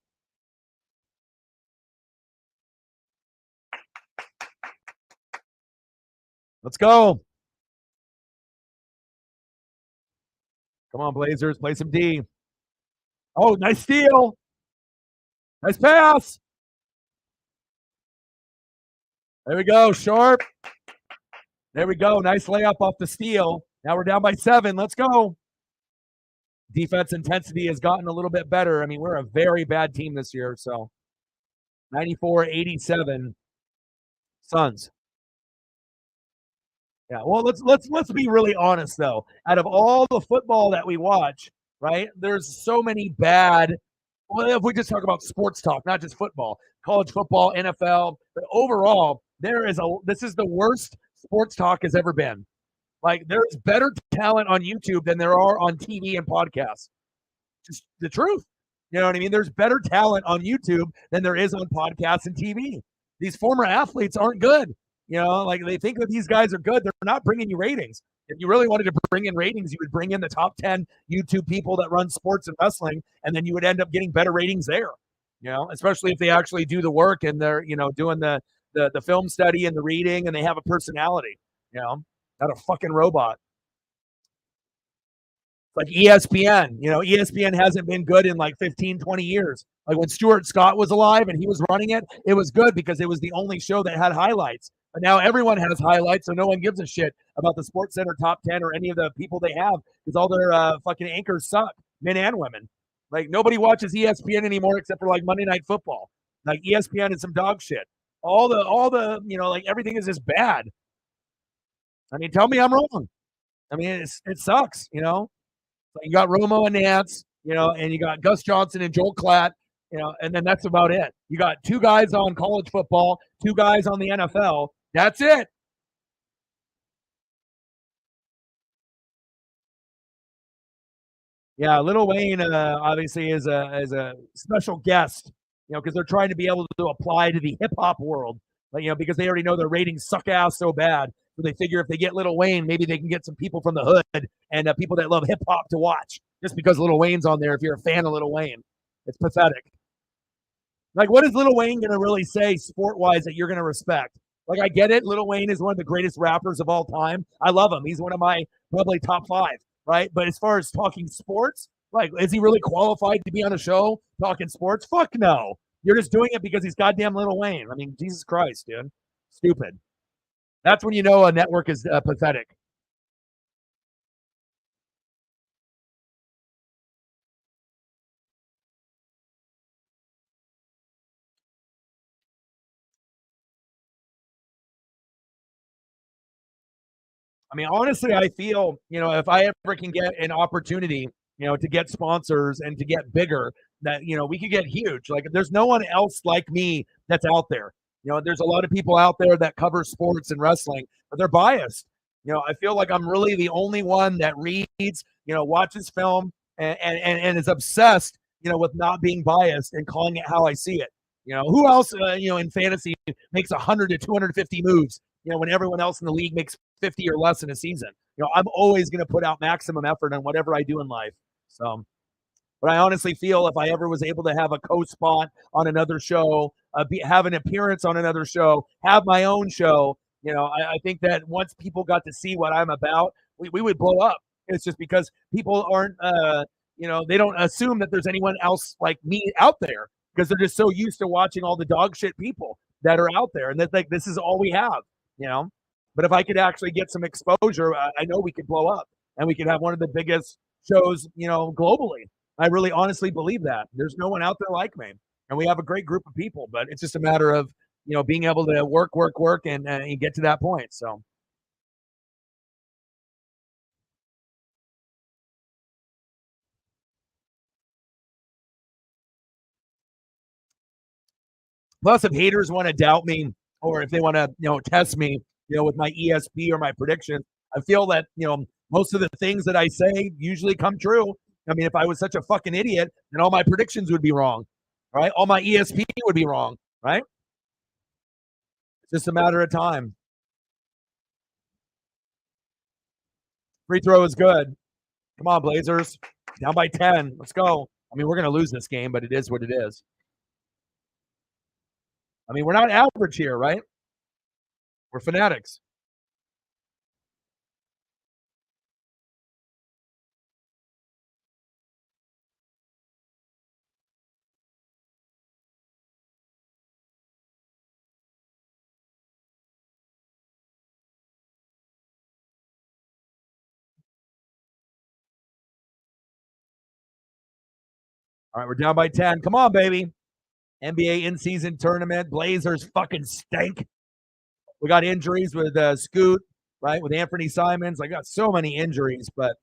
Let's go. Come on, Blazers. Play some D. Oh, nice steal. Nice pass. There we go. Sharp. There we go. Nice layup off the steal. Now we're down by 7. Let's go. Defense intensity has gotten a little bit better. I mean, we're a very bad team this year. So 94-87 Suns. Yeah, well, let's be really honest though. Out of all the football that we watch, right? There's so many bad. Well, if we just talk about sports talk, not just football, college football, NFL, but overall, this is the worst sports talk has ever been. Like, there's better talent on YouTube than there are on TV and podcasts. Just the truth. You know what I mean? There's better talent on YouTube than there is on podcasts and TV. These former athletes aren't good. You know, like they think that these guys are good. They're not bringing you ratings. If you really wanted to bring in ratings, you would bring in the top 10 YouTube people that run sports and wrestling, and then you would end up getting better ratings there. You know, especially if they actually do the work and they're, you know, doing the film study and the reading and they have a personality, you know, not a fucking robot. Like ESPN, you know, ESPN hasn't been good in like 15, 20 years. Like when Stuart Scott was alive and he was running it, it was good because it was the only show that had highlights. But now everyone has highlights, so no one gives a shit about the Sports Center top 10 or any of the people they have because all their fucking anchors suck, men and women. Like nobody watches ESPN anymore except for like Monday Night Football. Like ESPN is some dog shit. All the you know, like everything is just bad. I mean, tell me I'm wrong. I mean, it sucks, you know. You got Romo and Nance, you know, and you got Gus Johnson and Joel Klatt, you know, and then that's about it. You got 2 guys on college football, 2 guys on the NFL. That's it. Yeah, Lil Wayne obviously is a special guest, you know, because they're trying to be able to apply to the hip hop world, but, you know, because they already know their ratings suck ass so bad. So they figure if they get Lil Wayne, maybe they can get some people from the hood and people that love hip hop to watch just because Lil Wayne's on there. If you're a fan of Lil Wayne, it's pathetic. Like, what is Lil Wayne going to really say sport wise that you're going to respect? Like, I get it. Lil Wayne is one of the greatest rappers of all time. I love him. He's one of my probably top 5, right? But as far as talking sports, like, is he really qualified to be on a show talking sports? Fuck no. You're just doing it because he's goddamn Lil Wayne. I mean, Jesus Christ, dude. Stupid. That's when you know a network is pathetic. I mean, honestly, I feel, you know, if I ever can get an opportunity, you know, to get sponsors and to get bigger, that, you know, we could get huge. Like, there's no one else like me that's out there. You know, there's a lot of people out there that cover sports and wrestling, but they're biased. You know, I feel like I'm really the only one that reads, you know, watches film and is obsessed, you know, with not being biased and calling it how I see it. You know, who else, you know, in fantasy makes 100 to 250 moves, you know, when everyone else in the league makes 50 or less in a season? You know, I'm always going to put out maximum effort on whatever I do in life. So, but I honestly feel if I ever was able to have a co-spot on another show, have an appearance on another show, have my own show, you know, I think that once people got to see what I'm about, we would blow up. It's just because people aren't, you know, they don't assume that there's anyone else like me out there because they're just so used to watching all the dog shit people that are out there. And that's like, this is all we have, you know? But if I could actually get some exposure, I know we could blow up and we could have one of the biggest shows, you know, globally. I really honestly believe that. There's no one out there like me. And we have a great group of people, but it's just a matter of, you know, being able to work, and get to that point. So, plus, if haters want to doubt me or if they want to, you know, test me, you know, with my ESP or my prediction, I feel that, you know, most of the things that I say usually come true. I mean, if I was such a fucking idiot, then all my predictions would be wrong, right? All my ESP would be wrong, right? It's just a matter of time. Free throw is good. Come on, Blazers. Down by 10. Let's go. I mean, we're going to lose this game, but it is what it is. I mean, we're not average here, right? We're fanatics. All right, we're down by 10. Come on, baby. NBA in-season tournament. Blazers fucking stink. We got injuries with Scoot, right? With Anthony Simons. I got so many injuries, but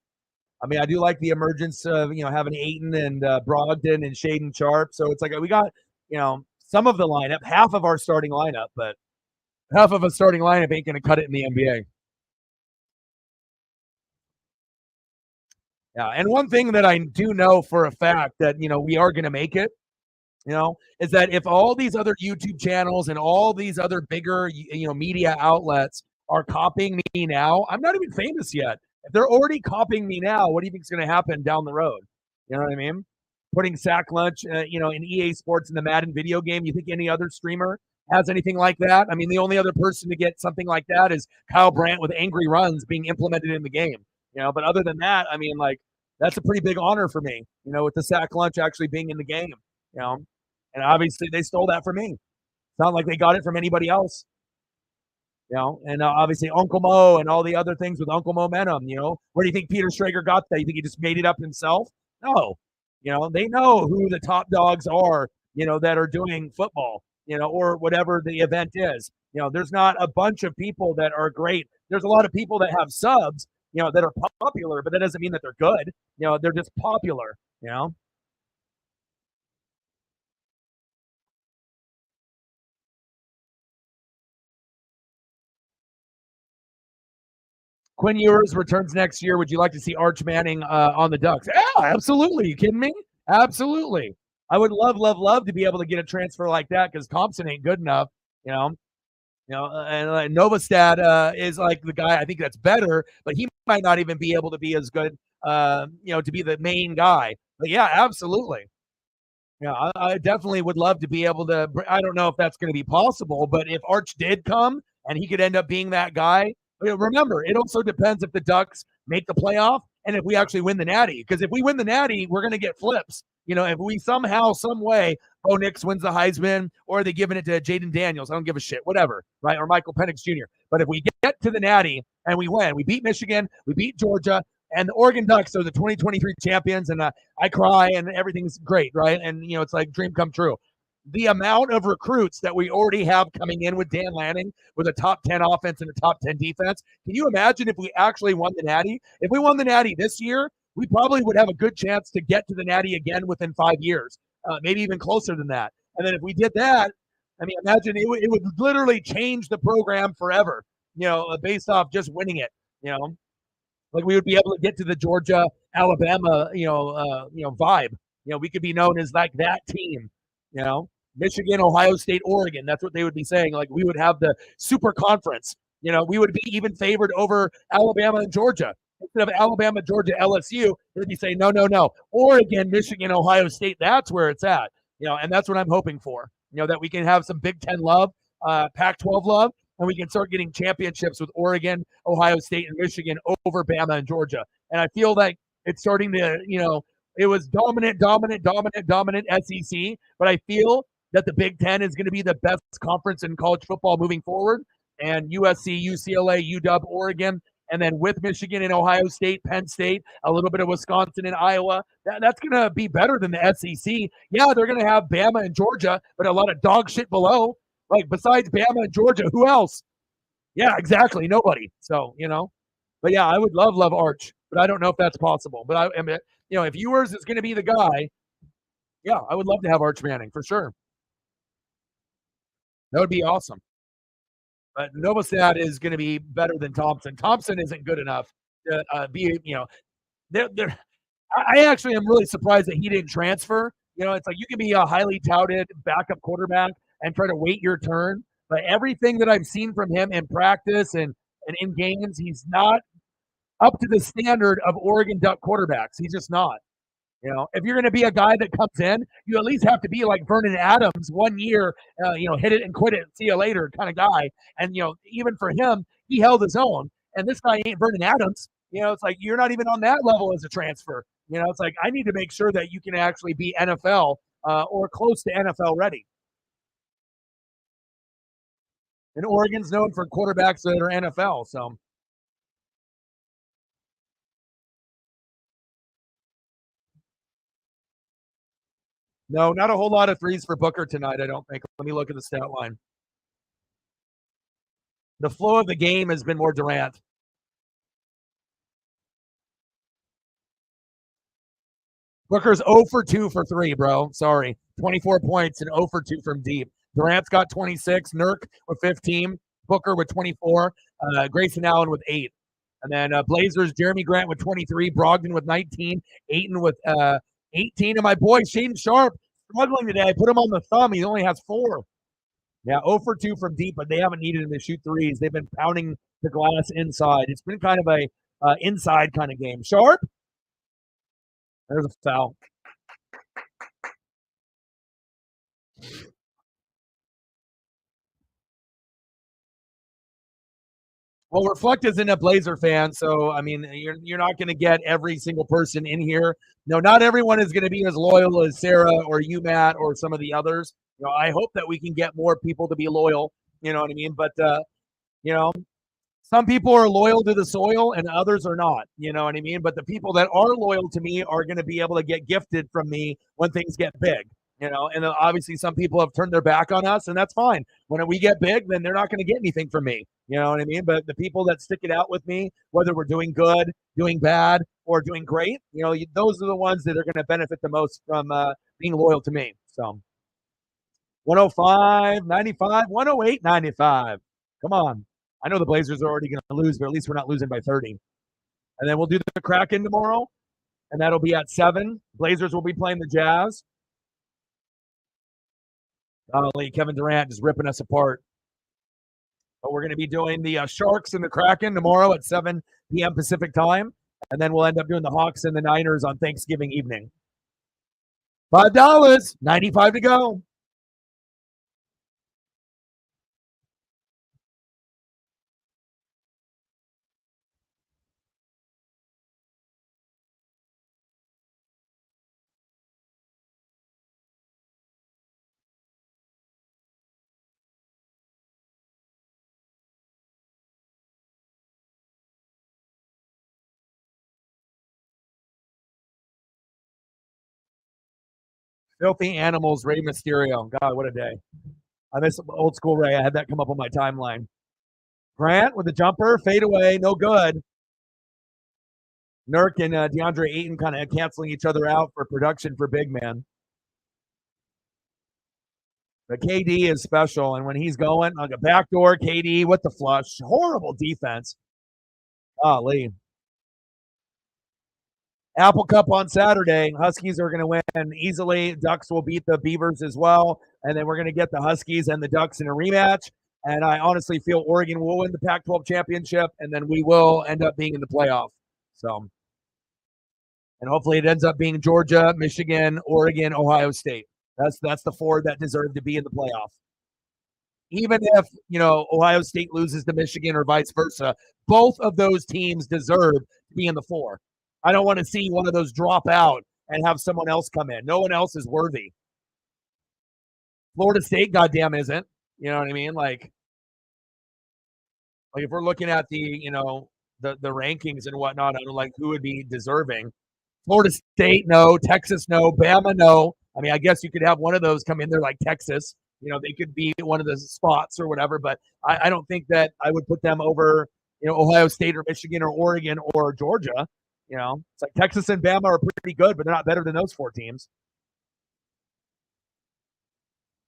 I mean, I do like the emergence of, having Ayton and Brogdon and Shaden Sharp. So it's like we got, some of the lineup, half of our starting lineup, but half of a starting lineup ain't going to cut it in the NBA. Yeah. And one thing that I do know for a fact that, we are going to make it, is that if all these other YouTube channels and all these other bigger, media outlets are copying me now, I'm not even famous yet. If they're already copying me now, what do you think is going to happen down the road? You know what I mean? Putting Sack Lunch, in EA Sports in the Madden video game. You think any other streamer has anything like that? I mean, the only other person to get something like that is Kyle Brandt with Angry Runs being implemented in the game. But other than that, I mean, like, that's a pretty big honor for me, with the Sack Lunch actually being in the game, and obviously they stole that from me. It's not like they got it from anybody else. And obviously Uncle Mo and all the other things with Uncle Momentum, where do you think Peter Schrager got that? You think he just made it up himself? No. They know who the top dogs are, that are doing football, or whatever the event is. There's not a bunch of people that are great. There's a lot of people that have subs, that are popular, but that doesn't mean that they're good. They're just popular, Quinn Ewers returns next year. Would you like to see Arch Manning on the Ducks? Yeah, absolutely. You kidding me? Absolutely. I would love, love, love to be able to get a transfer like that because Thompson ain't good enough. And Novostad is like the guy I think that's better, but he might not even be able to be as good, to be the main guy. But yeah, absolutely. Yeah, I definitely would love to be able to. I don't know if that's going to be possible, but if Arch did come and he could end up being that guy, remember, it also depends if the Ducks make the playoff and if we actually win the Natty. Because if we win the Natty, we're going to get flips. If we somehow, some way, Bo Nix wins the Heisman or they giving it to Jaden Daniels, I don't give a shit, whatever, right? Or Michael Penix Jr. But if we get to the Natty and we win, we beat Michigan, we beat Georgia, and the Oregon Ducks are the 2023 champions, and I cry, and everything's great, right? And, it's like dream come true. The amount of recruits that we already have coming in with Dan Lanning with a top 10 offense and a top 10 defense. Can you imagine if we actually won the Natty? If we won the Natty this year, we probably would have a good chance to get to the Natty again within 5 years, maybe even closer than that. And then if we did that, I mean, imagine it would literally change the program forever, based off just winning it, Like we would be able to get to the Georgia, Alabama, vibe. We could be known as like that team, Michigan, Ohio State, Oregon. That's what they would be saying. Like we would have the super conference. We would be even favored over Alabama and Georgia. Instead of Alabama, Georgia, LSU, they'd be saying, no. Oregon, Michigan, Ohio State, that's where it's at. And that's what I'm hoping for. That we can have some Big Ten love, Pac-12 love, and we can start getting championships with Oregon, Ohio State, and Michigan over Bama and Georgia. And I feel like it's starting to, it was dominant SEC, but I feel that the Big Ten is going to be the best conference in college football moving forward. And USC, UCLA, UW, Oregon, and then with Michigan and Ohio State, Penn State, a little bit of Wisconsin and Iowa, that's going to be better than the SEC. Yeah, they're going to have Bama and Georgia, but a lot of dog shit below. Like besides Bama and Georgia, who else? Yeah, exactly. Nobody. So, but yeah, I would love Arch, but I don't know if that's possible. But I mean, if Ewers is going to be the guy, yeah, I would love to have Arch Manning for sure. That would be awesome. But Novosad is going to be better than Thompson. Thompson isn't good enough to be, they're I actually am really surprised that he didn't transfer. You know, it's like you can be a highly touted backup quarterback and try to wait your turn. But everything that I've seen from him in practice and in games, he's not up to the standard of Oregon Duck quarterbacks. He's just not. You know, if you're going to be a guy that comes in, you at least have to be like Vernon Adams, 1 year, hit it and quit it, see you later kind of guy. And even for him, he held his own. And this guy ain't Vernon Adams. It's like you're not even on that level as a transfer. It's like I need to make sure that you can actually be NFL or close to NFL ready. And Oregon's known for quarterbacks that are NFL. So no, not a whole lot of threes for Booker tonight, I don't think. Let me look at the stat line. The flow of the game has been more Durant. Booker's 0 for 2 for 3, bro. Sorry. 24 points and 0 for 2 from deep. Durant's got 26, Nurk with 15, Booker with 24, Grayson Allen with 8. And then Blazers, Jeremy Grant with 23, Brogdon with 19, Ayton with 18. And my boy, Shaedon Sharpe, struggling today. I put him on the thumb. He only has 4. Yeah, 0 for 2 from deep, but they haven't needed him to shoot threes. They've been pounding the glass inside. It's been kind of a inside kind of game. Sharpe, there's a foul. Well, Reflect isn't a Blazer fan, so I mean, you're not going to get every single person in here. No, not everyone is going to be as loyal as Sarah or you, Matt, or some of the others. I hope that we can get more people to be loyal. You know what I mean? But you know, some people are loyal to the soil and others are not. You know what I mean? But the people that are loyal to me are going to be able to get gifted from me when things get big. And obviously some people have turned their back on us, and that's fine. When we get big, then they're not going to get anything from me. You know what I mean? But the people that stick it out with me, whether we're doing good, doing bad, or doing great, those are the ones that are going to benefit the most from being loyal to me. So 105, 95, 108, 95. Come on. I know the Blazers are already going to lose, but at least we're not losing by 30. And then we'll do the Kraken tomorrow, and that'll be at 7. Blazers will be playing the Jazz. Golly, Kevin Durant just ripping us apart. But we're going to be doing the Sharks and the Kraken tomorrow at 7 p.m. Pacific time. And then we'll end up doing the Hawks and the Niners on Thanksgiving evening. $5, 95 to go. Filthy Animals, Rey Mysterio. God, what a day. I miss old school Ray. I had that come up on my timeline. Grant with the jumper, fade away, no good. Nurk and DeAndre Ayton kind of canceling each other out for production for big man. But KD is special, and when he's going, like a backdoor, KD with the flush. Horrible defense. Golly. Apple Cup on Saturday. Huskies are going to win easily. Ducks will beat the Beavers as well. And then we're going to get the Huskies and the Ducks in a rematch. And I honestly feel Oregon will win the Pac-12 championship, and then we will end up being in the playoff. So, and hopefully it ends up being Georgia, Michigan, Oregon, Ohio State. That's the 4 that deserve to be in the playoff. Even if, Ohio State loses to Michigan or vice versa, both of those teams deserve to be in the 4. I don't want to see one of those drop out and have someone else come in. No one else is worthy. Florida State, goddamn, isn't. You know what I mean? Like if we're looking at the rankings and whatnot, I don't like who would be deserving. Florida State, no. Texas, no. Bama, no. I mean, I guess you could have one of those come in there like Texas. They could be one of the spots or whatever, but I don't think that I would put them over, Ohio State or Michigan or Oregon or Georgia. It's like Texas and Bama are pretty good, but they're not better than those 4 teams.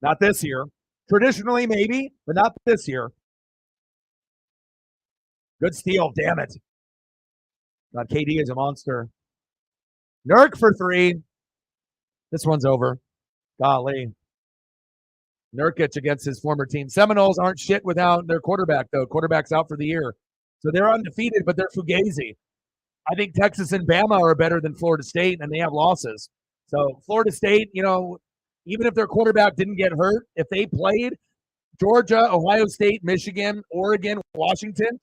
Not this year. Traditionally, maybe, but not this year. Good steal. Damn it. God, KD is a monster. Nurk for 3. This one's over. Golly. Nurkic against his former team. Seminoles aren't shit without their quarterback, though. Quarterback's out for the year. So they're undefeated, but they're fugazi. I think Texas and Bama are better than Florida State, and they have losses. So Florida State, even if their quarterback didn't get hurt, if they played Georgia, Ohio State, Michigan, Oregon, Washington,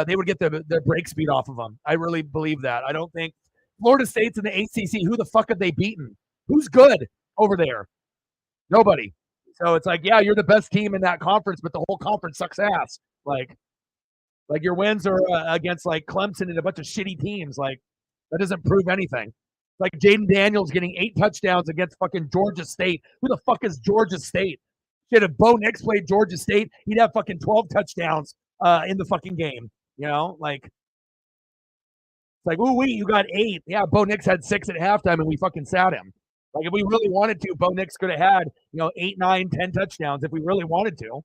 they would get their break speed off of them. I really believe that. I don't think Florida State's in the ACC. Who the fuck have they beaten? Who's good over there? Nobody. So it's like, yeah, you're the best team in that conference, but the whole conference sucks ass. Like your wins are against like Clemson and a bunch of shitty teams. Like that doesn't prove anything. Like Jaden Daniels getting 8 touchdowns against fucking Georgia State. Who the fuck is Georgia State? Shit, if Bo Nix played Georgia State, he'd have fucking 12 touchdowns in the fucking game. It's like, ooh, wait, you got 8. Yeah, Bo Nix had 6 at halftime, and we fucking sat him. Like, if we really wanted to, Bo Nix could have had, 8, 9, 10 touchdowns if we really wanted to.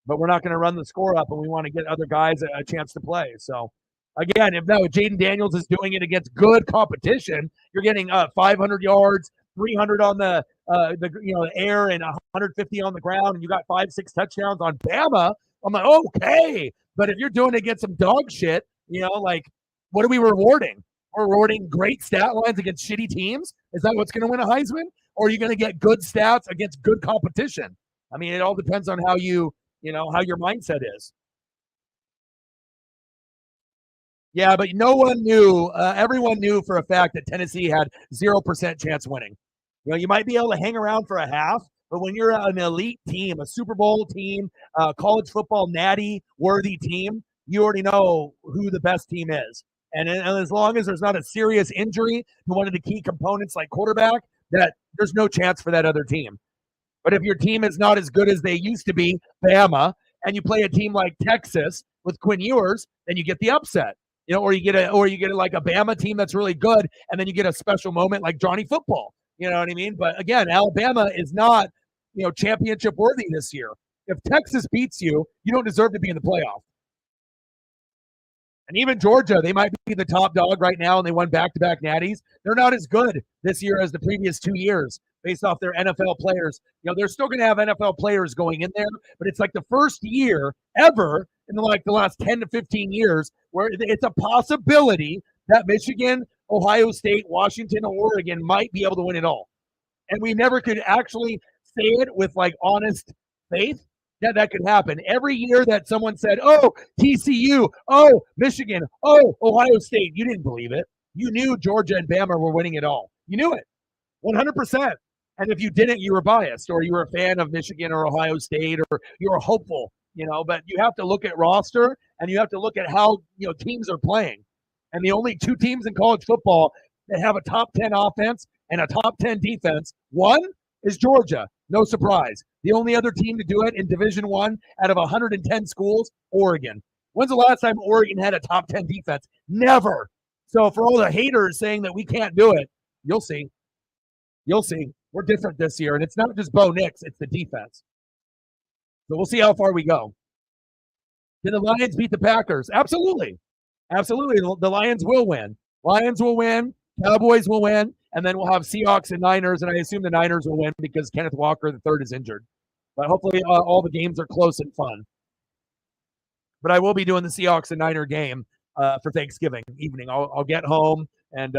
But we're not going to run the score up, and we want to get other guys a chance to play. So, again, if Jaden Daniels is doing it against good competition, you're getting 500 yards, 300 on the air, and 150 on the ground, and you got 5, 6 touchdowns on Bama. I'm like, okay. But if you're doing it against some dog shit, what are we rewarding? We're rewarding great stat lines against shitty teams? Is that what's going to win a Heisman? Or are you going to get good stats against good competition? I mean, it all depends on how how your mindset is. Yeah, but no one knew. Everyone knew for a fact that Tennessee had 0% chance winning. You might be able to hang around for a half, but when you're an elite team, a Super Bowl team, college football natty worthy team, you already know who the best team is. And as long as there's not a serious injury to one of the key components like quarterback, that there's no chance for that other team. But if your team is not as good as they used to be, Bama, and you play a team like Texas with Quinn Ewers, then you get the upset. Or you get like a Bama team that's really good, and then you get a special moment like Johnny Football. You know what I mean? But again, Alabama is not, championship worthy this year. If Texas beats you, you don't deserve to be in the playoff. And even Georgia, they might be the top dog right now, and they won back-to-back natties. They're not as good this year as the previous 2 years based off their NFL players. They're still going to have NFL players going in there, but it's like the first year ever in the last 10 to 15 years where it's a possibility that Michigan, Ohio State, Washington, or Oregon might be able to win it all. And we never could actually say it with honest faith that could happen. Every year that someone said, oh, TCU, oh, Michigan, oh, Ohio State, you didn't believe it. You knew Georgia and Bama were winning it all. You knew it 100%. And if you didn't, you were biased, or you were a fan of Michigan or Ohio State, or you were hopeful, but you have to look at roster, and you have to look at how, teams are playing. And the only 2 teams in college football that have a top 10 offense and a top 10 defense, one is Georgia. No surprise. The only other team to do it in Division I out of 110 schools, Oregon. When's the last time Oregon had a top 10 defense? Never. So for all the haters saying that we can't do it, you'll see. You'll see. We're different this year, and it's not just Bo Nix, it's the defense. So we'll see how far we go. Can the Lions beat the Packers? Absolutely. Absolutely. The Lions will win. Lions will win. Cowboys will win. And then we'll have Seahawks and Niners, and I assume the Niners will win because Kenneth Walker III is injured. But hopefully all the games are close and fun. But I will be doing the Seahawks and Niner game for Thanksgiving evening. I'll get home and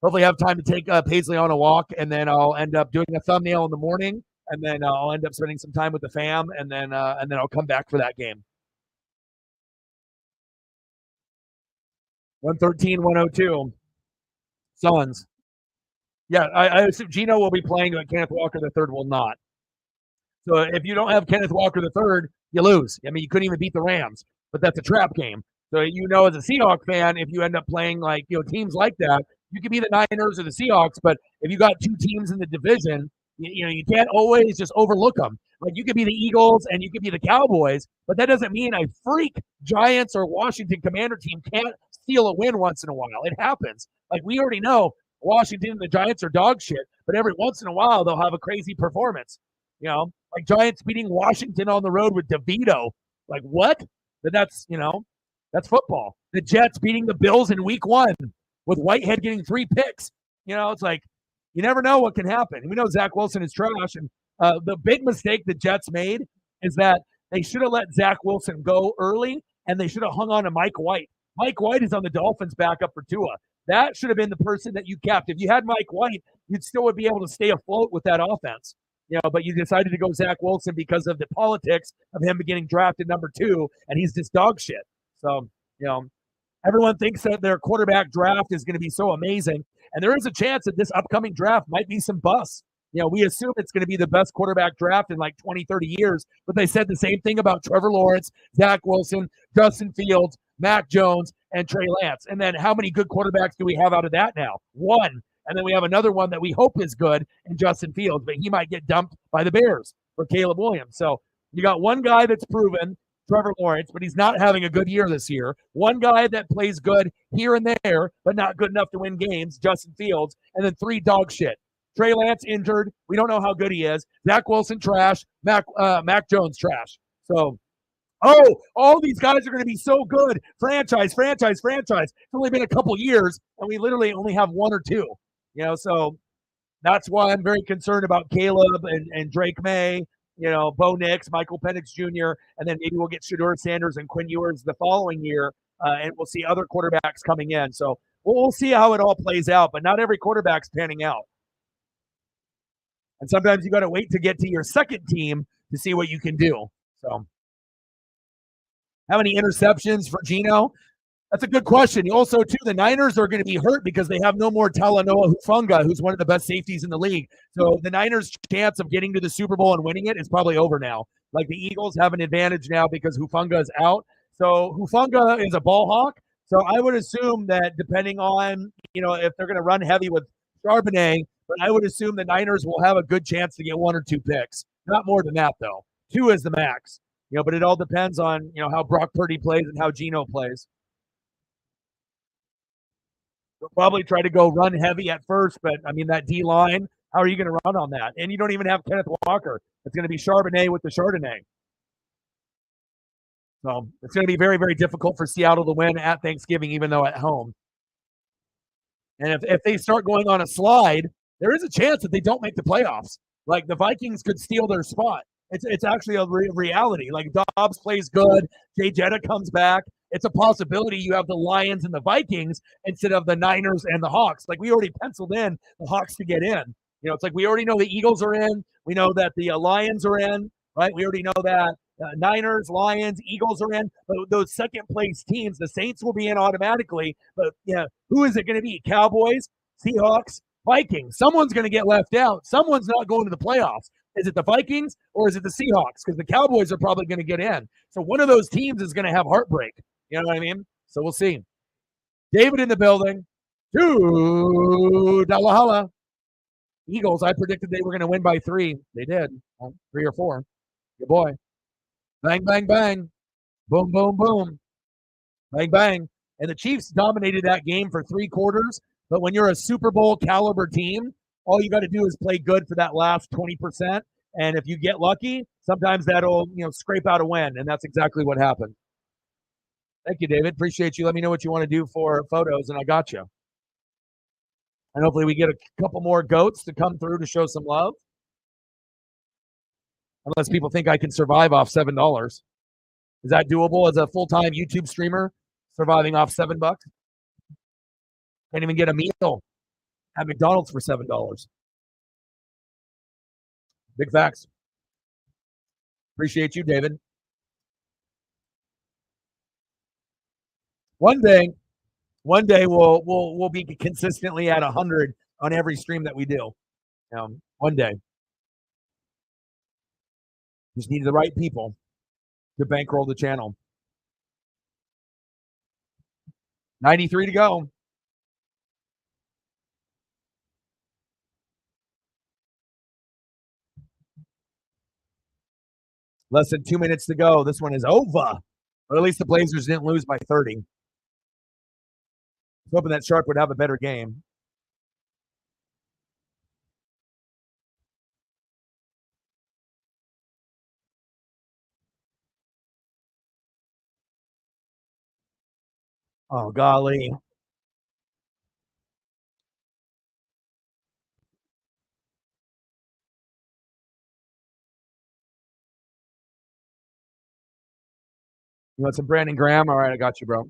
hopefully have time to take Paisley on a walk, and then I'll end up doing a thumbnail in the morning, and then I'll end up spending some time with the fam, and then I'll come back for that game. 113-102. Suns. Yeah, I assume Gino will be playing, but Kenneth Walker III will not. So if you don't have Kenneth Walker III, you lose. I mean, you couldn't even beat the Rams, but that's a trap game. So as a Seahawks fan, if you end up playing teams like that, you could be the Niners or the Seahawks, but if you got 2 teams in the division, you can't always just overlook them. Like you could be the Eagles and you could be the Cowboys, but that doesn't mean a freak Giants or Washington Commander team can't steal a win once in a while. It happens. Like we already know Washington and the Giants are dog shit, but every once in a while they'll have a crazy performance. Like Giants beating Washington on the road with DeVito. Like what? But that's football. The Jets beating the Bills in week 1. with Whitehead getting 3 picks. It's like you never know what can happen. We know Zach Wilson is trash, and the big mistake the Jets made is that they should have let Zach Wilson go early, and they should have hung on to Mike White. Mike White is on the Dolphins' backup for Tua. That should have been the person that you kept. If you had Mike White, you'd still would be able to stay afloat with that offense. But you decided to go Zach Wilson because of the politics of him getting drafted number 2, and he's just dog shit. So, everyone thinks that their quarterback draft is going to be so amazing, and there is a chance that this upcoming draft might be some busts. We assume it's going to be the best quarterback draft in like 20, 30 years, but they said the same thing about Trevor Lawrence, Zach Wilson, Justin Fields, Mac Jones, and Trey Lance. And then how many good quarterbacks do we have out of that now? 1. And then we have another one that we hope is good in Justin Fields, but he might get dumped by the Bears for Caleb Williams. So you got one guy that's proven, Trevor Lawrence, but he's not having a good year this year. One guy that plays good here and there, but not good enough to win games, Justin Fields. And then 3 dog shit. Trey Lance injured. We don't know how good he is. Zach Wilson trash. Mac Jones trash. So, all these guys are going to be so good. Franchise. It's only been a couple years, and we literally only have 1 or 2. So that's why I'm very concerned about Caleb and Drake May, Bo Nix, Michael Penix Jr., and then maybe we'll get Shedeur Sanders and Quinn Ewers the following year, and we'll see other quarterbacks coming in. So we'll see how it all plays out, but not every quarterback's panning out. And sometimes you got to wait to get to your second team to see what you can do. So how many interceptions for Geno? That's a good question. Also, too, the Niners are going to be hurt because they have no more Talanoa Hufanga, who's one of the best safeties in the league. So the Niners' chance of getting to the Super Bowl and winning it is probably over now. Like the Eagles have an advantage now because Hufanga is out. So Hufanga is a ball hawk. So I would assume that depending on, if they're going to run heavy with Charbonnet, but I would assume the Niners will have a good chance to get 1 or 2 picks. Not more than that, though. 2 is the max. But it all depends on, how Brock Purdy plays and how Geno plays. They'll probably try to go run heavy at first, but, that D-line, how are you going to run on that? And you don't even have Kenneth Walker. It's going to be Charbonnet with the Chardonnay. So it's going to be very, very difficult for Seattle to win at Thanksgiving, even though at home. And if they start going on a slide, there is a chance that they don't make the playoffs. Like the Vikings could steal their spot. It's actually a reality. Like Dobbs plays good. Jay Jetta comes back. It's a possibility you have the Lions and the Vikings instead of the Niners and the Hawks. Like we already penciled in the Hawks to get in. It's like we already know the Eagles are in. We know that the Lions are in, right? We already know that Niners, Lions, Eagles are in. But those second place teams, the Saints will be in automatically. But who is it going to be? Cowboys, Seahawks, Vikings. Someone's going to get left out. Someone's not going to the playoffs. Is it the Vikings or is it the Seahawks? Because the Cowboys are probably going to get in. So one of those teams is going to have heartbreak. You know what I mean? So we'll see. David in the building. Dalahala. Eagles, I predicted they were going to win by 3. They did. 3 or 4. Good boy. Bang, bang, bang. Boom, boom, boom. Bang, bang. And the Chiefs dominated that game for 3 quarters. But when you're a Super Bowl caliber team, all you got to do is play good for that last 20%. And if you get lucky, sometimes that'll, scrape out a win. And that's exactly what happened. Thank you, David. Appreciate you. Let me know what you want to do for photos, and I got you. And hopefully we get a couple more goats to come through to show some love. Unless people think I can survive off $7. Is that doable as a full-time YouTube streamer, surviving off $7? Can't even get a meal at McDonald's for $7. Big facts. Appreciate you, David. One day we'll be consistently at 100 on every stream that we do. One day. Just need the right people to bankroll the channel. 93 to go. Less than 2 minutes to go. This one is over. But at least the Blazers didn't lose by 30. I was hoping that Sharp would have a better game. Oh, golly. You want some Brandon Graham? All right, I got you, bro.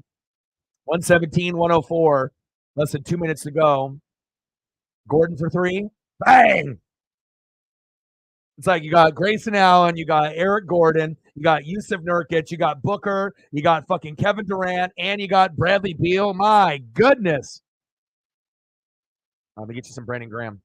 117, 104. Less than 2 minutes to go. Gordon for three. Bang! It's like you got Grayson Allen, you got Eric Gordon, you got Yusuf Nurkic, you got Booker, you got fucking Kevin Durant, and you got Bradley Beal. My goodness. Let me get you some Brandon Graham.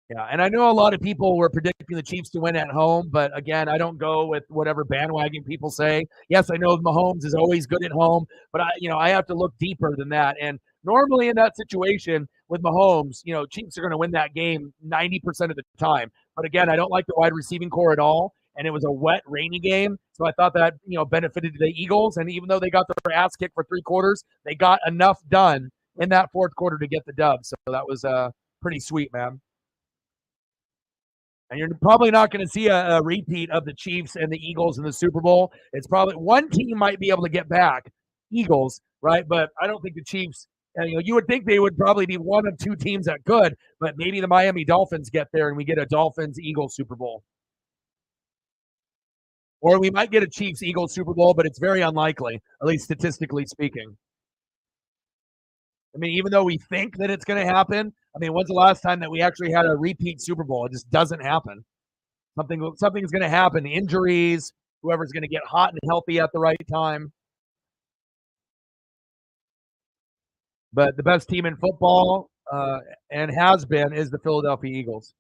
Yeah, and I know a lot of people were predicting the Chiefs to win at home, but again, I don't go with whatever bandwagon people say. Yes, I know Mahomes is always good at home, but I have to look deeper than that. And normally in that situation with Mahomes, Chiefs are going to win that game 90% of the time. But again, I don't like the wide receiving core at all, and it was a wet, rainy game, so I thought that benefited the Eagles. And even though they got their ass kicked for 3 quarters, they got enough done in that 4th quarter to get the dub. So that was pretty sweet, man. And you're probably not going to see a repeat of the Chiefs and the Eagles in the Super Bowl. It's probably one team might be able to get back, Eagles, right? But I don't think the Chiefs. You would think they would probably be one of 2 teams that could, but maybe the Miami Dolphins get there and we get a Dolphins-Eagles Super Bowl. Or we might get a Chiefs-Eagles Super Bowl, but it's very unlikely, at least statistically speaking. I mean, even though we think that it's going to happen, when's the last time that we actually had a repeat Super Bowl? It just doesn't happen. Something's going to happen. Injuries, whoever's going to get hot and healthy at the right time. But the best team in football and has been is the Philadelphia Eagles.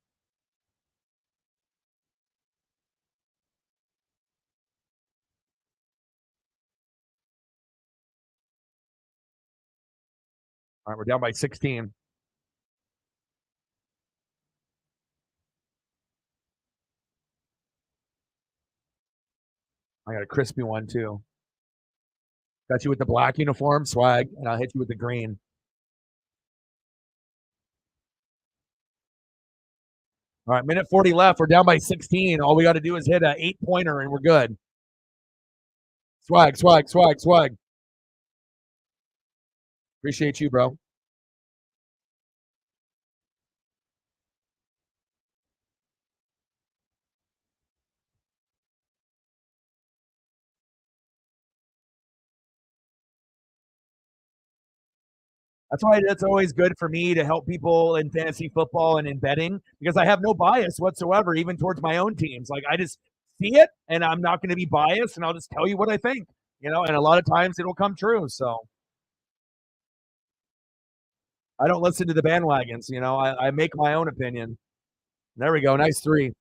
All right, we're down by 16. I got a crispy one too. Got you with the black uniform swag, and I'll hit you with the green. All right, minute 40 left. We're down by 16. All we got to do is hit an 8-pointer, and we're good. Swag, swag, swag, swag. Appreciate you, bro. That's why it's always good for me to help people in fantasy football and in betting because I have no bias whatsoever, even towards my own teams. Like I just see it and I'm not going to be biased and I'll just tell you what I think, and a lot of times it'll come true. So I don't listen to the bandwagons, I make my own opinion. There we go. Nice 3.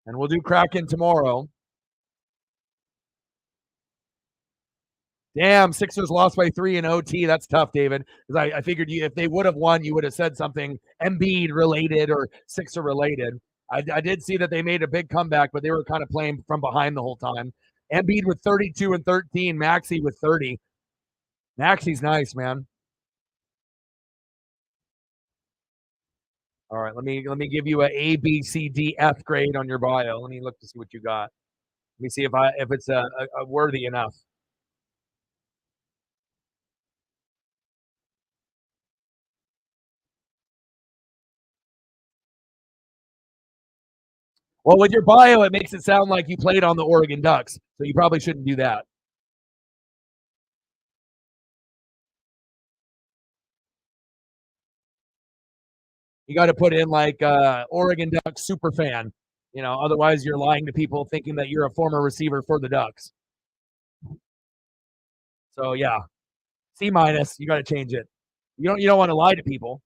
And we'll do Kraken tomorrow. Damn, Sixers lost by 3 in OT. That's tough, David. Because I figured if they would have won, you would have said something Embiid related or Sixer related. I did see that they made a big comeback, but they were kind of playing from behind the whole time. Embiid with 32 and 13, Maxey with 30. Maxey's nice, man. All right, let me give you a B, C, D, F grade on your bio. Let me look to see what you got. Let me see if it's a worthy enough. Well, with your bio, it makes it sound like you played on the Oregon Ducks, so you probably shouldn't do that. You got to put in like Oregon Ducks super fan. Otherwise you're lying to people thinking that you're a former receiver for the Ducks. So yeah, C-. You got to change it. You don't want to lie to people.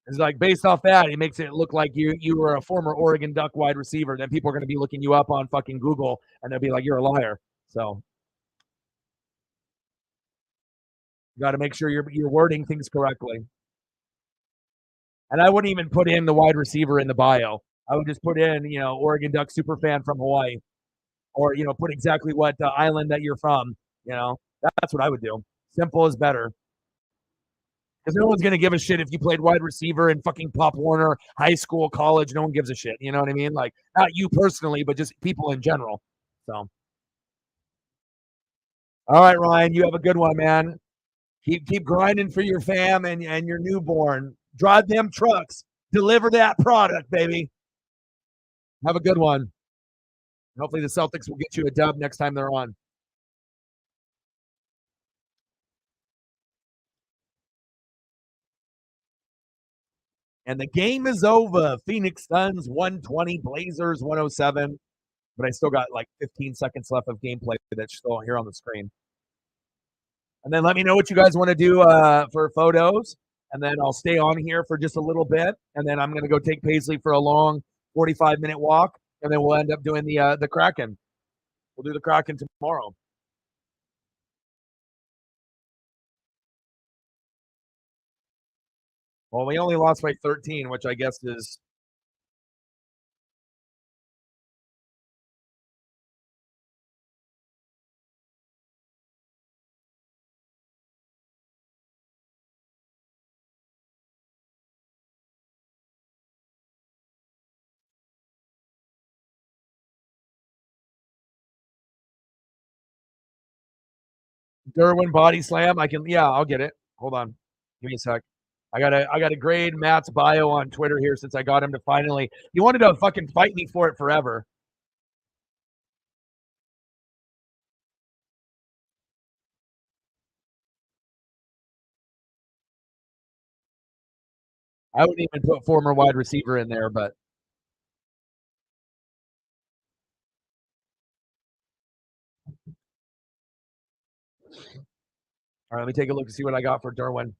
It's like based off that, it makes it look like you were a former Oregon Duck wide receiver. Then people are going to be looking you up on fucking Google, and they'll be like, "You're a liar." So you got to make sure you're wording things correctly. And I wouldn't even put in the wide receiver in the bio. I would just put in, Oregon Duck super fan from Hawaii, or put exactly what island that you're from. That's what I would do. Simple is better. Because no one's gonna give a shit if you played wide receiver in fucking Pop Warner, high school, college. No one gives a shit. You know what I mean? Like not you personally, but just people in general. So, all right, Ryan, you have a good one, man. Keep grinding for your fam and your newborn. Drive them trucks. Deliver that product, baby. Have a good one. Hopefully the Celtics will get you a dub next time they're on. And the game is over. Phoenix Suns 120, Blazers 107. But I still got like 15 seconds left of gameplay that's still here on the screen. And then let me know what you guys want to do for photos. And then I'll stay on here for just a little bit. And then I'm going to go take Paisley for a long 45-minute walk. And then we'll end up doing the Kraken. We'll do the Kraken tomorrow. Well, we only lost by 13, which I guess is Derwin body slam. I'll get it. Hold on. Give me a sec. I gotta grade Matt's bio on Twitter here since I got him to finally. He wanted to fucking fight me for it forever. I wouldn't even put former wide receiver in there, but all right, let me take a look and see what I got for Derwin.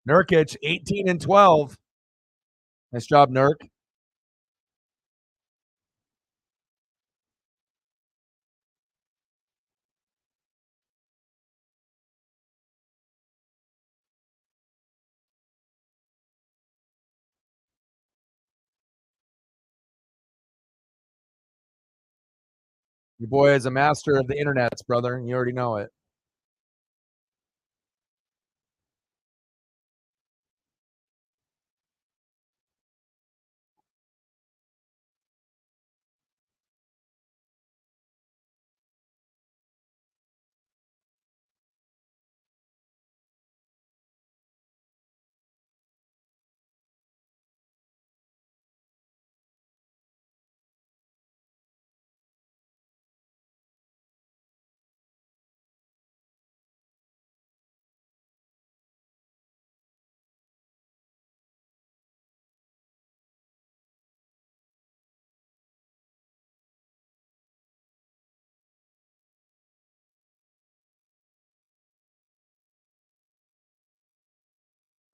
Nurkic, 18 and 12. Nice job, Nurk. Your boy is a master of the internets, brother. You already know it.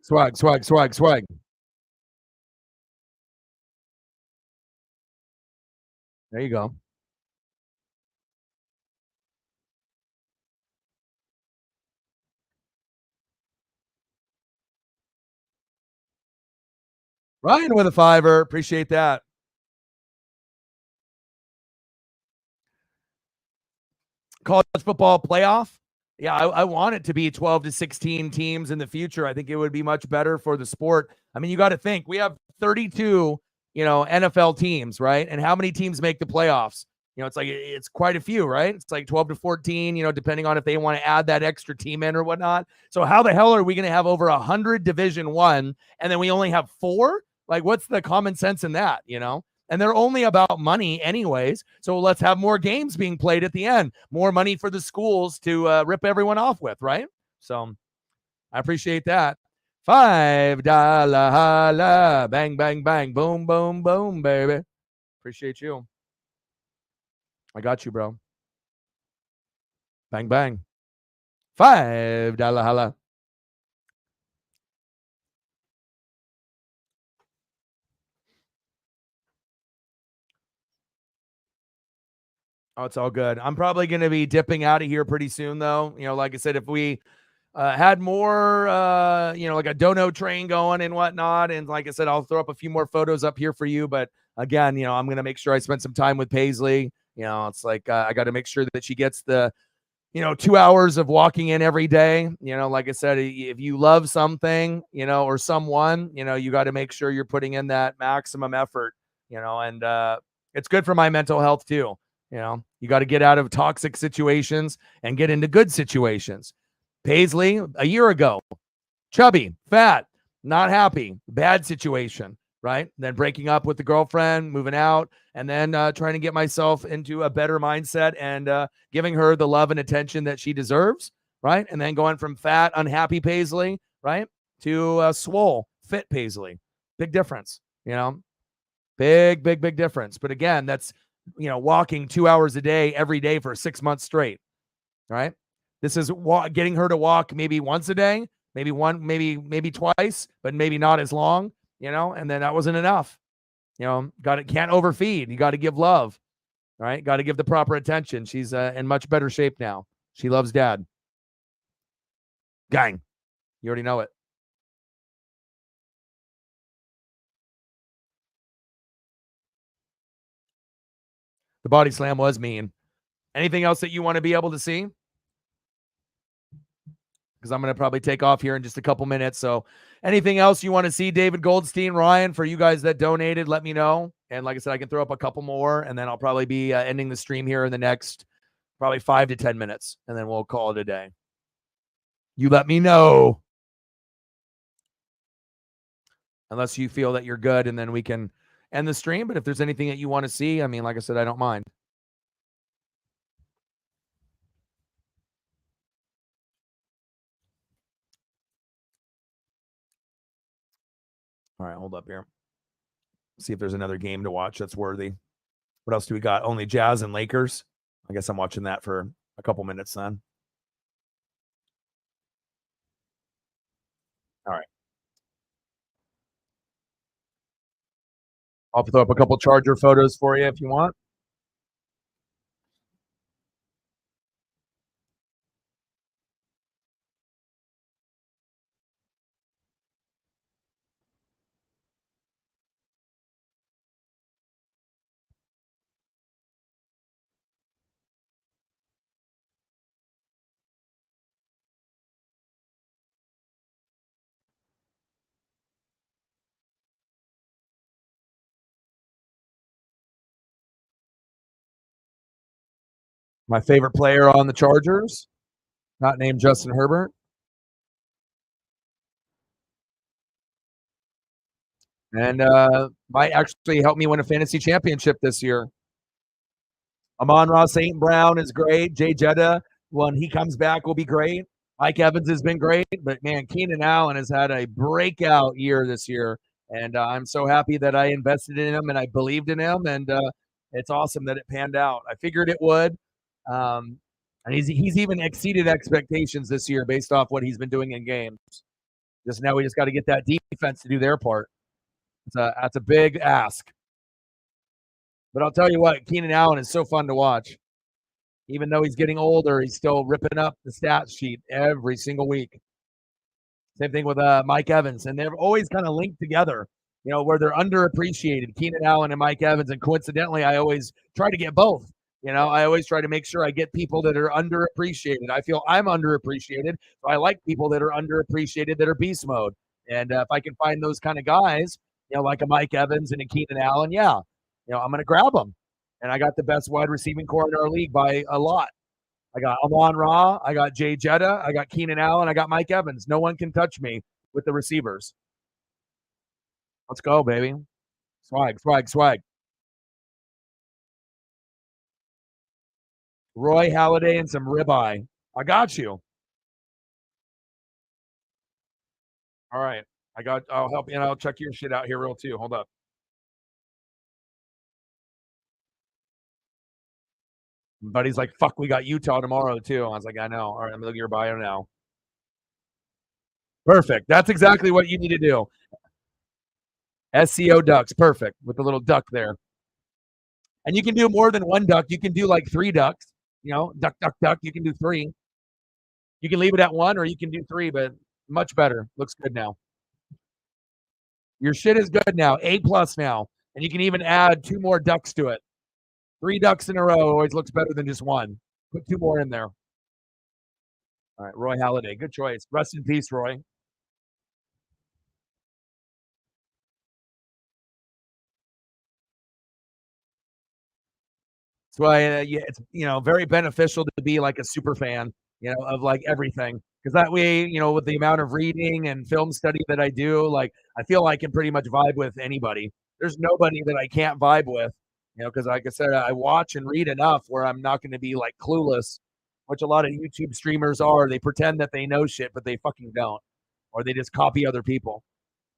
Swag, swag, swag, swag. There you go. Ryan with a $5. Appreciate that. College football playoff. Yeah, I want it to be 12 to 16 teams in the future. I think it would be much better for the sport. I mean, you got to think we have 32, NFL teams, right? And how many teams make the playoffs? It's quite a few, right? It's like 12 to 14, depending on if they want to add that extra team in or whatnot. So how the hell are we going to have over 100 Division I and then we only have 4? Like, what's the common sense in that, And they're only about money anyways. So let's have more games being played at the end. More money for the schools to rip everyone off with, right? So I appreciate that. $5 holla. Bang, bang, bang. Boom, boom, boom, baby. Appreciate you. I got you, bro. Bang, bang. $5 holla. Oh, it's all good. I'm probably going to be dipping out of here pretty soon, though. Like I said, if we had more, like a dono train going and whatnot, and like I said, I'll throw up a few more photos up here for you. But again, I'm going to make sure I spend some time with Paisley. It's like I got to make sure that she gets the 2 hours of walking in every day. Like I said, if you love something, or someone, you got to make sure you're putting in that maximum effort, and it's good for my mental health too. You got to get out of toxic situations and get into good situations. Paisley, a year ago, chubby, fat, not happy, bad situation, right? Then breaking up with the girlfriend, moving out, and then trying to get myself into a better mindset and giving her the love and attention that she deserves, right? And then going from fat, unhappy Paisley, right, to swole, fit Paisley. Big difference, big, big, big difference. But again, that's, walking 2 hours a day, every day for 6 months straight, right? This is getting her to walk maybe once a day, maybe twice, but maybe not as long, and then that wasn't enough. Can't overfeed. You got to give love, right? Got to give the proper attention. She's in much better shape now. She loves dad. Gang. You already know it. The body slam was mean. Anything else that you want to be able to see? Because I'm going to probably take off here in just a couple minutes. So anything else you want to see, David Goldstein, Ryan, for you guys that donated, let me know. And like I said, I can throw up a couple more, and then I'll probably be ending the stream here in the next probably 5 to 10 minutes, and then we'll call it a day. You let me know. Unless you feel that you're good, and then we can end the stream. But if there's anything that you want to see, I mean, like I said, I don't mind. All right, hold up here. See if there's another game to watch that's worthy. What else do we got? Only Jazz and Lakers. I guess I'm watching that for a couple minutes then. All right. I'll throw up a couple Charger photos for you if you want. My favorite player on the Chargers, not named Justin Herbert. And might actually help me win a fantasy championship this year. Amon-Ra St. Brown is great. Jay Jetta, when he comes back, will be great. Mike Evans has been great, but man, Keenan Allen has had a breakout year this year, and I'm so happy that I invested in him and I believed in him, and it's awesome that it panned out. I figured it would, and he's even exceeded expectations this year based off what he's been doing in games. Just now, we just got to get that defense to do their part. That's a big ask. But I'll tell you what, Keenan Allen is so fun to watch. Even though he's getting older, he's still ripping up the stats sheet every single week. Same thing with Mike Evans. And they're always kind of linked together, where they're underappreciated, Keenan Allen and Mike Evans. And coincidentally, I always try to get both. I always try to make sure I get people that are underappreciated. I feel I'm underappreciated. So I like people that are underappreciated that are beast mode. And if I can find those kind of guys, like a Mike Evans and a Keenan Allen, yeah, I'm going to grab them. And I got the best wide receiving core in our league by a lot. I got Amon-Ra, I got Jay Jetta, I got Keenan Allen, I got Mike Evans. No one can touch me with the receivers. Let's go, baby. Swag, swag, swag. Roy Halladay and some ribeye. I got you. All right. I'll help you, and I'll check your shit out here real too. Hold up. Buddy's like, fuck, we got Utah tomorrow too. I was like, I know. All right, I'm looking at your bio now. Perfect. That's exactly what you need to do. SEO ducks. Perfect. With the little duck there. And you can do more than one duck. You can do like 3 ducks. You know, duck, duck, duck. You can do 3. You can leave it at 1 or you can do 3, but much better. Looks good now. Your shit is good now. A+ now. And you can even add 2 more ducks to it. 3 ducks in a row always looks better than just 1. Put 2 more in there. All right, Roy Halladay. Good choice. Rest in peace, Roy. That's why yeah, it's very beneficial to be like a super fan, of like everything, because that way, with the amount of reading and film study that I do, like I feel I can pretty much vibe with anybody. There's nobody that I can't vibe with, because like I said, I watch and read enough where I'm not going to be like clueless, which a lot of YouTube streamers are. They pretend that they know shit, but they fucking don't, or they just copy other people.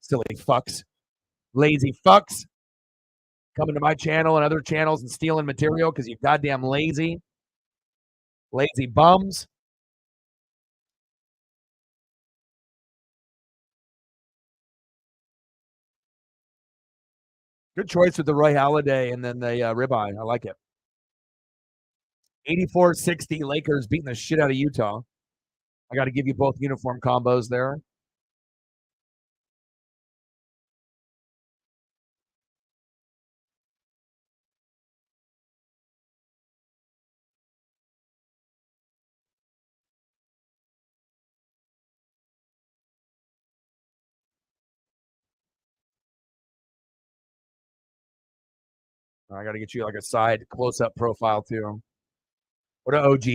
Silly fucks, lazy fucks coming to my channel and other channels and stealing material because you goddamn lazy bums. Good choice with the Roy Halladay and then the ribeye. I like it. 84-60 Lakers beating the shit out of Utah. I got to give you both uniform combos there. I got to get you like a side close-up profile too. What an OG.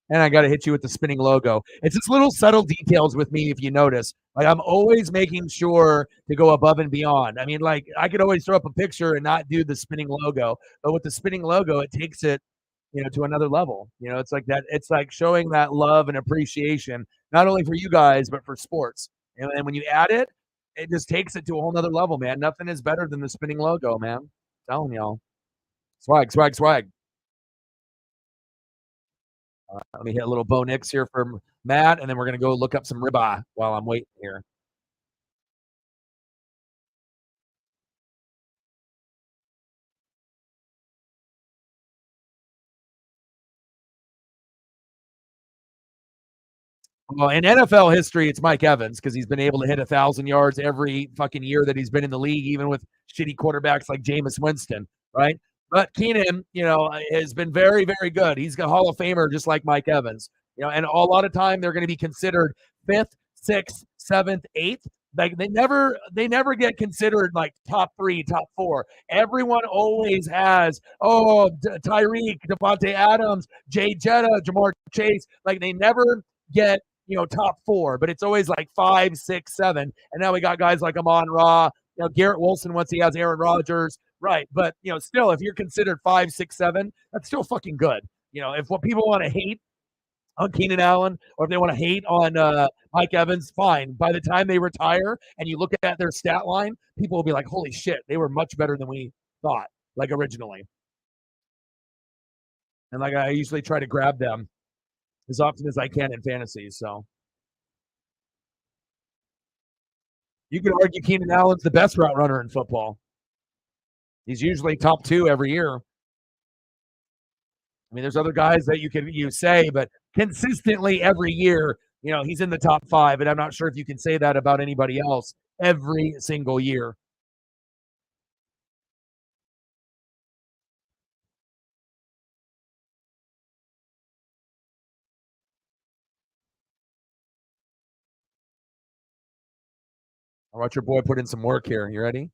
And I got to hit you with the spinning logo. It's just little subtle details with me, if you notice. Like I'm always making sure to go above and beyond. I mean, like I could always throw up a picture and not do the spinning logo, but with the spinning logo, it takes it, to another level. It's like that. It's like showing that love and appreciation, not only for you guys but for sports. And when you add it, it just takes it to a whole nother level, man. Nothing is better than the spinning logo, man. I'm telling y'all, swag, swag, swag. Let me hit a little Bo Nix here from Matt, and then we're going to go look up some ribeye while I'm waiting here. Well, in NFL history, it's Mike Evans because he's been able to hit 1,000 yards every fucking year that he's been in the league, even with shitty quarterbacks like Jameis Winston, right? But Keenan, has been very, very good. He's a Hall of Famer just like Mike Evans, and a lot of time they're going to be considered 5th, 6th, 7th, 8th. Like they never get considered like top 3, top 4. Everyone always has, Tyreek, Devontae Adams, Jay Jetta, Jamar Chase. Like they never get top 4, but it's always like 5, 6, 7. And now we got guys like Amon Ra, Garrett Wilson once he has Aaron Rodgers, right? But still, if you're considered 5, 6, 7, that's still fucking good. If what people want to hate on Keenan Allen or if they want to hate on Mike Evans, fine. By the time they retire and you look at their stat line, people will be like, holy shit, they were much better than we thought, like originally. And like I usually try to grab them as often as I can in fantasy. So you could argue Keenan Allen's the best route runner in football. He's usually top 2 every year. I mean, there's other guys that you say, but consistently every year, he's in the top 5, and I'm not sure if you can say that about anybody else every single year. I watch your boy put in some work here. You ready?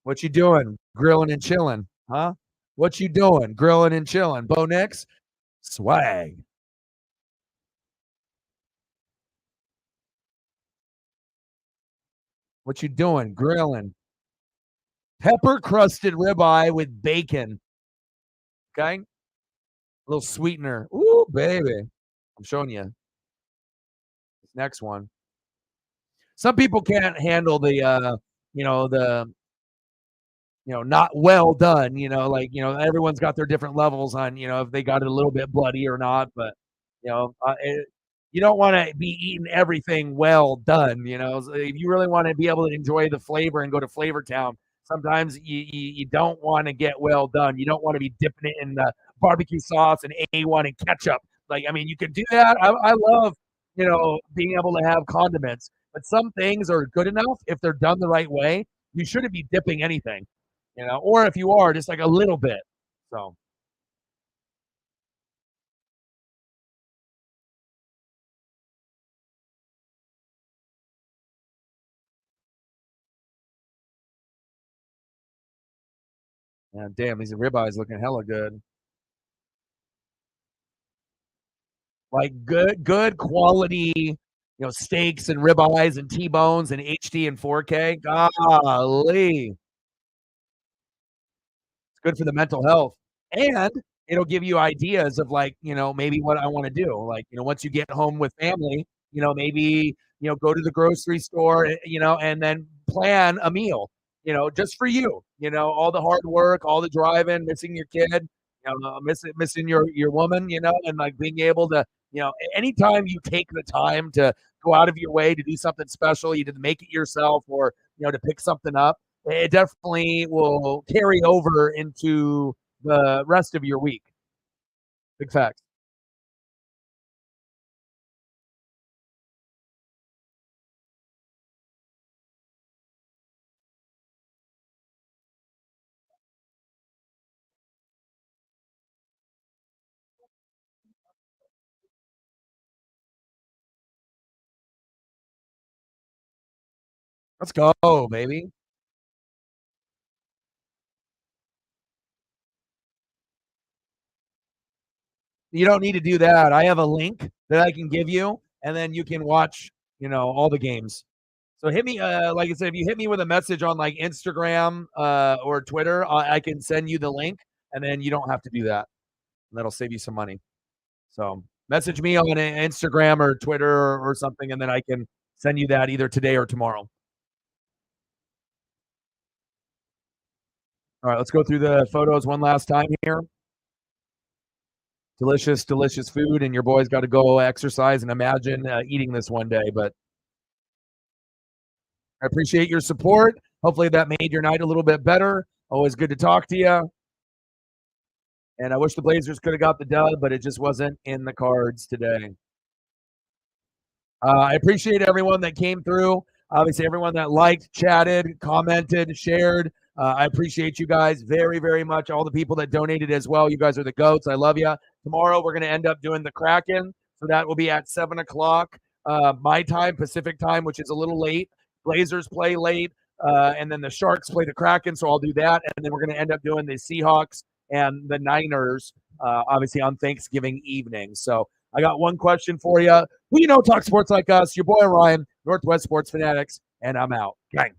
What you doing? Grilling and chilling, huh? What you doing? Grilling and chilling. Bo Nix, swag. What you doing? Grilling. Pepper crusted ribeye with bacon. Okay, a little sweetener. Ooh, baby. I'm showing you this next one. some people can't handle the you know the not well done. Like everyone's got their different levels on if they got it a little bit bloody or not. But you don't want to be eating everything well done. So if you really want to be able to enjoy the flavor and go to Flavor Town, sometimes you don't want to get well done. You don't want to be dipping it in the barbecue sauce and A1 and ketchup. Like, I mean, you can do that. I love, being able to have condiments, but some things are good enough if they're done the right way. You shouldn't be dipping anything, or if you are, just like a little bit. So, yeah, damn, these ribeyes looking hella good. Like good quality, steaks and ribeyes and T-bones and HD and 4K. Golly, it's good for the mental health, and it'll give you ideas of like maybe what I want to do. Like once you get home with family, maybe go to the grocery store, and then plan a meal, just for you. All the hard work, all the driving, missing your kid, missing your woman, and like being able to, anytime you take the time to go out of your way to do something special, either to make it yourself or to pick something up, it definitely will carry over into the rest of your week. Big facts. Let's go, baby. You don't need to do that. I have a link that I can give you, and then you can watch, all the games. So hit me, like I said, if you hit me with a message on like Instagram or Twitter, I can send you the link, and then you don't have to do that. And that'll save you some money. So message me on Instagram or Twitter or something, and then I can send you that either today or tomorrow. All right, let's go through the photos one last time here. Delicious, delicious food, and your boy's got to go exercise and imagine eating this one day. But I appreciate your support. Hopefully that made your night a little bit better. Always good to talk to you. And I wish the Blazers could have got the dub, but it just wasn't in the cards today. I appreciate everyone that came through. Obviously, everyone that liked, chatted, commented, shared. I appreciate you guys very, very much. All the people that donated as well. You guys are the goats. I love you. Tomorrow, we're going to end up doing the Kraken. So that will be at 7 o'clock my time, Pacific time, which is a little late. Blazers play late. And then the Sharks play the Kraken. So I'll do that. And then we're going to end up doing the Seahawks and the Niners, obviously, on Thanksgiving evening. So I got one question for you. Who talk sports like us? Your boy Ryan, Northwest Sports Fanatics, and I'm out. Gang.